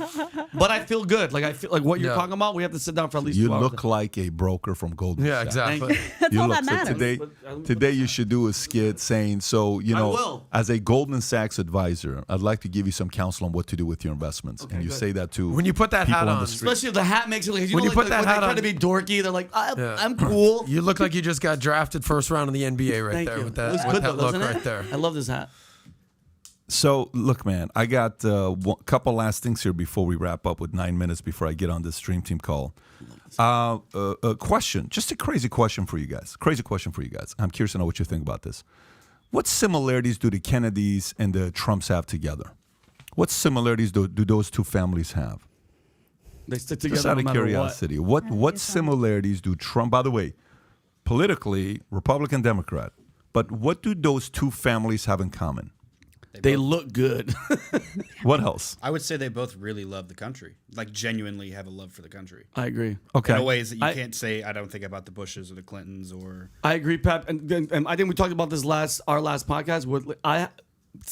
But I feel good. Like I feel like what you're talking about. We have to sit down for at least 2 hours. You look like a broker from Goldman Sachs. Exactly. That's all that matters. So today you should do a skit saying, as a Goldman Sachs advisor, I'd like to give you some counsel on what to do with your investments. Okay, and you say that to when you put that hat on, especially if the hat makes it like when you put that hat on, trying to be dorky. They're like, I'm cool. You look like you just got drafted first round in the NBA right there with that look right there. I love this hat. So, look, man, I got a couple last things here before we wrap up with 9 minutes before I get on this Stream Team call. A question, just a crazy question for you guys. I'm curious to know what you think about this. What similarities do the Kennedys and the Trumps have together? What similarities do those two families have? They stick together. Just out of curiosity, what similarities do Trump, by the way, politically, Republican, Democrat, but what do those two families have in common? They look good. What else? I would say they both really love the country, like genuinely have a love for the country. I agree. Okay. In ways that you can't say, I don't think about the Bushes or the Clintons or. I agree, Pep. And I think we talked about this our last podcast. I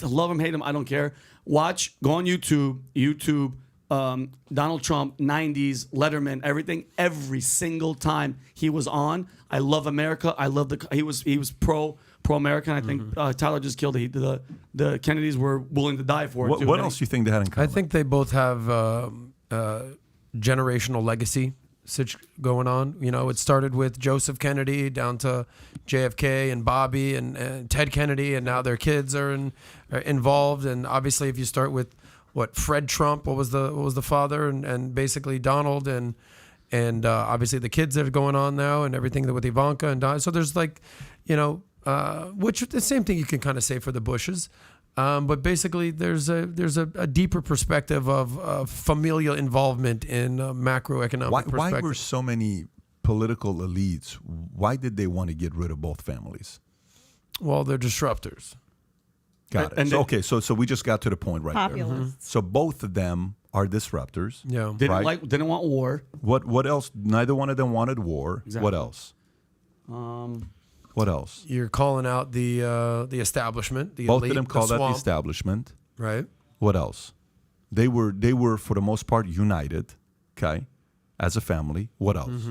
love him, hate him, I don't care. Go on YouTube, Donald Trump, 90s, Letterman, everything. Every single time he was on, I love America. I love he was pro-American. I think Tyler just killed it. The Kennedys were willing to die for it. What else do you think they had in common? I think they both have generational legacy going on. It started with Joseph Kennedy down to JFK and Bobby and Ted Kennedy, and now their kids are involved. And obviously, if you start with Fred Trump, what was the father, and basically Donald, and obviously the kids that are going on now, and everything with Ivanka and Don. So there's which the same thing you can kind of say for the Bushes. But basically, there's a deeper perspective of familial involvement in macroeconomic Why perspective. were so many political elites? Why did they want to get rid of both families? Well, they're disruptors. Got it. And So we just got to the point right there. Populists. So both of them are disruptors. Yeah. Didn't want war. What else? Neither one of them wanted war. Exactly. What else? What else? You're calling out the establishment. The Both elite, of them called the out the swamp, establishment. right? What else? They were for the most part united, okay, as a family. What else?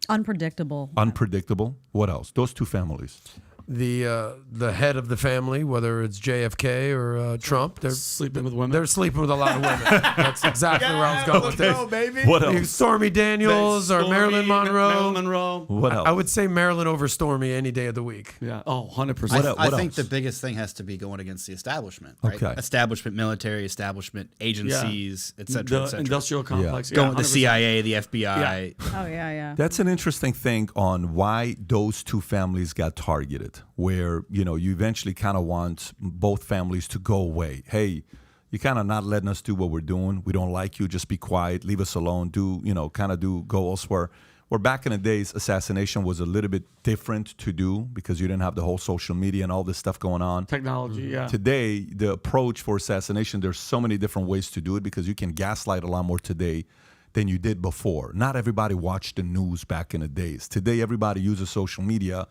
Unpredictable. Unpredictable. What else? Those two families. The head of the family, whether it's JFK or Trump, they're Sleeping with women. They're sleeping with a lot of women. That's exactly where I was going with this. baby. What else? Stormy Daniels or Marilyn Monroe. Marilyn Monroe. What else? I would say Marilyn over Stormy any day of the week. Yeah. Oh, 100%. I What think else? the biggest thing has to be going against the establishment. Right? Okay. Establishment, military establishment, agencies, et cetera, et The cetera. industrial complex. Yeah. Going the 100%. CIA, the FBI. Oh yeah. That's an interesting thing on why those two families got targeted, where, you eventually kind of want both families to go away. Hey, you're kind of not letting us do what we're doing. We don't like you. Just be quiet. Leave us alone. Go elsewhere. Where back in the days, assassination was a little bit different to do because you didn't have the whole social media and all this stuff going on. Technology, yeah. Today, the approach for assassination, there's so many different ways to do it because you can gaslight a lot more today than you did before. Not everybody watched the news back in the days. Today, everybody uses social media,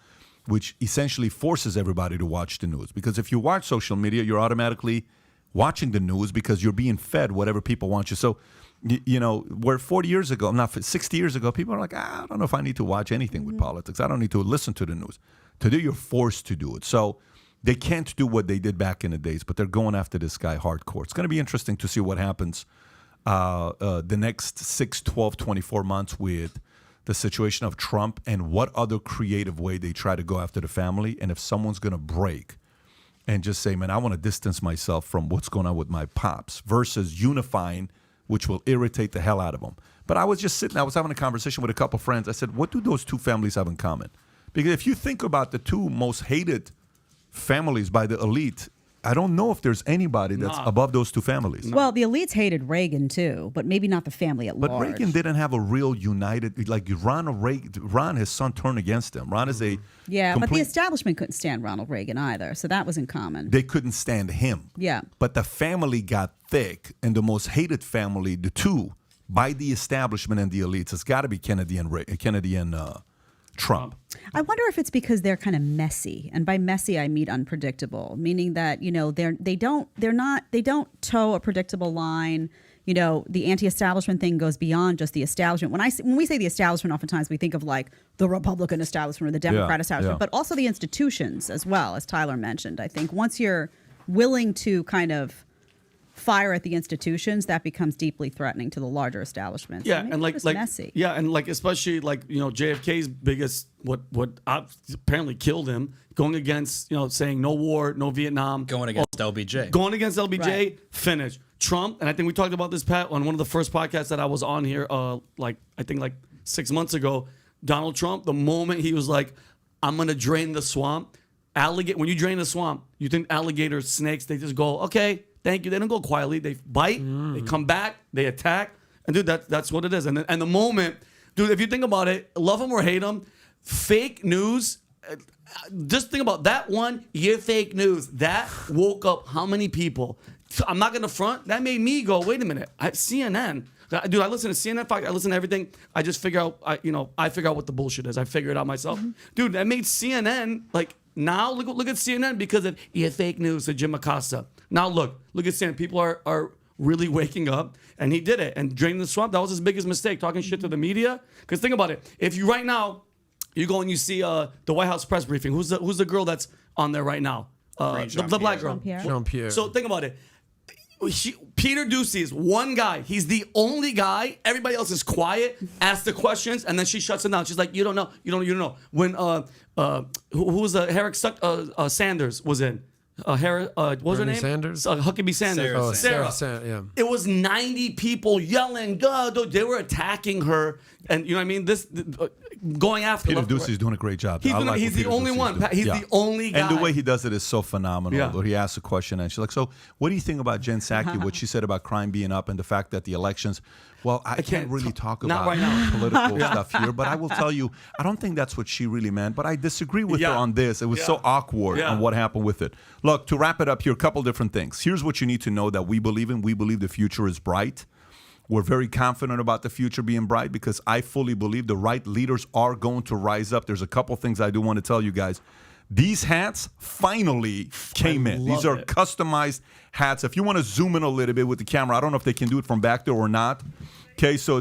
which essentially forces everybody to watch the news. Because if you watch social media, you're automatically watching the news because you're being fed whatever people want you. So, where 40 years ago, 60 years ago, people are like, I don't know if I need to watch anything with politics. I don't need to listen to the news. Today, you're forced to do it. So they can't do what they did back in the days, but they're going after this guy hardcore. It's going to be interesting to see what happens the next 6, 12, 24 months with the situation of Trump and what other creative way they try to go after the family. And if someone's going to break and just say, man, I want to distance myself from what's going on with my pops versus unifying, which will irritate the hell out of them. But I was just sitting, I was having a conversation with a couple friends. I said, what do those two families have in common? Because if you think about the two most hated families by the elite, I don't know if there's anybody that's above those two families. Well, the elites hated Reagan too, but maybe not the family at But large. Reagan didn't have a real united, like Ron, his son turned against him. Ron is a but the establishment couldn't stand Ronald Reagan either, so that was in common. They couldn't stand him. Yeah. But the family got thick, and the most hated family, the two, by the establishment and the elites, has got to be Kennedy and Trump. I wonder if it's because they're kind of messy, and by messy I mean unpredictable, meaning that they don't toe a predictable line. The anti-establishment thing goes beyond just the establishment. When we say the establishment, oftentimes we think of like the Republican establishment or the Democrat establishment, but also the institutions as well, as Tyler mentioned. I think once you're willing to kind of fire at the institutions, that becomes deeply threatening to the larger establishment. Yeah, So and like messy. Yeah, and like especially like JFK's biggest what apparently killed him, going against saying no war, no Vietnam, Going against LBJ. going against LBJ, Right. finish. Trump, and I think we talked about this, Pat, on one of the first podcasts that I was on here, I think 6 months ago. Donald Trump, the moment he was like, I'm gonna drain the swamp. When you drain the swamp, you think alligators, snakes, they just go, okay, thank you. They don't go quietly. They bite, they come back, they attack. And dude, that's what it is. And the moment, dude, if you think about it, love him or hate him, fake news, just think about that one, you're fake news. That woke up how many people? I'm not gonna front. That made me go, wait a minute. CNN. Dude, I listen to CNN, I listen to everything. I just figure out, I figure out what the bullshit is. I figure it out myself. Dude, that made CNN, now look at CNN because of fake news to Jim Acosta. Now look at CNN. People are really waking up, and he did it. And draining the swamp, that was his biggest mistake, talking shit to the media. Because think about it. If you right now, you go and you see the White House press briefing, who's the girl that's on there right now? The black girl. Jean-Pierre. So think about it. Peter Ducey is one guy. He's the only guy. Everybody else is quiet, asks the questions, and then she shuts it down. She's like, you don't know. When who was Herrick Sanders was in? What was her name? Sanders? Huckabee Sanders. Sarah. Yeah. It was 90 people yelling, God, they were attacking her. And you know what I mean? going after Peter left and Ducey's right. doing a great job. He's I like the what Peter only Ducey's one. doing. He's the only guy. And the way he does it is so phenomenal. Yeah. Where he asks a question and she's like, "So, what do you think about Jen Psaki? What she said about crime being up and the fact that the elections?" Well, I can't really talk not about right now. political stuff here, but I will tell you, I don't think that's what she really meant. But I disagree with her Yeah. on this. It was Yeah. so awkward Yeah. on what happened with it. Look, to wrap it up here, a couple different things. Here's what you need to know that we believe in. We believe the future is bright. We're very confident about the future being bright because I fully believe the right leaders are going to rise up. There's a couple things I do want to tell you guys. These hats finally came in. These are customized hats. If you want to zoom in a little bit with the camera, I don't know if they can do it from back there or not. Okay, so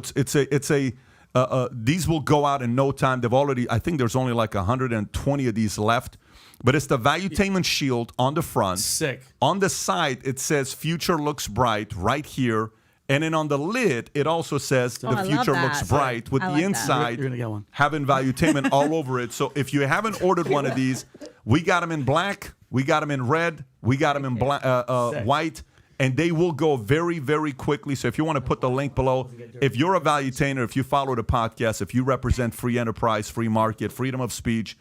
these will go out in no time. They've already, I think there's only like 120 of these left. But it's the Valuetainment shield on the front. Sick. On the side, it says "Future looks bright" right here. And then on the lid, it also says "The I love future that. looks bright" with I the like that. inside You're gonna get one. having Valuetainment all over it. So if you haven't ordered one of these, we got them in black, we got them in red, we got them in white, and they will go very, very quickly. So if you want to put the link below, if you're a Valuetainer, if you follow the podcast, if you represent free enterprise, free market, freedom of speech,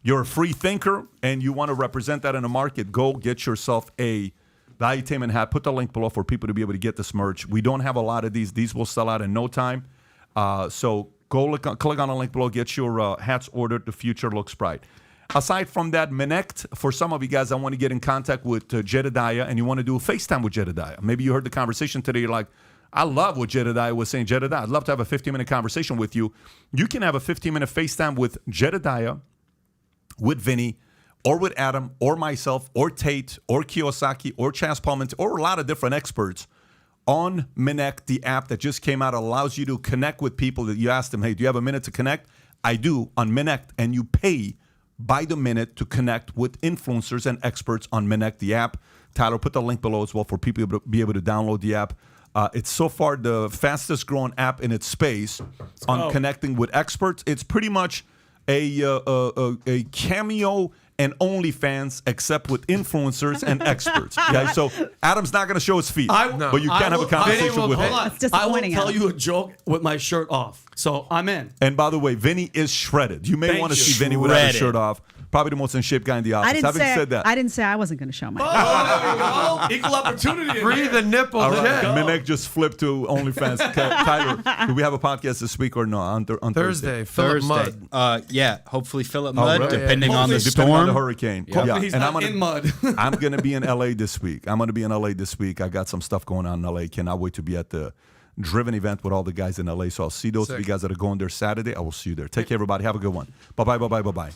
you're a free thinker, and you want to represent that in the market, go get yourself a Valuetainment hat. Put the link below for people to be able to get this merch. We don't have a lot of these. These will sell out in no time. So go click on the link below. Get your hats ordered. The future looks bright. Aside from that, Minect, for some of you guys, I want to get in contact with Jedediah, and you want to do a FaceTime with Jedediah. Maybe you heard the conversation today. You're like, I love what Jedediah was saying. Jedediah, I'd love to have a 15-minute conversation with you. You can have a 15-minute FaceTime with Jedediah, with Vinny, or with Adam, or myself, or Tate, or Kiyosaki, or Chas Palment, or a lot of different experts on Minect, the app that just came out, allows you to connect with people that you ask them, hey, do you have a minute to connect? I do on Minect, and you pay by the minute to connect with influencers and experts on Minect, the app. Tyler, put the link below as well for people to be able to download the app. It's so far the fastest growing app in its space on connecting with experts. It's pretty much a Cameo and OnlyFans, except with influencers and experts. Okay, so Adam's not going to show his feet, but you can have a conversation with him. I will disappointing, tell Adam. you a joke with my shirt off. So I'm in. And by the way, Vinny is shredded. You may Thank want to you. see Vinny without his Shredded. shirt off. Probably the most in shape guy in the office. Having said that, I didn't say I wasn't going to show my. Oh, there we go. Equal opportunity. in Free here. the nipple. all right, Jen. Minek just flipped to OnlyFans. Tyler, do we have a podcast this week or no? On Thursday. Philip Thursday. Mudd. Yeah, hopefully Philip Mudd, really? depending on the Depending on the storm. hurricane. Hopefully he's and not in mud. I'm going to be in LA this week. I got some stuff going on in LA. Cannot wait to be at the Driven event with all the guys in LA. So I'll see those of you guys that are going there Saturday. I will see you there. Take care, everybody. Have a good one. Bye-bye, bye-bye, bye-bye.